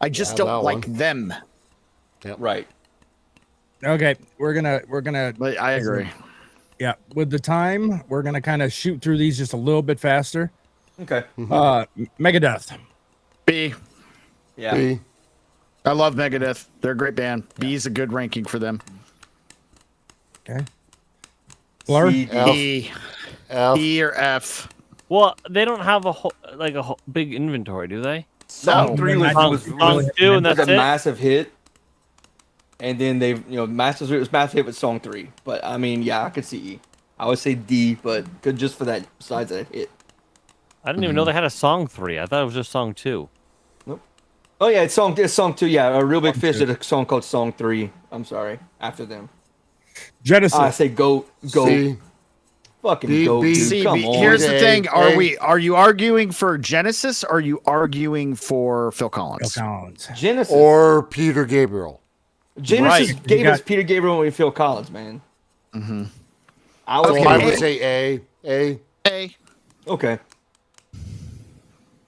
E: I just don't like them.
H: Yep.
C: Right.
A: Okay, we're gonna.
E: But I agree.
A: Yeah, with the time, we're gonna kind of shoot through these just a little bit faster.
C: Okay.
A: Megadeth.
E: B.
C: Yeah.
H: B.
E: I love Megadeth. They're a great band. B is a good ranking for them.
A: Okay. Blur.
E: E.
H: F.
E: E or F.
G: Well, they don't have a whole big inventory, do they?
C: Song 3 was
G: Song 2, and
C: was
G: that's
C: a
G: it.
C: massive hit. And then they've, massive hit with Song 3. But I mean, yeah, I could see E. I would say D, but good just for that, besides that hit.
G: I didn't even know they had a Song 3. I thought it was just Song 2.
C: Nope. Oh yeah, it's Song 2. Yeah, a Real Big Fish did a song called Song 3. I'm sorry, after them.
A: Genesis.
C: I say go.
H: C.
C: Fucking
H: B,
C: go,
H: B,
C: dude.
E: See,
C: Come on.
E: here's the thing:
H: A.
E: are you arguing for Genesis? Or are you arguing for Phil Collins?
A: Phil Collins.
C: Genesis.
H: Or Peter Gabriel.
C: Genesis
E: Right.
C: gave us Peter Gabriel and Phil Collins, man.
E: Mm-hmm.
C: I was
H: So I would say A.
E: A.
C: okay.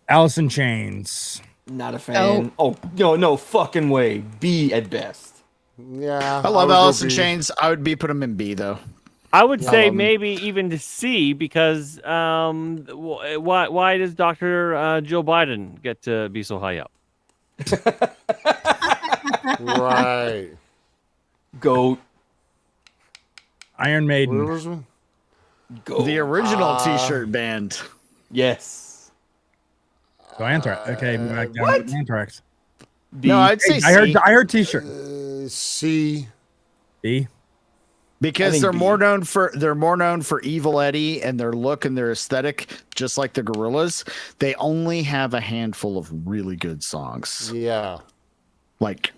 A: Alice in Chains.
C: Not a fan. Oh no fucking way. B at best.
H: Yeah.
E: I love
H: would go
E: Alice in
H: B.
E: Chains. I would put him in B though.
G: I would say maybe even to C because why does Dr. Joe Biden get to be so high up?
H: Right.
C: Goat.
A: Iron
H: Where
A: Maiden.
H: was it?
C: Goat.
E: The original T-shirt band.
C: Yes.
A: So Anthrax. Okay, back down to Anthrax.
C: B.
E: No, I'd say
A: Hey,
E: C.
A: I heard T-shirt.
H: C.
A: B.
E: Because
C: think
E: they're
C: B.
E: more known for Evil Eddie and their look and their aesthetic, just like the Gorillas. They only have a handful of really good songs.
H: Yeah.
E: Like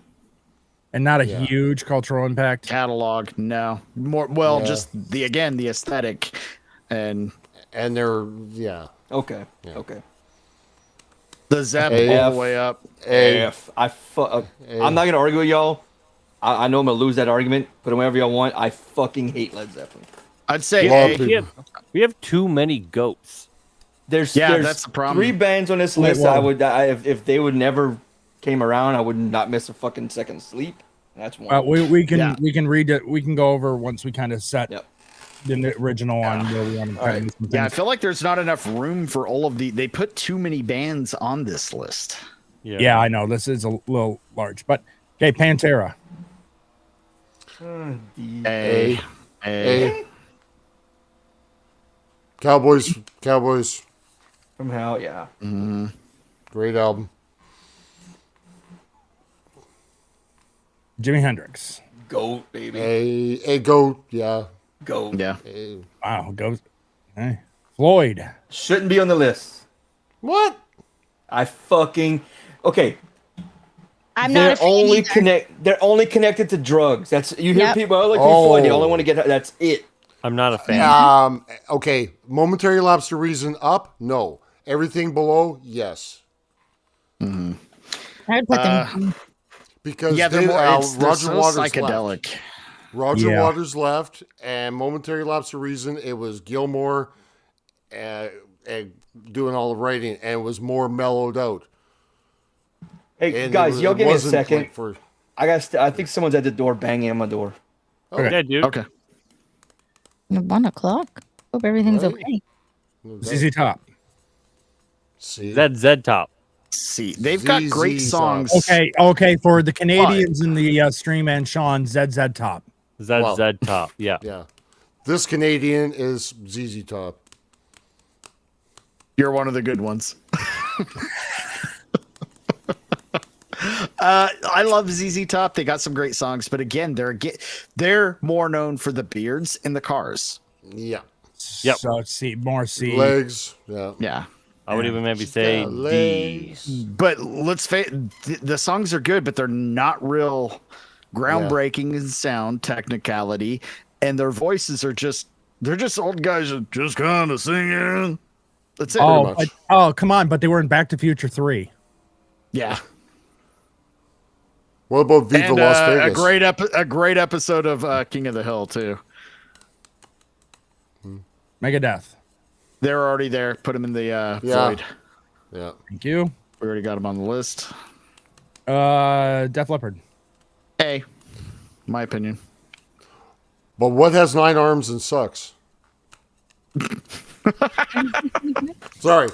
A: And not a
H: Yeah.
A: huge cultural impact.
E: catalog, no. More
H: Yeah.
E: just the aesthetic and
H: they're
C: Okay.
H: Yeah.
C: Okay.
E: the Zep
H: A.
E: all the way up.
H: A.
C: F. I'm not gonna argue with y'all. I know I'm gonna lose that argument, but whenever y'all want, I fucking hate Led Zeppelin.
E: I'd say
H: Well,
E: A.
G: We have too many goats.
C: There's
E: that's the problem.
C: 3 bands on this
A: Wait,
C: list.
A: whoa.
C: If they would never came around, I would not miss a fucking second sleep. That's one.
A: We can
E: Yeah.
A: we can read it. We can go over once we kind of set
C: Yep.
A: the original on where we want to
C: All right.
A: put some
E: Yeah, I
A: things.
E: feel like there's not enough room for all of the. They put too many bands on this list.
A: Yeah, I know this is a little large, but okay, Pantera.
E: A.
H: A. Cowboys.
C: From hell, yeah.
H: Great album.
A: Jimi Hendrix.
C: Goat, baby.
H: A goat. Yeah.
C: Goat.
E: Yeah.
H: A.
A: Wow, goes. Hey. Floyd.
C: Shouldn't be on the list.
H: What?
C: Okay.
F: I'm
C: They're
F: not a fan
C: only
F: either.
C: They're only connected to drugs. That's you hear
F: Yep.
C: people like
H: Oh.
C: Floyd. They only want to get. That's it.
G: I'm not a fan.
H: Okay. Momentary Lapse to Reason up? No. Everything below? Yes.
F: I would put them.
H: Because
E: Yeah, they're
H: they,
E: more they're
H: Roger
E: so
H: Waters
E: psychedelic.
H: left. Roger
A: Yeah.
H: Waters left, and Momentary Lapse of Reason, it was Gilmore doing all the writing, and it was more mellowed out.
C: Hey
H: And
C: guys, y'all give me a
H: wasn't
C: second.
H: like for
C: I think someone's at the door banging on my door.
G: Yeah, dude.
E: Okay.
F: 1:00. Hope everything's
H: Right.
F: okay.
A: ZZ Top.
H: See,
G: ZZ Top.
E: See, they've got
H: ZZ
E: great
H: Top.
E: songs.
A: Okay. For the Canadians in the stream and Sean, ZZ Top.
G: ZZ Top. Yeah.
H: yeah. This Canadian is ZZ Top.
E: You're one of the good ones. I love ZZ Top. They got some great songs, but again, they're more known for the beards in the cars.
H: Yeah.
G: Yep.
A: So more C.
H: Legs. Yeah.
E: Yeah.
G: I would even maybe say
H: got
G: D.
H: legs.
E: But let's face the songs are good, but they're not real groundbreaking in sound technicality, and their voices are they're just old guys that just kind of singing. That's it.
A: Come on, but they were in Back to Future 3.
E: Yeah.
H: What about Viva
E: And
H: Las Vegas?
E: a great episode of King of the Hill too.
A: Megadeth.
E: They're already there. Put them in the
H: Yeah.
E: void.
H: Yeah.
A: Thank you.
E: We already got them on the list.
A: Def Leppard.
E: A, my opinion.
H: But what has 9 arms and sucks? Sorry.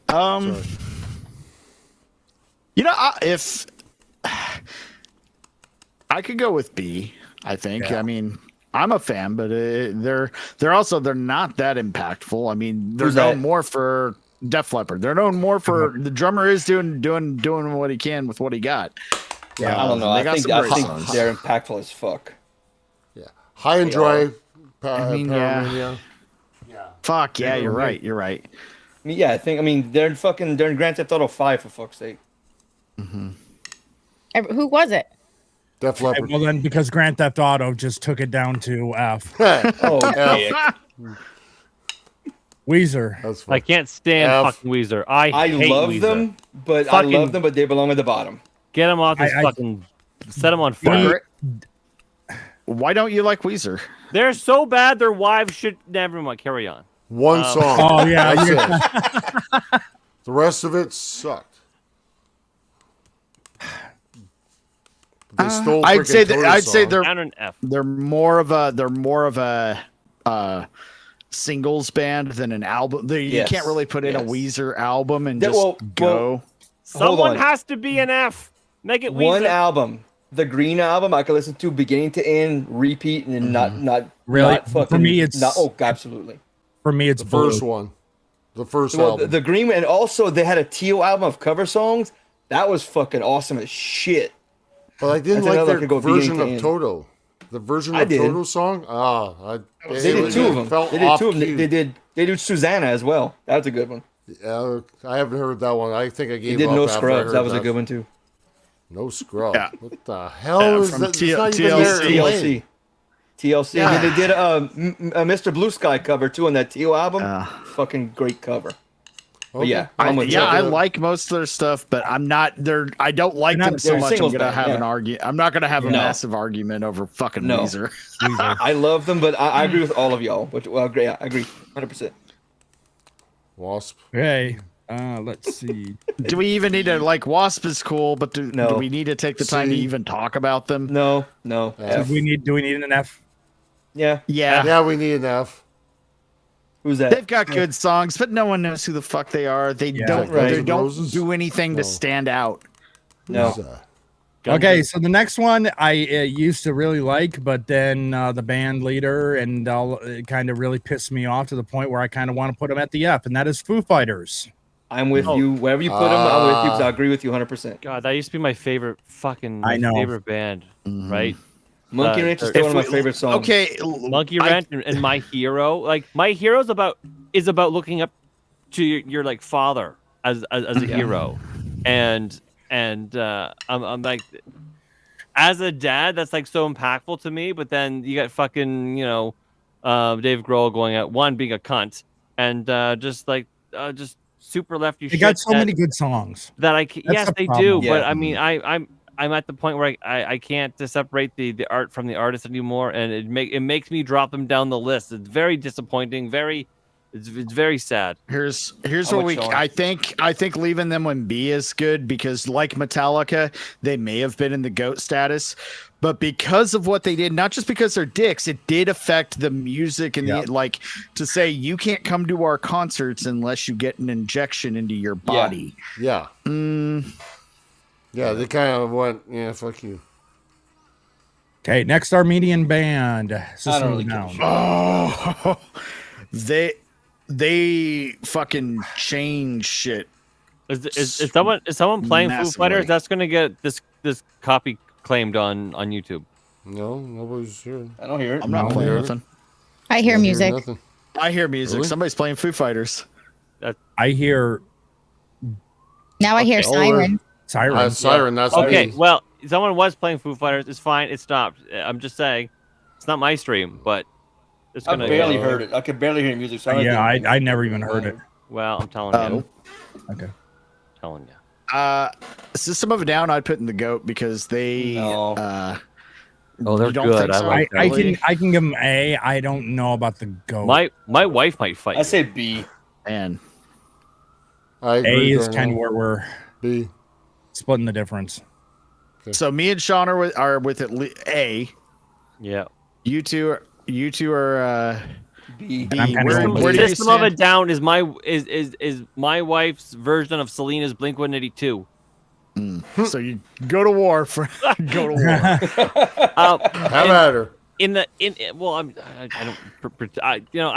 H: Sorry.
E: You know, if I could go with B, I think.
A: Yeah.
E: I mean, I'm a fan, but they're not that impactful. I mean, they're
C: Who's
E: known
C: that?
E: more for Def Leppard. They're known more for the drummer is doing what he can with what he got.
A: Yeah.
C: I don't know.
E: They
C: I
E: got
C: think
E: some great songs.
C: they're impactful as fuck.
H: Yeah. High and
C: They
H: dry.
E: I mean,
H: Pyromania.
E: Fuck yeah, you're right. You're right.
C: I mean, yeah, they're in Grand Theft Auto 5 for fuck's sake.
F: Who was it?
H: Def
A: Okay,
H: Leppard.
A: well then, because Grand Theft Auto just took it down to F.
C: Oh, dick.
A: Weezer.
H: That's
G: I
H: fine.
G: can't stand
H: F.
G: fucking Weezer. I hate
C: love
G: Weezer.
C: them, but
G: Fucking-
C: but they belong at the bottom.
G: Get them off this
A: I-
G: fucking. Set them on fire.
E: Why don't you like Weezer?
G: They're so bad. Their wives should. Never mind. Carry on.
H: One song.
A: Oh, yeah.
H: That's it. The rest of it sucked. They stole
E: I'd say
H: frickin'
E: I'd
H: Toto's
E: say
H: song.
G: Down an F.
E: they're more of a singles band than an album. You
C: Yes,
E: can't really put in a
C: yes.
E: Weezer album and
C: Yeah,
E: just
C: well,
E: go.
G: Someone
C: on.
G: has to be an F. Make it
C: One
G: Weezer.
C: album, the Green album, I could listen to beginning to end, repeat, and not
A: Really?
C: not fucking.
A: For me, it's-
C: absolutely.
A: For me, it's
H: The first
A: Blue.
H: one. The first
C: Well,
H: album.
C: the Green, and also they had a Theo album of cover songs. That was fucking awesome as shit.
H: But I didn't
C: That's
H: like
C: another
H: their
C: could go
H: version
C: beginning
H: of
C: to end.
H: Toto. The version
C: I
H: of
C: did.
H: Toto song.
C: They did two of them.
H: Felt
C: They did
H: off
C: two of them.
H: key.
C: They did Susanna as well. That was a good one.
H: I haven't heard that one. I think I
C: They
H: gave
C: did
H: up
C: No
H: after I
C: Scrubs.
H: heard
C: That was a good one too.
H: No Scrubs.
E: Yeah.
H: What the hell is
E: from
H: that? It's not even
E: TLC.
H: there. in Lane.
C: TLC.
H: Yeah.
C: And then they did a Mr. Blue Sky cover too on that Teal album. Fucking great cover. But
H: Okay.
C: yeah,
E: I
C: Toto.
E: like most of their stuff, but I'm not there. I don't like them so
C: they're
E: much. I'm
C: singles
E: gonna
C: band,
E: have
C: yeah.
E: an argument. I'm not gonna have a
C: No.
E: massive argument over fucking
C: No.
E: Weezer.
C: I love them, but I agree with all of y'all. But well, great, yeah, I agree, 100%.
H: Wasp.
A: Okay. Let's see.
E: Do we even need to like Wasp is cool, but do
C: No.
E: we need to take the time to
H: See.
E: even talk about them?
C: No.
A: Do we need an F?
C: Yeah.
E: Yeah,
H: Yeah, we need an F.
C: Who's that?
E: they've got good songs, but no one knows who the fuck they are. They don't.
C: Right.
E: They don't
H: Roses?
E: do anything
H: No.
E: to stand out.
C: No.
H: Who's that?
A: Okay, so the next one I used to really like, but then the band leader and it kind of really pissed me off to the point where I kind of want to put them at the F, and that is Foo Fighters.
C: I'm with you. Wherever you put them, I'm with you because I agree with you 100%.
G: God, that used to be my favorite
A: I know.
G: favorite band, right?
C: Monkey Wrench is still one of my favorite songs.
E: Okay,
G: Monkey Wrench and My Hero. Like My Hero's about looking up to your like father as a hero, and I'm like, as a dad, that's like so impactful to me. But then you got fucking Dave Grohl going at one being a cunt, and just super lefty.
A: They got so many good songs.
G: Yes,
A: the
G: they
A: problem.
G: do. But
C: Yeah.
G: I mean, I'm at the point where I can't separate the art from the artist anymore, and it makes me drop them down the list. It's very disappointing. It's very sad.
E: Here's
C: I'm
E: what
C: with Sean.
E: I think leaving them when B is good because like Metallica, they may have been in the GOAT status, but because of what they did, not just because they're dicks, it did affect the music and the, like to say you can't come to our concerts unless you get an injection into your body.
H: Yeah. Yeah, they kind of went, yeah, fuck you.
A: Okay, next Armenian band.
C: I don't really give a
E: Oh, they fucking change shit.
G: Is someone playing Foo
E: Massively.
G: Fighters? That's gonna get this copy claimed on YouTube.
H: No, nobody's here.
C: I don't hear it.
E: I'm not playing
H: hear
E: nothing.
F: I hear music.
H: Nothing.
E: I hear music.
H: Really?
E: Somebody's playing Foo Fighters.
A: I hear
F: Now I hear Siren.
A: Siren.
H: Siren, that's
G: Okay,
H: me.
G: well, someone was playing Foo Fighters. It's fine. It stopped. I'm just saying, it's not my stream, but it's
C: I
G: gonna.
C: barely heard it. I could barely hear music. So
A: Yeah, I never even heard it.
G: Well, I'm telling you.
A: Okay.
G: Telling you.
E: System of a Down I'd put in the GOAT because they
C: No.
G: Oh, they're
E: you don't
G: good.
E: think
G: I
E: so?
G: like
A: I
G: that.
A: can give them A. I don't know about the GOAT.
G: My wife might fight.
C: I say B.
E: and
H: I
A: A
H: agree.
A: is
H: Darnell.
A: kind of where we're
H: B.
A: splitting the difference.
E: so me and Sean are with at least A.
G: Yeah.
E: You two are
C: B.
E: B.
A: I'm kinda
E: Where,
A: going
E: where do you
G: System of a
E: stand?
G: Down is my wife's version of Selena's Blink-182.
E: So you go to war for go to war.
H: Have at her.
G: Well, I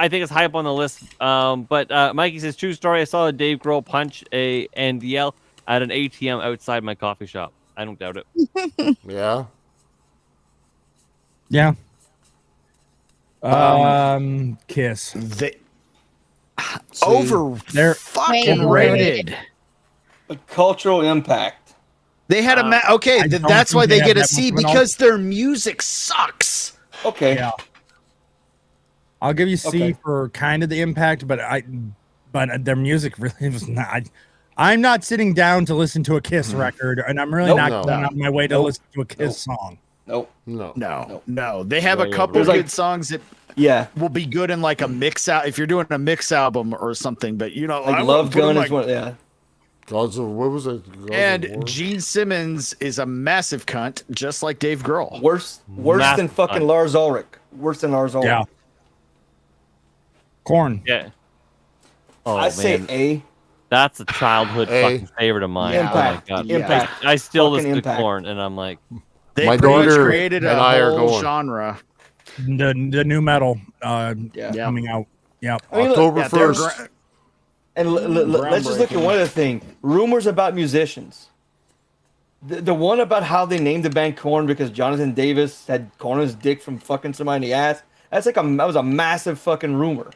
G: think it's high up on the list. But Mikey says, true story. I saw a Dave Grohl punch and yell at an ATM outside my coffee shop. I don't doubt it.
H: Yeah.
A: Yeah. Kiss.
E: They
H: See,
A: They're
E: fucking
F: Overrated.
E: rated.
C: A cultural impact.
E: They had okay.
A: I don't
E: That's why
A: think
E: they
A: they
E: get
A: have
E: a
A: that
E: C
A: much of an
E: because their music sucks.
C: Okay.
A: Yeah. I'll give you C
C: Okay.
A: for kind of the impact, but their music really was not. I'm not sitting down to listen to a Kiss record, and I'm really
C: Nope.
A: not
H: No.
A: going out of my way to
C: Nope.
A: listen to a Kiss song.
C: Nope.
H: No.
E: No. They have a
G: Way
E: couple
C: overrated.
E: good songs that
C: Yeah.
E: will be good in like a mix out if you're doing a mix album or something. But I
C: Like
E: wouldn't
C: Love
E: put 'em
C: Gun
E: like,
C: is one. Yeah.
H: Gods of, what was it? Gods of
E: And
H: War?
E: Gene Simmons is a massive cunt, just like Dave Grohl.
C: Worse than
G: Massive
C: fucking
G: cunt.
C: Lars Ulrich. Worse than Lars Ulrich.
A: Yeah. Corn.
G: Yeah. Oh,
C: I say
G: man.
C: A.
G: That's a childhood
H: A.
G: fucking favorite of mine.
C: Impact.
G: Oh my God.
C: Impact.
G: I still
C: Fucking
G: listen to
C: Impact.
G: Corn, and I'm like,
E: They
H: My
E: pretty much
H: daughter
E: created
H: and
E: a
H: I are
E: whole
H: going.
E: genre.
A: The new metal
C: Yeah.
A: coming out. Yep.
C: I mean, look,
H: October
E: Yeah, they're
H: 1st.
E: gra-
C: and let's just look at one other thing. Rumors about musicians. The one about how they named the band Korn because Jonathan Davis had corn his dick from fucking somebody in the ass. That was a massive fucking rumor.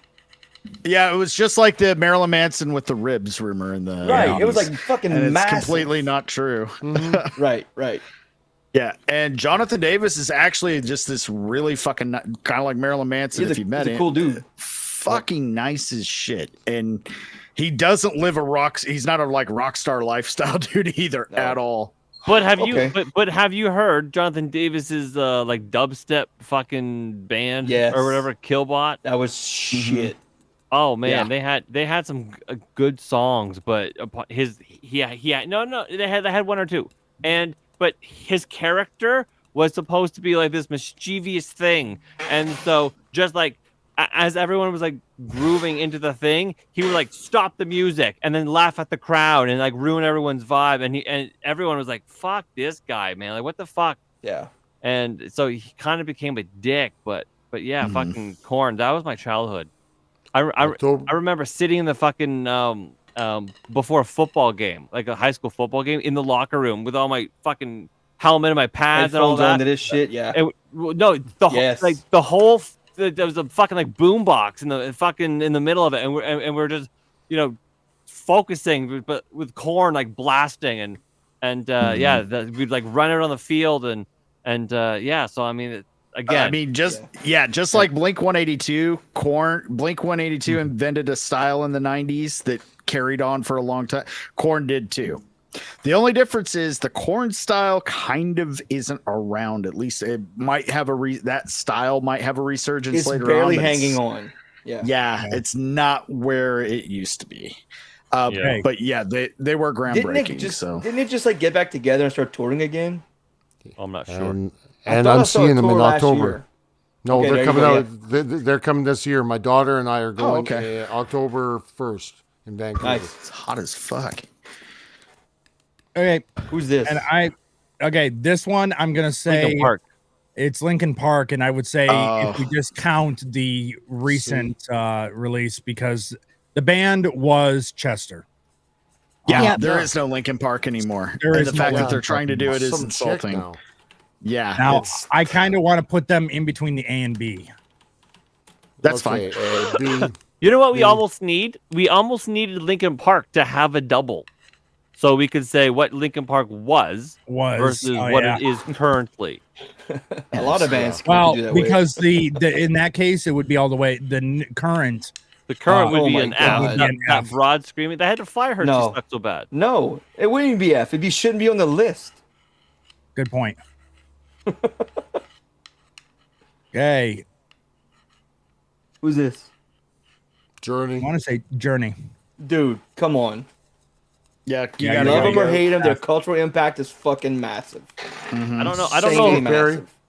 E: Yeah, it was just like the Marilyn Manson with the ribs rumor in the
C: Right. It was like fucking
E: and
C: massive.
E: it's completely not true.
C: Right.
E: Yeah, and Jonathan Davis is actually just this really fucking kind of like Marilyn Manson. If you met him,
C: a cool dude.
E: Fucking nice as shit, and he doesn't live he's not a like rock star lifestyle dude either at all.
G: But have you but have you heard Jonathan Davis's like dubstep fucking band or whatever, Killbot?
C: That was shit.
G: Oh man, they had some good songs, but they had one or two, but his character was supposed to be like this mischievous thing, and so just like as everyone was like grooving into the thing, he would like stop the music and then laugh at the crowd and like ruin everyone's vibe, and everyone was like, "Fuck this guy, man! Like what the fuck?"
C: Yeah.
G: And so he kind of became a dick, but yeah, fucking Korn. That was my childhood. I remember sitting in the fucking before a football game, like a high school football game, in the locker room with all my fucking helmet and my pads and all that.
C: Into this shit, yeah.
G: There was a fucking like boom box in the middle of it, and we're just focusing, but with Korn like blasting and we'd like run it on the field and so I mean. Again,
E: just like Blink 182, Blink 182 invented a style in the 90s that carried on for a long time. Korn did too. The only difference is the Korn style kind of isn't around. At least it might have that style might have a resurgence later on.
C: It's barely hanging on.
E: Yeah, it's not where it used to be. But yeah, they were groundbreaking.
C: Didn't it just like get back together and start touring again?
G: I'm not sure.
H: And I'm seeing them in October.
C: Year.
H: No,
C: okay,
H: they're coming out. They're coming this year. My daughter and I are going October 1st in Vancouver.
C: Nice.
E: It's hot as fuck.
A: Okay.
C: Who's this?
A: And this one I'm gonna say
G: Linkin Park.
A: It's Linkin Park, and I would say if we just count the recent release, because the band was Chester.
E: Yeah, there is no Linkin Park anymore. And the fact that they're trying to do it is insulting. Yeah.
A: Now I kind of want to put them in between the A and B.
E: That's fine.
G: You know what we almost need? We almost needed Linkin Park to have a double, so we could say what Linkin Park was versus what it is currently.
C: A lot of bands.
A: Well, because the in that case it would be all the way the current.
G: The current would be an
C: God.
G: F. That broad screaming. They had to fire her.
C: No.
G: She sucked so bad.
C: No, it wouldn't even be F. It shouldn't be on the list.
A: Good point. Okay.
C: Who's this?
H: Journey.
A: I want to say Journey.
C: Dude, come on.
E: Yeah,
C: you love them or hate them, their cultural impact is fucking massive.
E: Mm-hmm.
G: I don't know.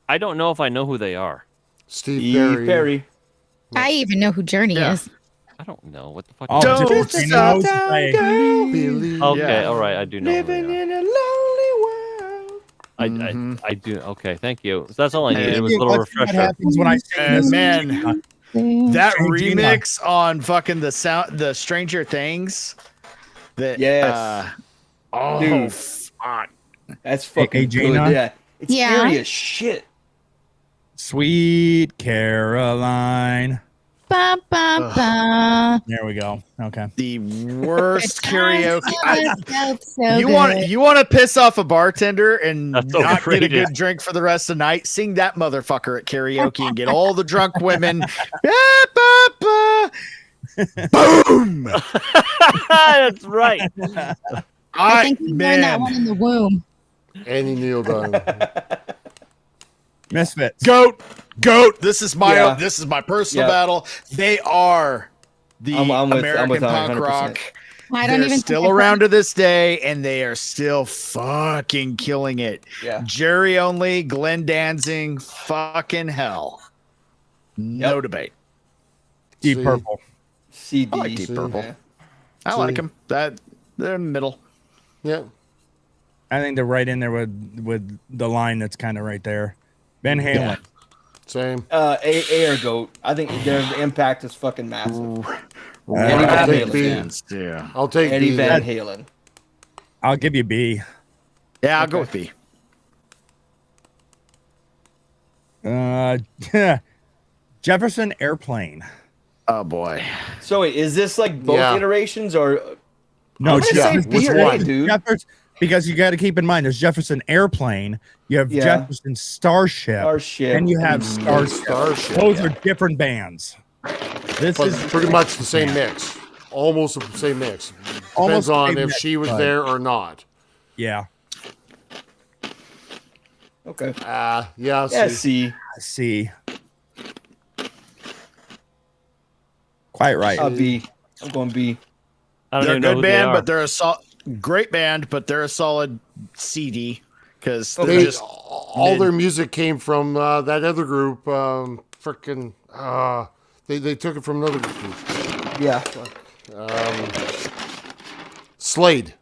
G: I don't know if I know who they are.
H: Steve Perry.
F: I even know who Journey is.
G: I don't know what the fuck. Okay, all right, I do know.
C: Living in a lonely world.
G: I do. Okay, thank you. So that's all I needed. It was a little refresher.
A: What happens when I say this?
E: Man, that remix on fucking the Stranger Things. That
C: dude,
E: fuck.
C: That's fucking good. Yeah, it's eerie as shit.
A: Sweet Caroline.
F: Ba, ba, ba.
A: There we go. Okay.
E: The worst karaoke.
F: So
E: you want to piss off a bartender and not get a good drink for the rest of the night? Sing that motherfucker at karaoke and get all the drunk women. Boom!
G: That's right.
F: I think we learned that one in the womb.
H: Annie Neal Diamond.
A: Misfits.
E: Goat. This is my personal battle. They are the American punk rock. They're still around to this day, and they are still fucking killing it.
C: Yeah.
E: Jerry Only, Glenn Danzig, fucking hell. No debate.
A: Deep Purple.
C: CD.
E: I like Deep Purple. Yeah. I like them. They're in the middle.
H: Yeah.
A: I think they're right in there with the line that's kind of right there. Van Halen.
H: Yeah. Same.
C: A or Goat. I think their impact is fucking massive.
H: I'll take
C: Eddie
H: B.
C: Van Halen.
H: I'll take
C: Eddie
H: B.
C: Van Halen.
A: I'll give you B.
E: Yeah, I'll go with B.
A: Jefferson Airplane.
E: Oh boy.
C: So wait, is this like both iterations or?
A: No,
C: I'm gonna say B or A, dude.
A: Because you got to keep in mind, there's Jefferson Airplane, you have Jefferson Starship, and you have Starship. Those are different bands. This is
H: pretty much the same mix. Almost the same mix. Depends on if she was there or not.
A: Yeah.
C: Okay.
H: Yeah,
C: C.
A: C. Quite right.
C: B. I'm going B.
E: They're a good band, but they're a great band, but they're a solid CD because
H: all their music came from that other group. They took it from another group.
C: Yeah.
H: Slade.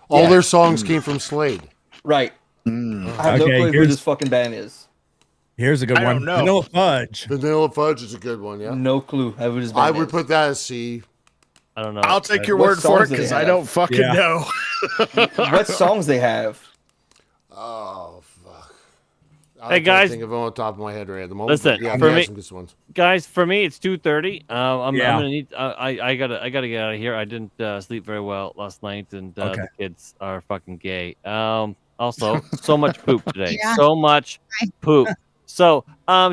H: All their songs came from Slade.
C: Right. I have no clue who this fucking band is.
A: Here's a good one. Vanilla Fudge.
H: Vanilla Fudge is a good one, yeah.
C: No clue who this band
H: I would put that as C.
G: I don't know.
E: I'll take your word for it because I don't fucking know.
C: What songs they have?
H: Oh, fuck.
G: Hey, guys.
H: I think of it on the top of my head right at the moment.
G: Listen,
H: for me,
G: guys, for me, it's 2:30. I'm gonna need. I gotta get out of here. I didn't sleep very well last night, and the kids are fucking gay. Also, so much poop today. So much poop. So,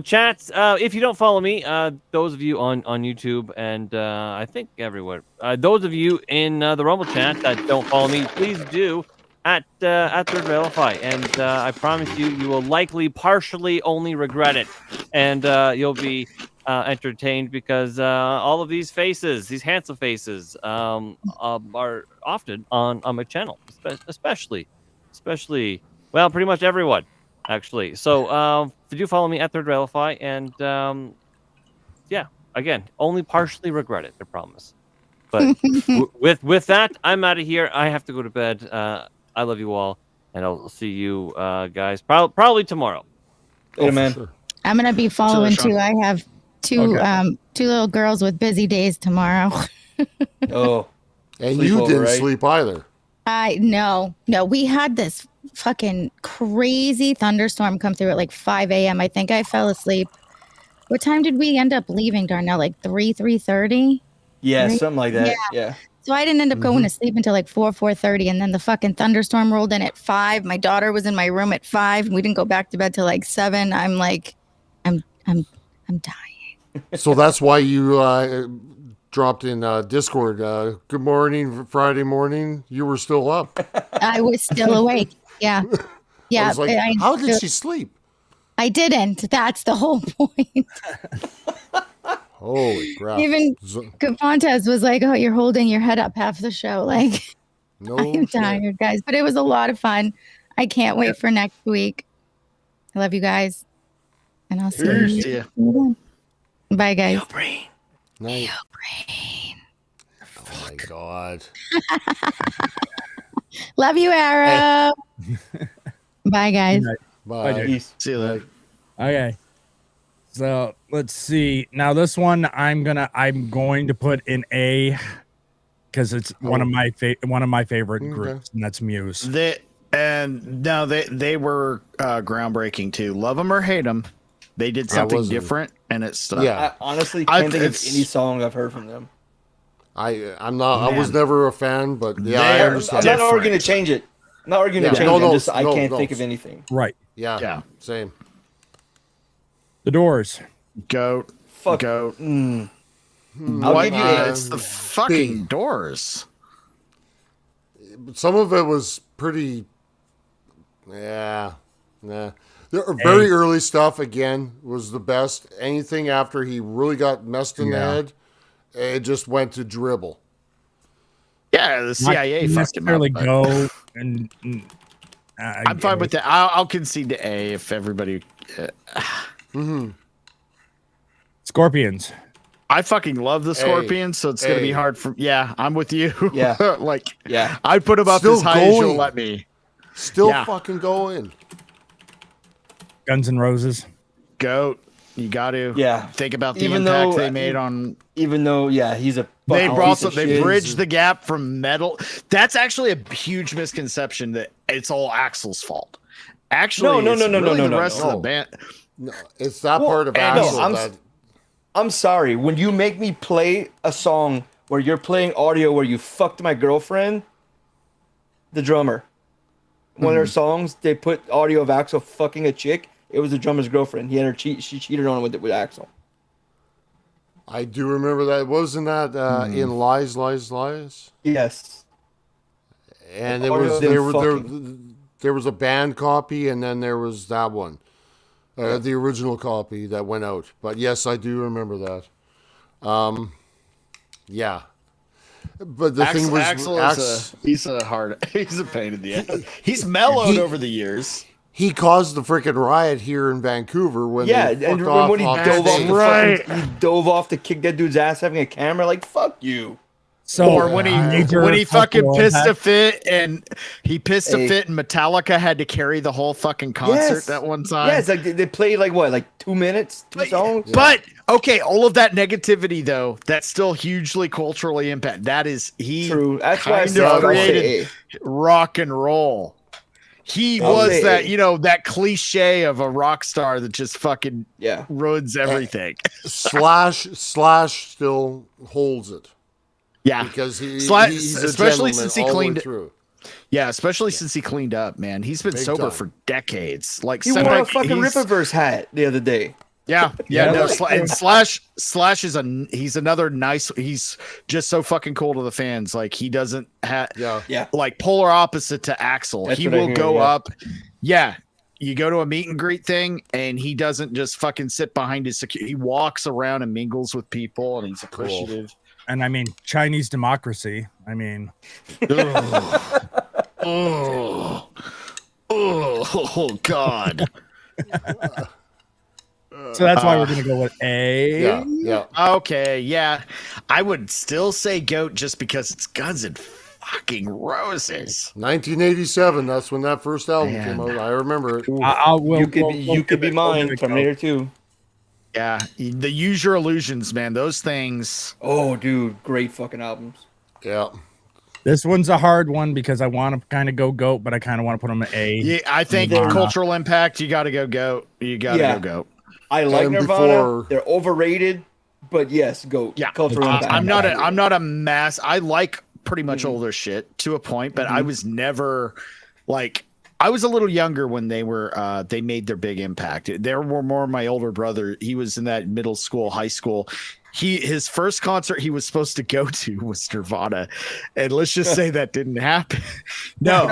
G: chats, if you don't follow me, those of you on YouTube and I think everywhere, those of you in the Rumble chat that don't follow me, please do at Third Railify. And I promise you will likely partially only regret it. And you'll be entertained because all of these faces, these handsome faces, are often on my channel, especially, well, pretty much everyone. Actually, so do follow me at Third Railify, and again, only partially regret it, I promise. But with that, I'm out of here. I have to go to bed. I love you all, and I'll see you guys probably tomorrow.
C: Hey, man. Sure.
F: I'm gonna be following too. I have two little girls with busy days tomorrow.
H: Oh, and you didn't sleep either.
F: No, we had this fucking crazy thunderstorm come through at like 5 a.m. I think I fell asleep. What time did we end up leaving, Darnell? Like 3:30?
C: Yeah, something like that. Yeah.
F: So I didn't end up going to sleep until like 4:30, and then the fucking thunderstorm rolled in at 5. My daughter was in my room at 5, and we didn't go back to bed till like 7. I'm like, I'm dying.
H: So that's why you dropped in Discord. Good morning, Friday morning. You were still up.
F: I was still awake. Yeah.
H: I was like, how did she sleep?
F: I didn't. That's the whole point.
H: Holy crap.
F: Even Capontes was like, oh, you're holding your head up half the show. Like, I'm tired, guys. But it was a lot of fun. I can't wait for next week. I love you guys. And I'll see you. Then. Bye, guys.
H: Night. Oh, my God.
F: Love you, Arrow. Bye, guys.
H: Bye.
E: See you later.
A: Okay. So let's see. Now this one I'm going to put in A because it's one of my favorite groups, and that's Muse.
E: They were groundbreaking too. Love them or hate them, they did something different, and it's
C: I honestly can't think of any song I've heard from them.
H: I'm not. Man. I was never a fan, but I understand.
C: I'm not arguing to change it. I'm not arguing to change it. I can't think of anything.
A: Right.
H: Yeah. Same.
A: The Doors.
E: Goat.
C: Fuck.
E: Goat.
C: I'll give you
E: it's the fucking Doors.
H: Some of it was pretty. Yeah. Nah. The very early stuff again was the best. Anything after he really got messed in the head, it just went to dribble.
E: Yeah, the CIA fucked him up.
A: Go and
E: I'm fine with that. I'll concede to A if everybody.
A: Scorpions.
E: I fucking love the Scorpions, so it's gonna be hard for. Yeah, I'm with you.
C: Yeah,
E: I'd put them up as high as you'll let me.
H: Still fucking going.
A: Guns N' Roses.
E: Goat. You got to.
C: Yeah.
E: Think about the impact they made on.
C: Even though, he's a
E: They
C: Fucking
E: brought
C: piece of
E: they
C: shit.
E: bridged the gap from metal. That's actually a huge misconception that it's all Axl's fault. Actually,
C: No,
E: it's really the
C: no,
E: rest of
H: no.
E: the band.
H: No, it's that
C: Well,
H: part of
C: and no,
H: Axl that
C: I'm sorry. When you make me play a song where you're playing audio where you fucked my girlfriend, the drummer, one of their songs, they put audio of Axl fucking a chick. It was the drummer's girlfriend. He had her cheat. She cheated on him with Axl.
H: I do remember that. Wasn't that in Lies, Lies, Lies?
C: Yes.
H: And it
C: Audio
H: was
C: of them
H: there was a band copy, and then there was that one, the original copy that went out. But yes, I do remember that. Yeah. But the thing was,
E: he's a pain in the ass. He's mellowed over the years.
H: He caused the freaking riot here in Vancouver when
C: Yeah,
H: they
C: and
H: fucked
C: remember when he
H: off
C: dove off
H: stage.
C: he dove off to kick that dude's ass having a camera? Like, fuck you.
A: So
E: Or when he fucking pissed a fit and Metallica had to carry the whole fucking concert that one time.
C: Yeah, it's like they played like 2 minutes, two songs.
E: But okay, all of that negativity though, that's still hugely culturally impacted. That is
C: True. That's why I
E: kind
C: said
E: of
C: I'll say
E: created rock and roll. He was that, that cliche of a rock star that just fucking ruins everything.
H: Slash still holds it.
E: Yeah,
H: because he's
E: especially since he cleaned
H: through.
E: Yeah, especially since he cleaned up, man. He's been
H: Big
E: sober
H: time.
E: for decades. Like
C: He wore a fucking Rippaverse hat the other day.
E: Yeah. And Slash is he's another nice. He's just so fucking cool to the fans. Like he doesn't have like polar opposite to Axl.
C: That's
E: He
C: what I
E: will
C: hear,
E: go
C: yeah.
E: up. Yeah. You go to a meet and greet thing, and he doesn't just fucking sit behind his security. He walks around and mingles with people, and he's appreciative.
A: And I mean, Chinese democracy. I mean,
E: oh God.
A: So that's why we're gonna go with A.
H: Yeah.
E: Okay, yeah. I would still say GOAT just because it's Guns and fucking Roses.
H: 1987. That's when that first album came out. I remember it.
C: You could be mine. Terminator 2.
E: Yeah, the Use Your Illusions, man. Those things.
C: Oh, dude, great fucking albums.
H: Yeah.
A: This one's a hard one because I want to kind of go GOAT, but I kind of want to put them at A.
E: Yeah, I think cultural impact. You got to go GOAT. You got to go GOAT.
C: I like
H: And
C: Nirvana.
H: before-
C: They're overrated, but yes, GOAT.
E: Yeah,
C: Cultural impact.
E: I'm not a mass. I like pretty much older shit to a point, but I was never like. I was a little younger when they were they made their big impact. There were more my older brother. He was in that middle school, high school. His first concert he was supposed to go to was Nirvana, and let's just say that didn't happen. No,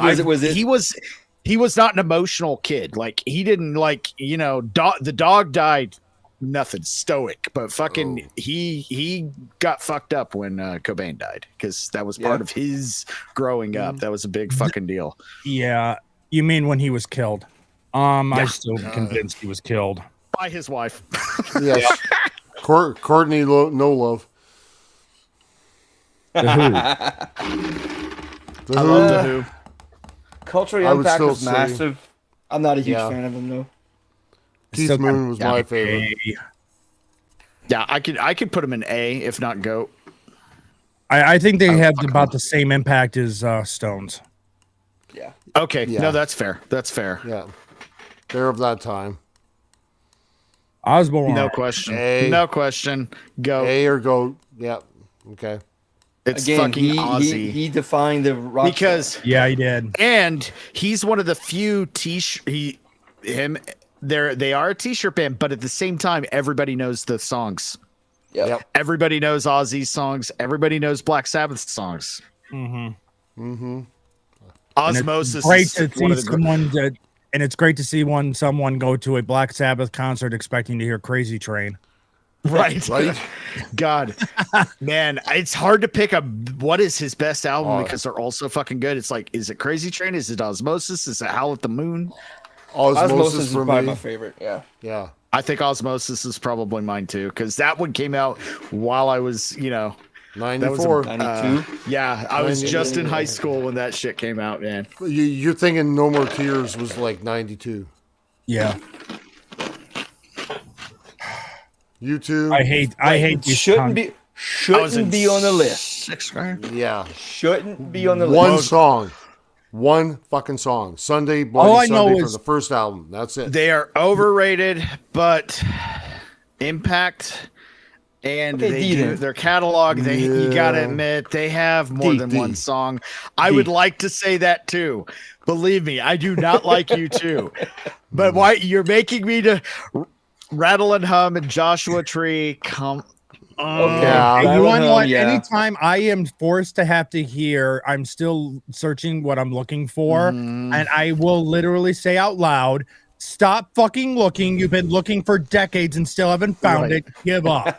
E: he was not an emotional kid. Like he didn't the dog died. Nothing stoic, but fucking he got fucked up when Cobain died because that was part of his growing up. That was a big fucking deal.
A: Yeah, you mean when he was killed? I'm still convinced he was killed
E: By his wife.
H: Yes. Courtney No Love.
A: The Who.
H: The
E: I
H: Who.
E: love the Who.
C: Cultural
H: I would
C: impact
H: still
C: was
H: say-
C: massive. I'm not a huge
H: Yeah.
C: fan of them though.
H: Keith
A: Still
H: Moon was my
A: A.
H: favorite.
E: Yeah, I could put him in A, if not GOAT.
A: I think they have about the same impact as Stones.
C: Yeah.
E: Okay,
H: Yeah.
E: no, that's fair. That's fair.
H: Yeah. They're of that time.
A: Osborne.
E: No question.
H: A.
E: No question. Go.
H: A or GOAT. Yeah. Okay.
E: It's
C: Again,
E: fucking Ozzy.
C: he defined the rock
E: Because
A: Yeah, he did.
E: and he's one of the few they are a t-shirt band, but at the same time, everybody knows the songs.
C: Yep.
H: Yep.
E: Everybody knows Ozzy's songs. Everybody knows Black Sabbath's songs. Osmosis
A: Great
E: is
A: to
E: one
A: see
E: of the
A: someone that, and it's great to see someone go to a Black Sabbath concert expecting to hear Crazy Train.
E: right.
H: Right?
E: God, man, it's hard to pick what is his best album because they're all so fucking good. It's like, is it Crazy Train? Is it Osmosis? Is it Howl at the Moon?
H: Osmosis
C: is
H: for
C: probably
H: me.
C: my favorite. Yeah.
H: Yeah.
E: I think Osmosis is probably mine too because that one came out while I was, that was
H: 94.
C: 92.
E: yeah, I was just in high school when that shit came out, man.
H: You're thinking No More Tears was like 92.
A: Yeah,
H: You too.
A: I hate these.
C: Shouldn't Shouldn't be on the list.
E: Sixth grade.
H: Yeah.
C: Shouldn't be on the
H: One
C: list.
H: song. One fucking song. Sunday,
A: All I
H: Bloody
A: know
H: Sunday from
A: is-
H: the first album. That's it.
E: They are overrated, but Impact and
C: Okay,
E: they
C: D
E: do
C: then.
E: their catalog. You gotta
H: Yeah.
E: admit they have more
H: D,
E: than
H: D.
E: one song. I
C: D.
E: would like to say that too. Believe me, I do not like you too. But why you're making me to rattle and hum and Joshua Tree come?
C: Okay.
H: Yeah.
A: And you
C: Rattle
A: want to
C: Hum,
A: know what?
C: yeah.
A: Anytime I am forced to have to hear, I'm still searching what I'm looking for, and I will literally say out loud, "Stop fucking looking! You've been looking for decades and still haven't found
E: Right.
A: it. Give up."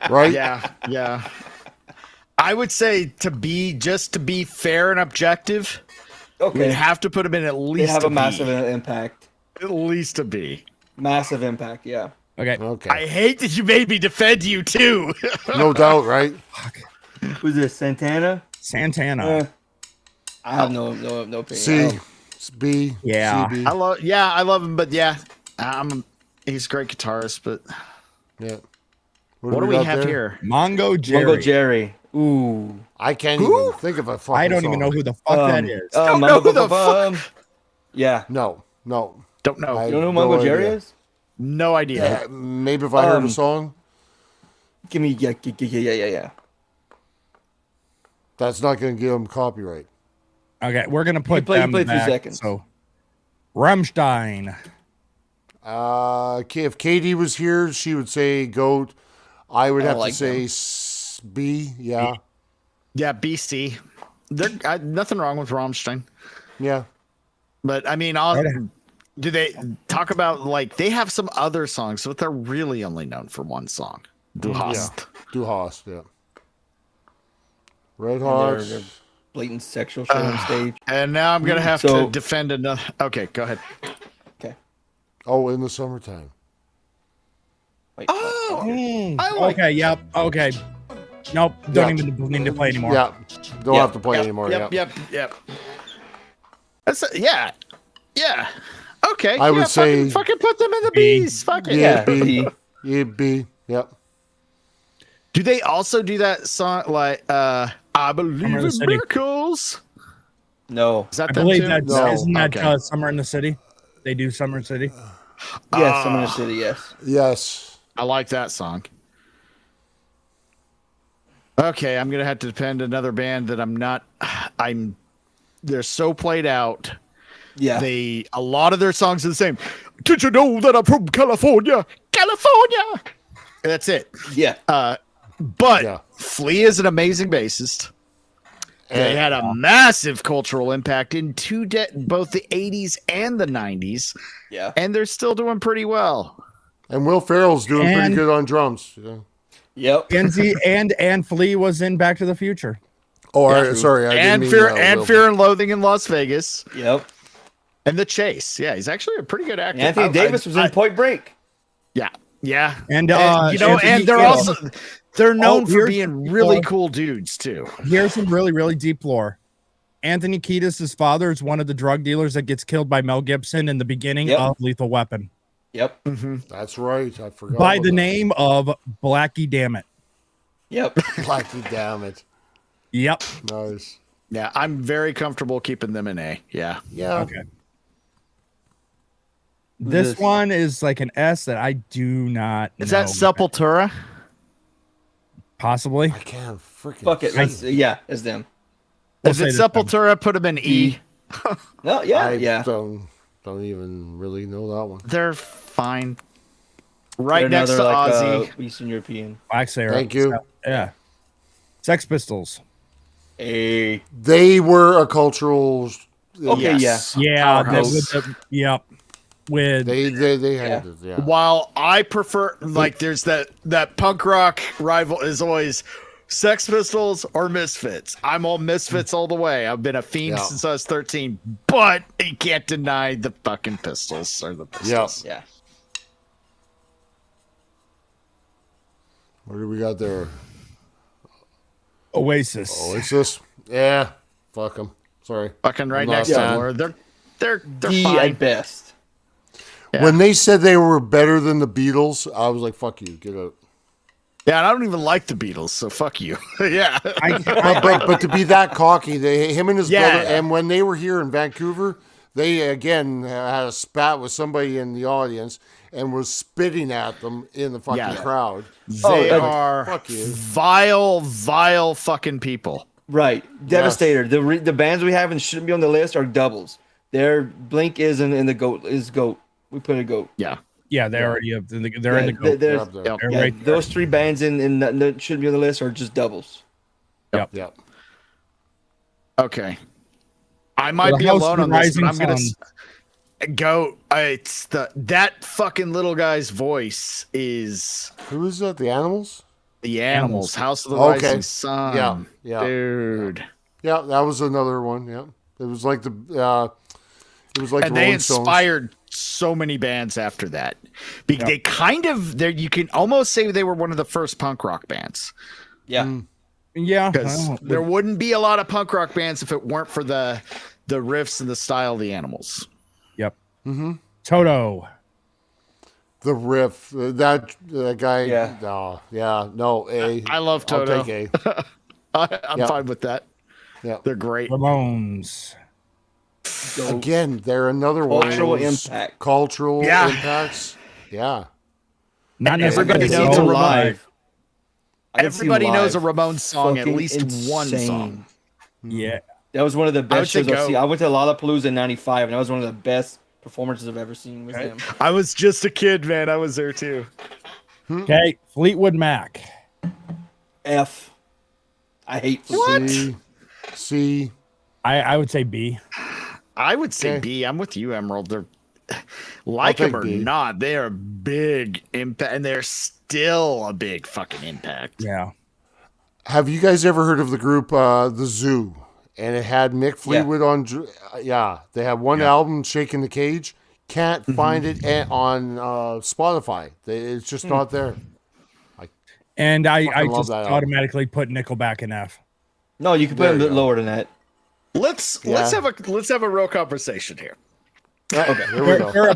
H: Right?
E: Yeah. I would say to be fair and objective,
C: Okay.
E: we'd have to put them in at
C: They
E: least
C: have a
E: B.
C: massive impact.
E: At least a B.
C: Massive impact, yeah.
A: Okay.
H: Okay.
E: I hate that you made me defend you too.
H: No doubt, right?
C: Who's this? Santana?
A: Santana.
C: I have no opinion.
H: C, B,
A: Yeah.
H: C, B.
E: I love him, but yeah, he's a great guitarist. But
H: Yeah.
E: what do we
H: got
E: have
H: there?
E: here?
A: Mongo Jerry.
C: Mungo Jerry. Ooh.
H: I can't even think of a fucking
A: I don't even
H: song.
A: know who the fuck that is.
E: Don't know who the
C: Yeah.
H: No.
E: Don't know.
C: You don't know who
H: No
C: Mungo Jerry
H: idea.
C: is?
E: No idea.
H: Yeah, maybe if I heard a song.
C: Give me yeah.
H: That's not going to give him copyright.
A: Okay, we're gonna put
C: play- you
A: them
C: play 3
A: back.
C: seconds.
A: So, Rammstein.
H: If Katie was here, she would say goat. I would
C: I
H: have
C: like
H: to say B. Yeah.
E: Yeah, BC. Nothing wrong with Rammstein,
H: Yeah.
E: but I mean, do they talk about like they have some other songs, but they're really only known for one song, Du hast.
H: Yeah. Du hast. Yeah. Red
C: They're
H: Hot.
C: blatant sexual shit on stage.
E: And now I'm gonna have
C: So-
E: to defend another. Okay, go ahead.
C: Okay.
H: Oh, in the summertime.
C: Wait,
E: I like-
A: Okay. Yep. Okay. Nope. Don't even need to play anymore.
H: Yeah. Don't
C: Yep,
H: have to play anymore.
E: Yep. That's yeah. Okay.
H: I would
E: yeah,
H: say
E: fucking put them in the
A: B.
E: B's. Fuck it.
H: Yeah,
C: Yeah,
H: B.
C: B.
H: Yeah, B. Yep.
E: Do they also do that song like I believe
A: Summer in the
E: in
A: City.
E: miracles?
C: No.
E: Is that
A: I
E: them
A: believe
E: too?
A: that's
H: No.
A: isn't that
E: Okay.
A: Summer in the City? They do Summer in the City.
C: Yes, I'm in the city, yes.
H: Yes.
E: I like that song. Okay, I'm gonna have to defend another band that they're so played out.
C: Yeah.
E: A lot of their songs are the same. Did you know that I'm from California? California. That's it.
C: yeah.
E: But
H: Yeah.
E: Flea is an amazing bassist. They had a massive cultural impact in both the 80s and the 90s,
C: Yeah.
E: and they're still doing pretty well.
H: And Will Ferrell's doing pretty
A: And-
H: good on drums. Yeah.
C: Yep.
A: and Flea was in Back to the Future.
H: Oh, sorry. I
E: And
H: didn't
E: Fear
H: mean,
E: and
H: Will.
E: Fear and Loathing in Las Vegas,
C: Yep.
E: and The Chase. Yeah, he's actually a pretty good actor.
C: Anthony Davis was in Point Break.
E: Yeah.
A: And
E: and they're also they're known for
A: here's
E: being
A: the
E: really
A: people-
E: cool dudes too.
A: Here's some really, really deep lore. Anthony Kiedis' father is one of the drug dealers that gets killed by Mel Gibson in the beginning
C: Yep.
A: of Lethal Weapon
C: Yep.
H: That's right. I forgot.
A: by
H: about
A: the
H: that.
A: name of Blackie Dammit.
C: Yep.
H: Blackie, damn it.
A: Yep.
H: Nice.
E: Yeah, I'm very comfortable keeping them in A. Yeah.
H: Yeah.
A: Okay. This
C: This-
A: one is like an S that I do not
E: Is
A: know.
E: that Sepultura?
A: Possibly.
H: I can't freaking.
C: Fuck it.
H: say
C: It's them.
A: We'll
E: If
A: say
E: it's
A: this
E: Sepultura, put them in E.
C: No, yeah,
H: I
C: yeah.
H: don't even really know that one.
E: They're fine. Right
C: They're
E: next to
C: another,
E: Ozzy.
C: Eastern European.
A: Black Sabbath.
H: Thank you.
A: Yeah. Sex Pistols.
C: A.
H: They were a cultural.
C: Okay,
E: Yes.
A: Yeah.
E: Powerhouse.
A: Yep. With
H: They had it. Yeah.
E: While I prefer, like, there's that punk rock rival is always Sex Pistols or Misfits. I'm all Misfits all the way. I've been a fiend
H: Yeah.
E: since I was 13, but you can't deny the fucking Pistols or the Pistols.
C: Yeah.
H: What do we got there?
A: Oasis.
H: Oh, it's this. Yeah. Fuck them. Sorry.
E: Fucking right
H: I'm not
E: next to
H: fan.
E: them. They're
C: D
E: fine.
C: at best.
E: Yeah.
H: When they said they were better than the Beatles, I was like, "Fuck you, get out."
E: Yeah, and I don't even like the Beatles, so fuck you. Yeah.
H: But to be that cocky, him and his
E: Yeah.
H: brother, and when they were here in Vancouver, they again had a spat with somebody in the audience and was spitting at them in the fucking crowd.
E: They are
H: fuck you.
E: vile fucking people.
C: Right. Devastator. The bands we have and shouldn't be on the list are doubles. Their Blink is in the GOAT. Is GOAT. We put a GOAT.
E: Yeah.
A: Yeah, they already have. They're in the GOAT.
H: They're up there.
A: They're
C: Yeah,
A: right there.
C: those 3 bands in that shouldn't be on the list are just doubles.
H: Yep.
E: Okay. I might be
A: House
E: alone
A: of
E: on this, but
A: Rising
E: I'm gonna
A: Sun.
E: go. It's that fucking little guy's voice is
H: Who is that? The Animals?
E: the Animals. House of the
H: Okay.
E: Rising Sun.
H: Yeah.
E: Dude.
H: Yeah, that was another one. Yeah, it was like the
E: And they
H: Rolling Stones.
E: inspired so many bands after that. They kind of you can almost say they were one of the first punk rock bands.
C: Yeah.
A: Yeah,
E: Because there wouldn't be a lot of punk rock bands if it weren't for the riffs and the style of the Animals.
A: Yep. Toto.
H: The riff, that guy.
C: Yeah.
H: No. A.
E: I love Toto.
H: I'll take A.
E: I'm fine with that.
H: Yeah.
E: They're great.
A: Ramones.
H: Again, they're another one. of
C: Cultural
H: those
C: impact.
H: Cultural
E: Yeah.
H: impacts. Yeah.
A: Not
E: Everybody
A: necessarily
E: knows a
A: so
E: Ramones.
C: live. I haven't seen
E: Everybody knows a
C: live.
E: Ramones song, at
C: Fucking
E: least one
C: insane.
E: song.
A: Yeah.
C: That was one of the
E: would
C: best
E: say
C: shows I've
E: go.
C: seen. I went to Lollapalooza in '95, and that was one of the best performances I've ever seen with him.
E: I was just a kid, man. I was there too.
A: Okay. Fleetwood Mac.
C: F. I hate
E: What?
H: C.
A: I would say B.
E: I would say
H: Okay.
E: B. I'm with you, Emerald. They're like
H: take
E: them or
H: B.
E: not, they are a big impact, and they're still a big fucking impact.
A: Yeah.
H: Have you guys ever heard of the group The Zoo? And it had Mick Fleetwood on. Yeah, they have one album, "Shaking the Cage." Can't find it on Spotify. It's just not there.
A: And I
H: Fucking love
A: just
H: that album.
A: automatically put Nickelback in F.
C: No, you can put
H: There
C: it a
H: you
C: bit
H: go.
C: lower than that.
E: Let's have a real conversation here.
H: Okay, here we go.
A: They're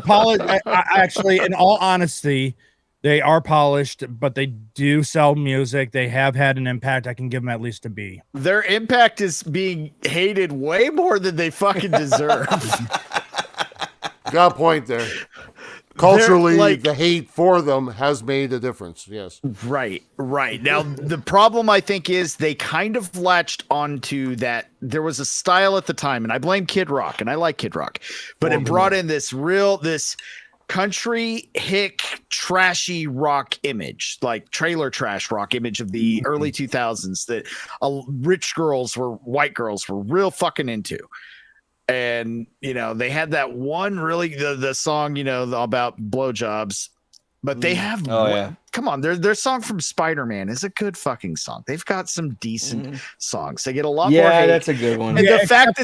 A: actually, in all honesty, they are polished, but they do sell music. They have had an impact. I can give them at least a B.
E: Their impact is being hated way more than they fucking deserve.
H: Got a point there. Culturally,
E: like-
H: the hate for them has made a difference. Yes.
E: Right. Now, the problem I think is they kind of latched onto that. There was a style at the time, and I blame Kid Rock, and I like Kid Rock, but it brought in this country hick trashy rock image, like trailer trash rock image of the early 2000s that white girls were real fucking into. And they had that one really the song about blowjobs, but they have come on, their song from Spider-Man is a good fucking song. They've got some decent songs. They get a lot more hate.
C: That's a good one.
E: And
A: Yeah,
E: the fact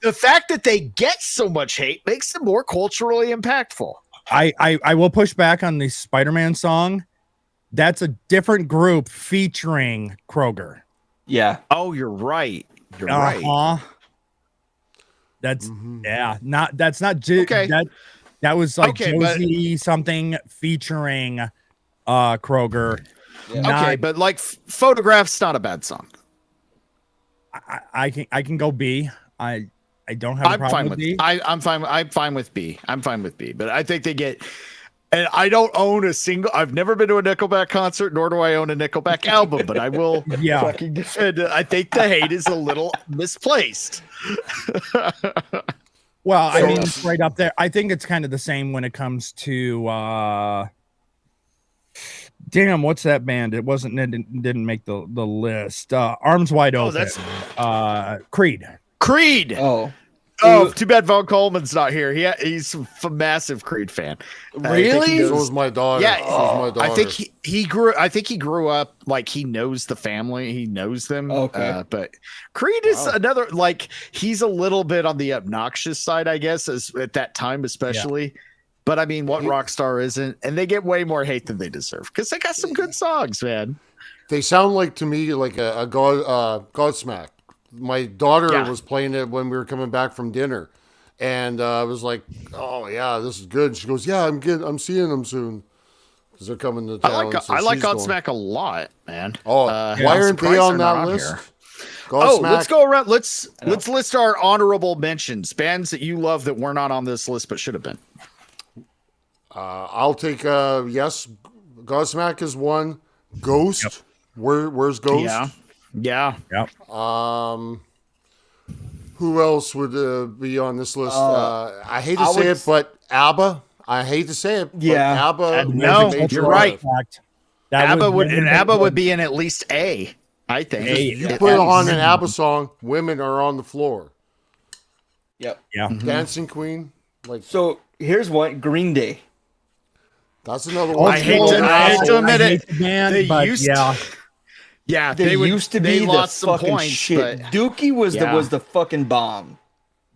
A: except
E: that they get so much hate makes them more culturally impactful.
A: I will push back on the Spider-Man song. That's a different group featuring Kroger.
C: Yeah.
E: Oh, you're right. You're right.
A: That's
H: Mm-hmm.
A: that's not
E: Okay.
A: that was like
E: Okay, but-
A: Josie something featuring Kroger.
C: Yeah.
E: Okay, but like Photograph's not a bad song.
A: I can go B. I don't have a
E: I'm
A: problem
E: fine
A: with
E: with
A: B.
E: I'm fine with B. I'm fine with B. But I think they get, and I don't own I've never been to a Nickelback concert, nor do I own a Nickelback album, but I will fucking defend it. I think the hate is a little misplaced.
A: Well, I mean, it's right up there. I think it's kind of the same when it comes to damn, what's that band? It didn't make the list. Arms Wide Open. Creed.
E: Oh, too bad Von Coleman's not here. He's a massive Creed fan.
C: Really?
H: So was my daughter.
E: Yeah,
H: So was my daughter.
E: I think he grew up like he knows the family. He knows them.
C: Okay.
E: But Creed is another, like, he's a little bit on the obnoxious side, I guess, at that time especially. But I mean, what rock star isn't? And they get way more hate than they deserve because they got some good songs, man.
H: They sound like to me like a Godsmack. My daughter was playing it when we were coming back from dinner, and I was like, "Oh yeah, this is good." She goes, "Yeah, I'm good. I'm seeing them soon." because they're coming to town.
E: I like Godsmack a lot, man.
H: Oh, why aren't they on that list?
E: Let's go around. Let's list our honorable mentions, bands that you love that were not on this list but should have been.
H: I'll take yes. Godsmack is one. Ghost. Yep. Where's Ghost?
E: Yeah.
H: Who else would be on this list? I hate to say it, but ABBA. I hate to say it, but ABBA.
E: No, you're right. ABBA would be in at least A. I think.
H: You put on an ABBA song, women are on the floor.
C: Yep.
A: Yeah.
H: Dancing Queen.
C: So here's one. Green Day.
H: That's another one.
E: I hate to admit it.
A: They
C: used to be the fucking shit. Dookie was the fucking bomb.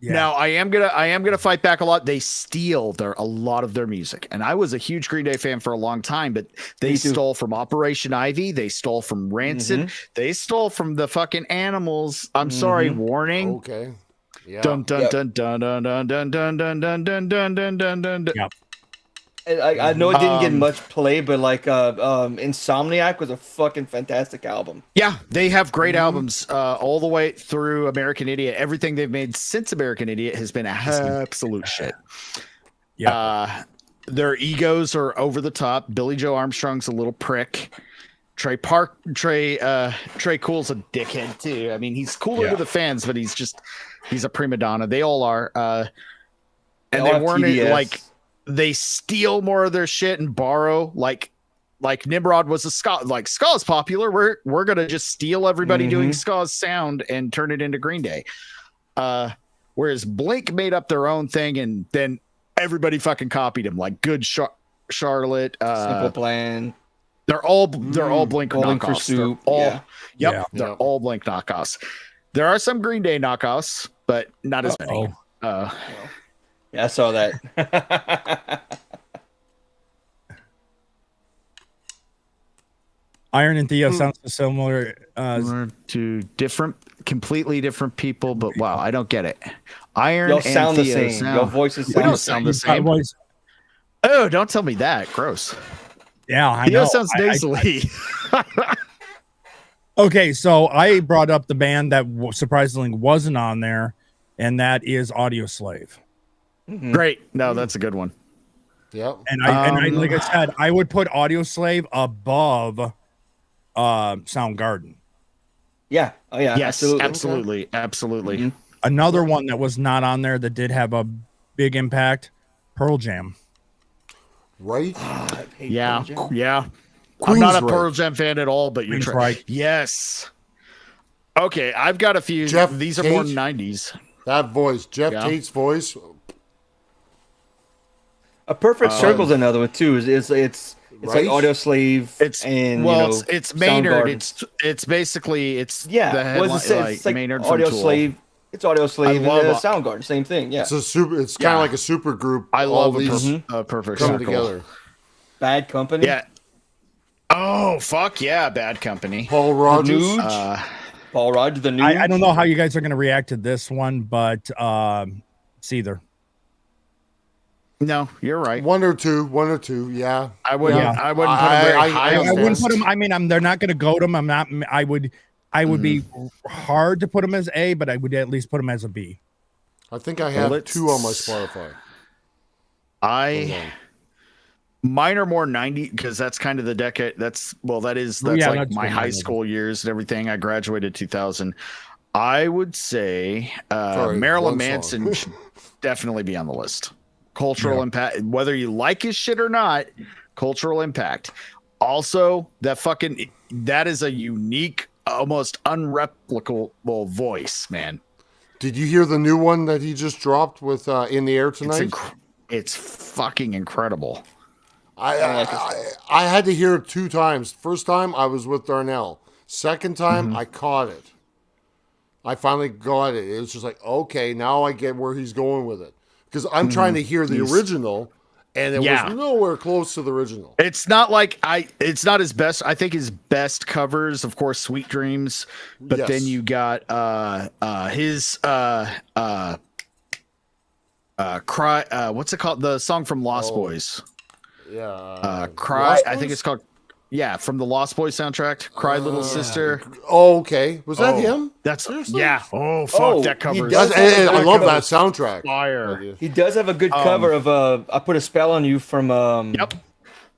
E: Yeah. Now I am gonna fight back a lot. They steal a lot of their music, and I was a huge Green Day fan for a long time. But they stole from Operation Ivy. They stole from Rancid. They stole from the fucking Animals. I'm sorry, Warning.
H: Okay. Yeah.
E: Dun dun dun dun dun dun dun dun dun dun dun dun dun dun dun.
A: Yep.
C: I know it didn't get much play, but Insomniac was a fucking fantastic album.
E: Yeah, they have great albums all the way through American Idiot. Everything they've made since American Idiot has been absolute shit. Yeah, their egos are over the top. Billy Joe Armstrong's a little prick. Trey Cool's a dickhead too. I mean, he's cool to the fans, but he's a prima donna. They all are. And they weren't like. They steal more of their shit and borrow like Nimrod was a ska. Like ska's popular. We're gonna just steal everybody doing ska's sound and turn it into Green Day. Whereas Blink made up their own thing and then everybody fucking copied him. Like Good Charlotte,
C: Simple Plan.
E: They're all Blink knockoffs. They're all Blink knockoffs. There are some Green Day knockoffs, but not as many.
C: Yeah, I saw that.
A: Iron and Theo sounds similar
E: to completely different people, but wow, I don't get it. Iron
C: Y'all
E: and
C: sound
E: Theo
C: the same. Your voices
E: sound the same. Oh, don't tell me that. Gross.
A: Yeah, I
E: Theo
A: know.
E: sounds nasally.
A: Okay, so I brought up the band that surprisingly wasn't on there, and that is Audio Slave.
E: Great. No, that's a good one.
H: Yep.
A: And I like I said, I would put Audio Slave above Soundgarden.
C: Yeah. Oh yeah.
E: Yes, absolutely.
A: Another one that was not on there that did have a big impact, Pearl Jam.
H: Right?
E: Yeah. I'm
H: Queen's
E: not a
H: right.
E: Pearl Jam fan at all, but you're
A: right.
E: Yes. Okay, I've got a few. These are more 90s.
H: That voice, Jeff Tate's voice.
C: A Perfect Circle's another one too. It's like Audio Slave. It's Maynard.
E: It's basically it's
C: Maynard Audio Slave. It's Audio Slave and Soundgarden, same thing. Yeah,
H: it's kind of like a super group.
E: I love
H: these
E: Perfect
H: come
E: Circle
H: together.
C: Bad Company.
E: Yeah. Oh fuck yeah, Bad Company.
H: Paul Rogers.
C: Paul Rogers. The Nude.
A: I don't know how you guys are going to react to this one, but it's either.
E: No, you're right.
H: One or two. Yeah,
E: I wouldn't. I wouldn't put them very high.
A: I wouldn't put them. I mean, they're not going to go to them. I'm not. I would be hard to put them as A, but I would at least put them as a B.
H: I think I have two on my Spotify.
E: Mine are more 90 because that's kind of the decade. That's like my high school years and everything. I graduated 2000. I would say Marilyn Manson should definitely be on the list. Cultural impact, whether you like his shit or not, cultural impact. Also, that is a unique, almost unreplicable voice, man.
H: Did you hear the new one that he just dropped with In the Air Tonight?
E: It's fucking incredible.
H: I had to hear it 2 times. First time I was with Darnell. Second time I caught it. I finally got it. It was just like, okay, now I get where he's going with it. Because I'm trying to hear the original, and it was nowhere close to the original.
E: It's not his best. I think his best covers, of course, Sweet Dreams. But then you got his Cry. What's it called? The song from Lost Boys. Cry. I think it's called. Yeah, from the Lost Boys soundtrack, "Cry Little Sister."
H: Oh, okay. Was that him?
E: That's
H: Seriously?
E: yeah. Oh fuck, that cover.
H: I love that soundtrack.
E: Fire.
C: He does have a good cover of "I Put a Spell on You" from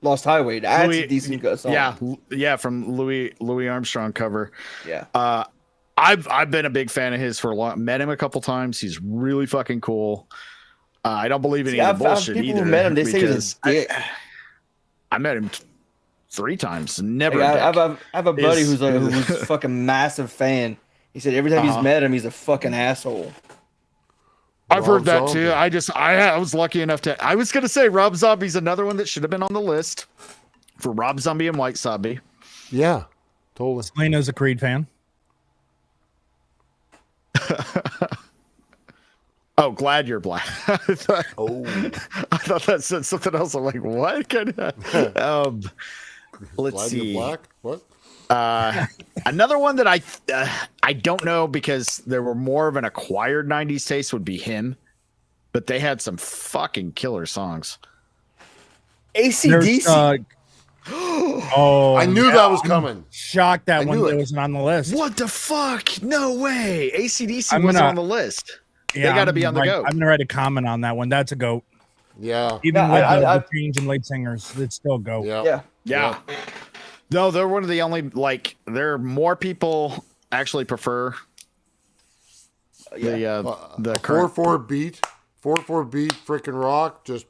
C: Lost Highway. That's a decent song.
E: Yeah, from Louis Armstrong cover.
C: Yeah.
E: I've been a big fan of his for a long. Met him a couple times. He's really fucking cool. I don't believe in any bullshit
C: people
E: either.
C: Who met him, they say he's a dick.
E: I met him 3 times. Never.
C: I have a buddy who's a fucking massive fan. He said every time he's met him, he's a fucking asshole.
E: I've heard that too. I was lucky enough to. I was gonna say Rob Zombie's another one that should have been on the list for Rob Zombie and White Zombie.
H: Yeah, totally.
A: Selena's a Creed fan.
E: Oh, glad you're black. I thought that said something else. I'm like, what? Let's
H: Glad
E: see.
H: You're black? What?
E: Another one that I don't know because there were more of an acquired 90s taste would be him, but they had some fucking killer songs.
C: AC/DC.
H: I knew that was coming.
A: Shocked that one wasn't on the list.
E: What the fuck? No way. AC/DC wasn't on the list.
A: Yeah,
E: they got to be on the goat.
A: I'm gonna write a comment on that one. That's a goat.
H: Yeah.
A: Even with the change in lead singers, it's still goat.
E: Yeah. No, they're one of the only there are more people actually prefer the current
H: 4/4 beat, 4/4 beat, freaking rock. Just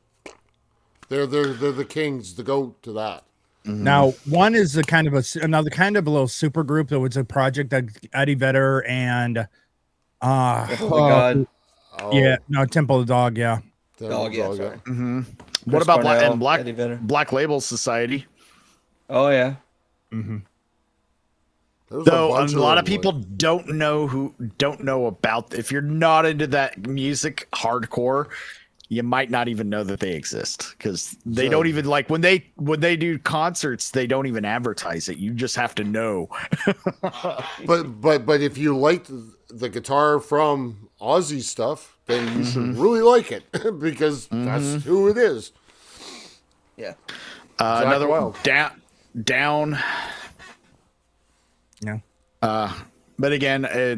H: they're the kings, the goat to that.
A: Mm-hmm. Now, one is another kind of a little super group that was a project that Eddie Vedder and Temple of the Dog, yeah.
C: Sorry.
E: Mm-hmm. What
C: Chris
E: about
C: Cornell,
E: Black Label Society?
C: Oh yeah.
A: Mm-hmm.
E: Though a lot of people don't know about. If you're not into that music, hardcore, you might not even know that they exist because they don't even when they do concerts, they don't even advertise it. You just have to know.
H: but if you like the guitar from Ozzy stuff, then you should really like it because that's who it is.
C: Yeah.
E: Another one. Down.
A: Yeah.
E: But again, a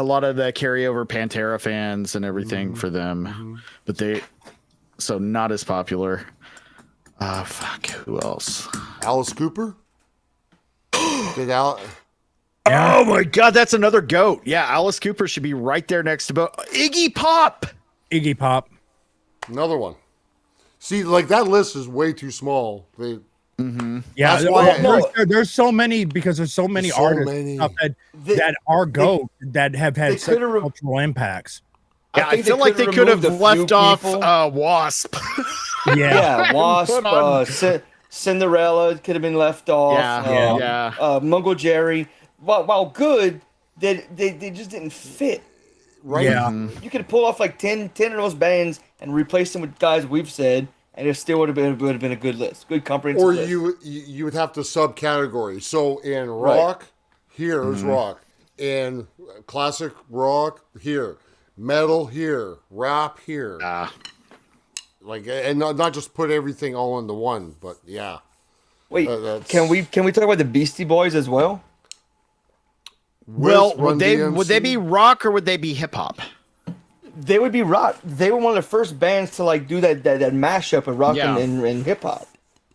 E: lot of the carryover Pantera fans and everything for them, but not as popular. Fuck, who else?
H: Alice Cooper.
E: Oh my god, that's another goat. Yeah, Alice Cooper should be right there next to Iggy Pop.
A: Iggy Pop.
H: Another one. See, that list is way too small.
A: Yeah,
H: that's why
A: there's so many because there's so many artists that are goat that have had such cultural impacts.
E: Yeah, I feel like they could have left off Wasp.
C: Wasp, Cinderella could have been left off. Mungo Jerry. While good, they just didn't fit.
H: Right?
A: Yeah.
C: You could pull off 10 of those bands and replace them with guys we've said, and it still would have been a good list, good comprehensive list.
H: Or you would have to subcategory. So in rock, here's rock. In classic rock, here. Metal, here. Rap, here. And not just put everything all into one, but yeah.
C: Wait, can we talk about the Beastie Boys as well?
E: Well, would they be rock or would they be hip hop?
C: They would be rock. They were one of the first bands to do that mashup of rock and hip hop.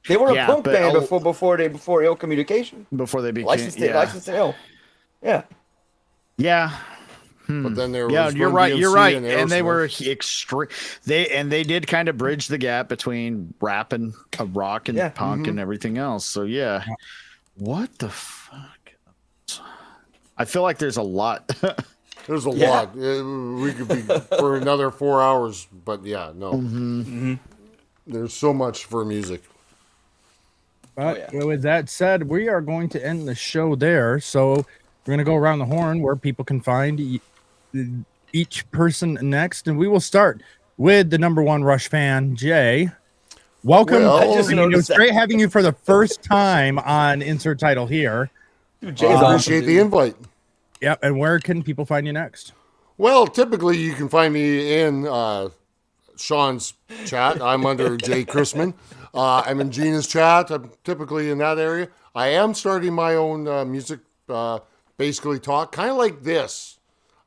C: They were a punk band before Ill Communication.
E: Before they became
C: License to Ill. Yeah.
E: Yeah.
H: But then there was
E: you're right. And they were extreme. They did kind of bridge the gap between rap and rock and punk and everything else. So yeah. What the fuck? I feel like there's a lot.
H: There's a lot. We could be for another 4 hours, but no. There's so much for music.
A: But with that said, we are going to end the show there. So we're going to go around the horn where people can find each person next, and we will start with the number one Rush fan, Jay. Welcome. It's great having you for the first time on Insert Title here.
C: Dude,
H: I appreciate the invite.
A: Yep. And where can people find you next?
H: Well, typically you can find me in Sean's chat. I'm under Jay Chrisman. I'm in Gina's chat. I'm typically in that area. I am starting my own music, basically talk, kind of like this.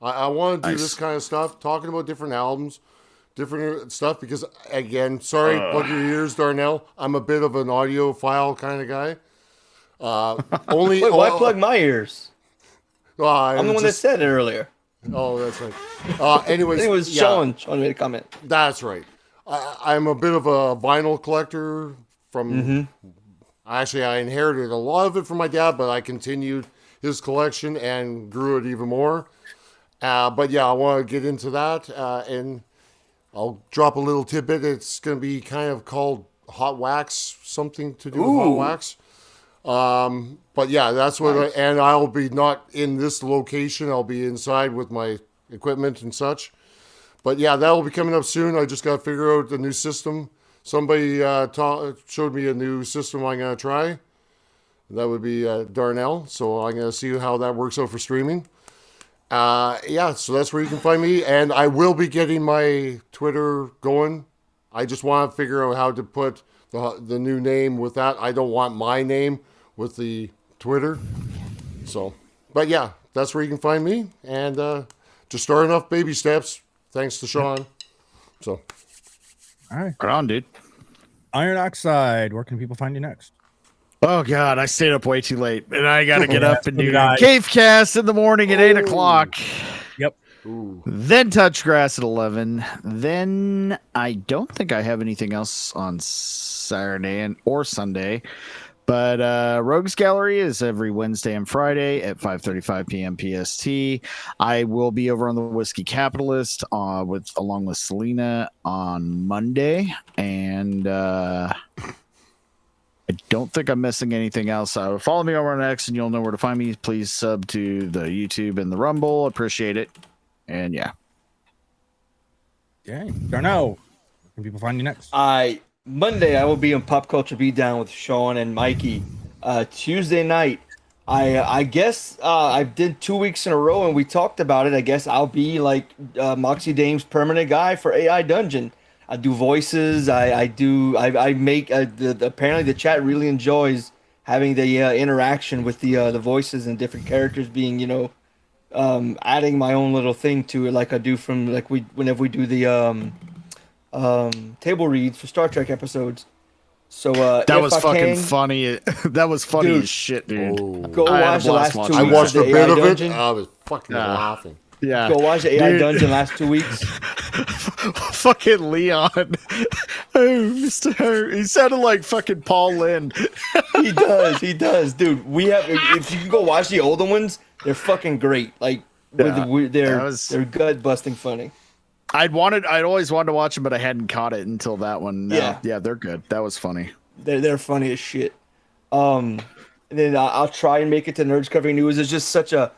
H: I want to do this kind of stuff, talking about different albums, different stuff, because, again, sorry, plug your ears, Darnell. I'm a bit of an audiophile kind of guy. Wait,
C: why plug my ears? I'm the one that said it earlier.
H: Oh, that's right. Anyways,
C: it was Sean made a comment.
H: That's right. I'm a bit of a vinyl collector from. Actually, I inherited a lot of it from my dad, but I continued his collection and grew it even more. But yeah, I want to get into that, and I'll drop a little tidbit. It's going to be kind of called Hot Wax, something to do with Hot Wax. But yeah, that's what, and I'll be not in this location. I'll be inside with my equipment and such. But yeah, that'll be coming up soon. I just got to figure out the new system. Somebody showed me a new system I'm going to try. That would be Darnell. So I'm going to see how that works out for streaming. Yeah, so that's where you can find me. And I will be getting my Twitter going. I just want to figure out how to put the new name with that. I don't want my name with the Twitter. So, but yeah, that's where you can find me. And just starting off baby steps. Thanks to Sean. So,
A: all right.
E: Right on, dude.
A: Iron Oxide, where can people find you next?
E: Oh, God, I stayed up way too late. And I got to get up and do Cavecast in the morning at 8 o'clock.
A: Yep.
E: Then Touch Grass at 11. Then I don't think I have anything else on Saturday or Sunday. But Rogues Gallery is every Wednesday and Friday at 5:35 p.m. PST. I will be over on the Whiskey Capitalist along with Selena on Monday. And I don't think I'm missing anything else. Follow me over on X and you'll know where to find me. Please sub to the YouTube and the Rumble. Appreciate it. And yeah.
A: Okay. Darnell, where can people find you next?
C: Monday, I will be on Pop Culture Beatdown with Sean and Mikey. Tuesday night, I guess I did 2 weeks in a row, and we talked about it. I guess I'll be like Moxie Dame's permanent guy for AI Dungeon. I do voices. I make apparently the chat really enjoys having the interaction with the voices and different characters being adding my own little thing to it, like I do from whenever we do the table reads for Star Trek episodes. So
E: that was fucking funny. That was funny as shit, dude.
C: Go watch the last 2 weeks.
H: I watched a bit of it.
C: Dungeon.
H: I was fucking laughing.
E: Yeah.
C: Go watch the AI Dungeon last 2 weeks.
E: Fucking Leon. Oh, Mr. Ho. He sounded like fucking Paul Lynde.
C: He does, dude. We have, if you can go watch the older ones, they're fucking great. Like they're gut busting funny.
E: I'd always wanted to watch them, but I hadn't caught it until that one.
C: Yeah,
E: they're good. That was funny.
C: They're funny as shit. And then I'll try and make it to Nerds Covering News. It's just such a,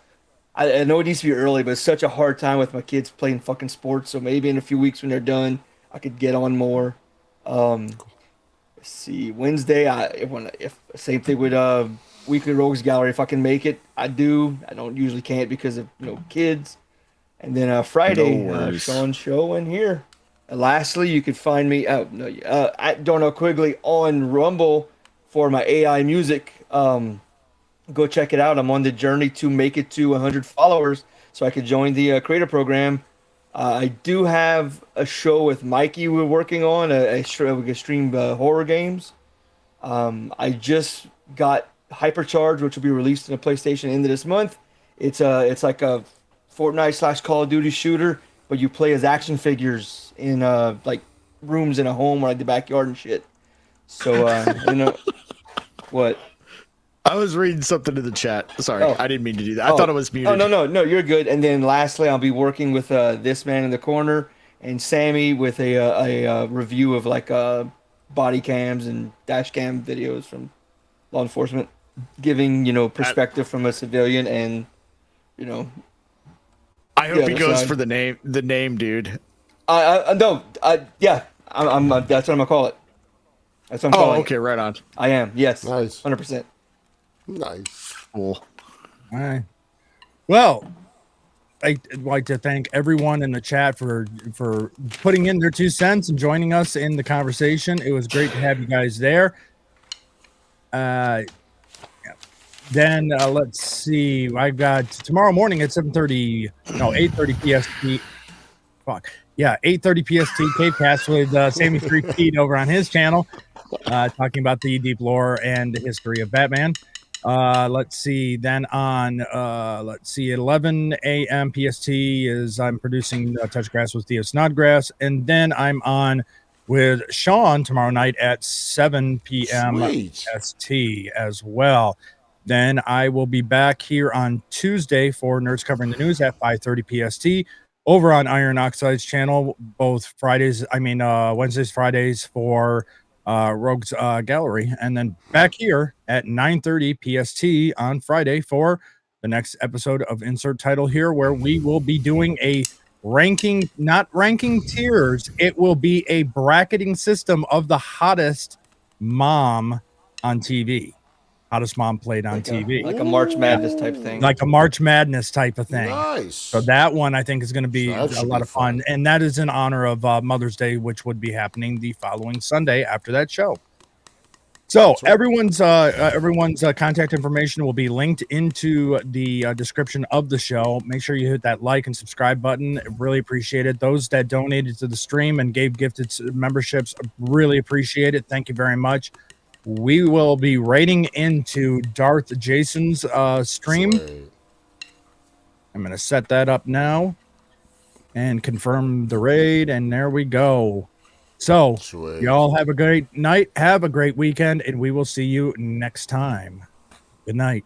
C: I know it needs to be early, but it's such a hard time with my kids playing fucking sports. So maybe in a few weeks when they're done, I could get on more. Let's see, Wednesday, if same thing with Weekly Rogues Gallery. If I can make it, I do. I don't usually can't because of kids. And then Friday, Sean's show in here. And lastly, you can find me at Darnell Quigley on Rumble for my AI music. Go check it out. I'm on the journey to make it to 100 followers so I could join the creator program. I do have a show with Mikey we're working on. We can stream horror games. I just got Hypercharge, which will be released in a PlayStation end of this month. It's like a Fortnite / Call of Duty shooter, but you play as action figures in like rooms in a home or like the backyard and shit. So what?
E: I was reading something in the chat. Sorry, I didn't mean to do that. I thought it was muted.
C: Oh no, you're good. And then lastly, I'll be working with This Man in the Corner and Sammy with a review of like body cams and dash cam videos from law enforcement, giving perspective from a civilian and
E: I hope he goes for the name, dude.
C: No, yeah, I'm that's what I'm gonna call it. That's what I'm calling.
E: Okay, right on.
C: I am, yes,
H: Nice,
C: 100%.
H: Nice,
E: Cool.
A: All right. Well, I'd like to thank everyone in the chat for putting in their 2 cents and joining us in the conversation. It was great to have you guys there. Then let's see. I've got tomorrow morning at 8:30 PST. Fuck. Yeah, 8:30 PST K-Cast with Sammy 3 over on his channel, talking about the deep lore and the history of Batman. Let's see. Then on at 11 a.m. PST is I'm producing Touchgrass with Theo Snodgrass, and then I'm on with Sean tomorrow night at 7 p.m.
H: Sweet.
A: ST as well. Then I will be back here on Tuesday for Nerds Covering the News at 5:30 PST over on Iron Oxide's channel, both Wednesdays, Fridays for Rogue's Gallery, and then back here at 9:30 PST on Friday for the next episode of Insert Title here, where we will be doing a not ranking tiers. It will be a bracketing system of the hottest mom on TV. Hottest mom played on TV.
C: Like a March Madness type thing.
A: Like a March Madness type of thing.
H: Nice.
A: So that one I think is going to be a lot of fun. And that is in honor of Mother's Day, which would be happening the following Sunday after that show. So everyone's contact information will be linked into the description of the show. Make sure you hit that like and subscribe button. Really appreciate it. Those that donated to the stream and gave gifted memberships, really appreciate it. Thank you very much. We will be raiding into Darth Jason's stream. I'm going to set that up now and confirm the raid, and there we go. So, y'all have a great night, have a great weekend, and we will see you next time. Good night.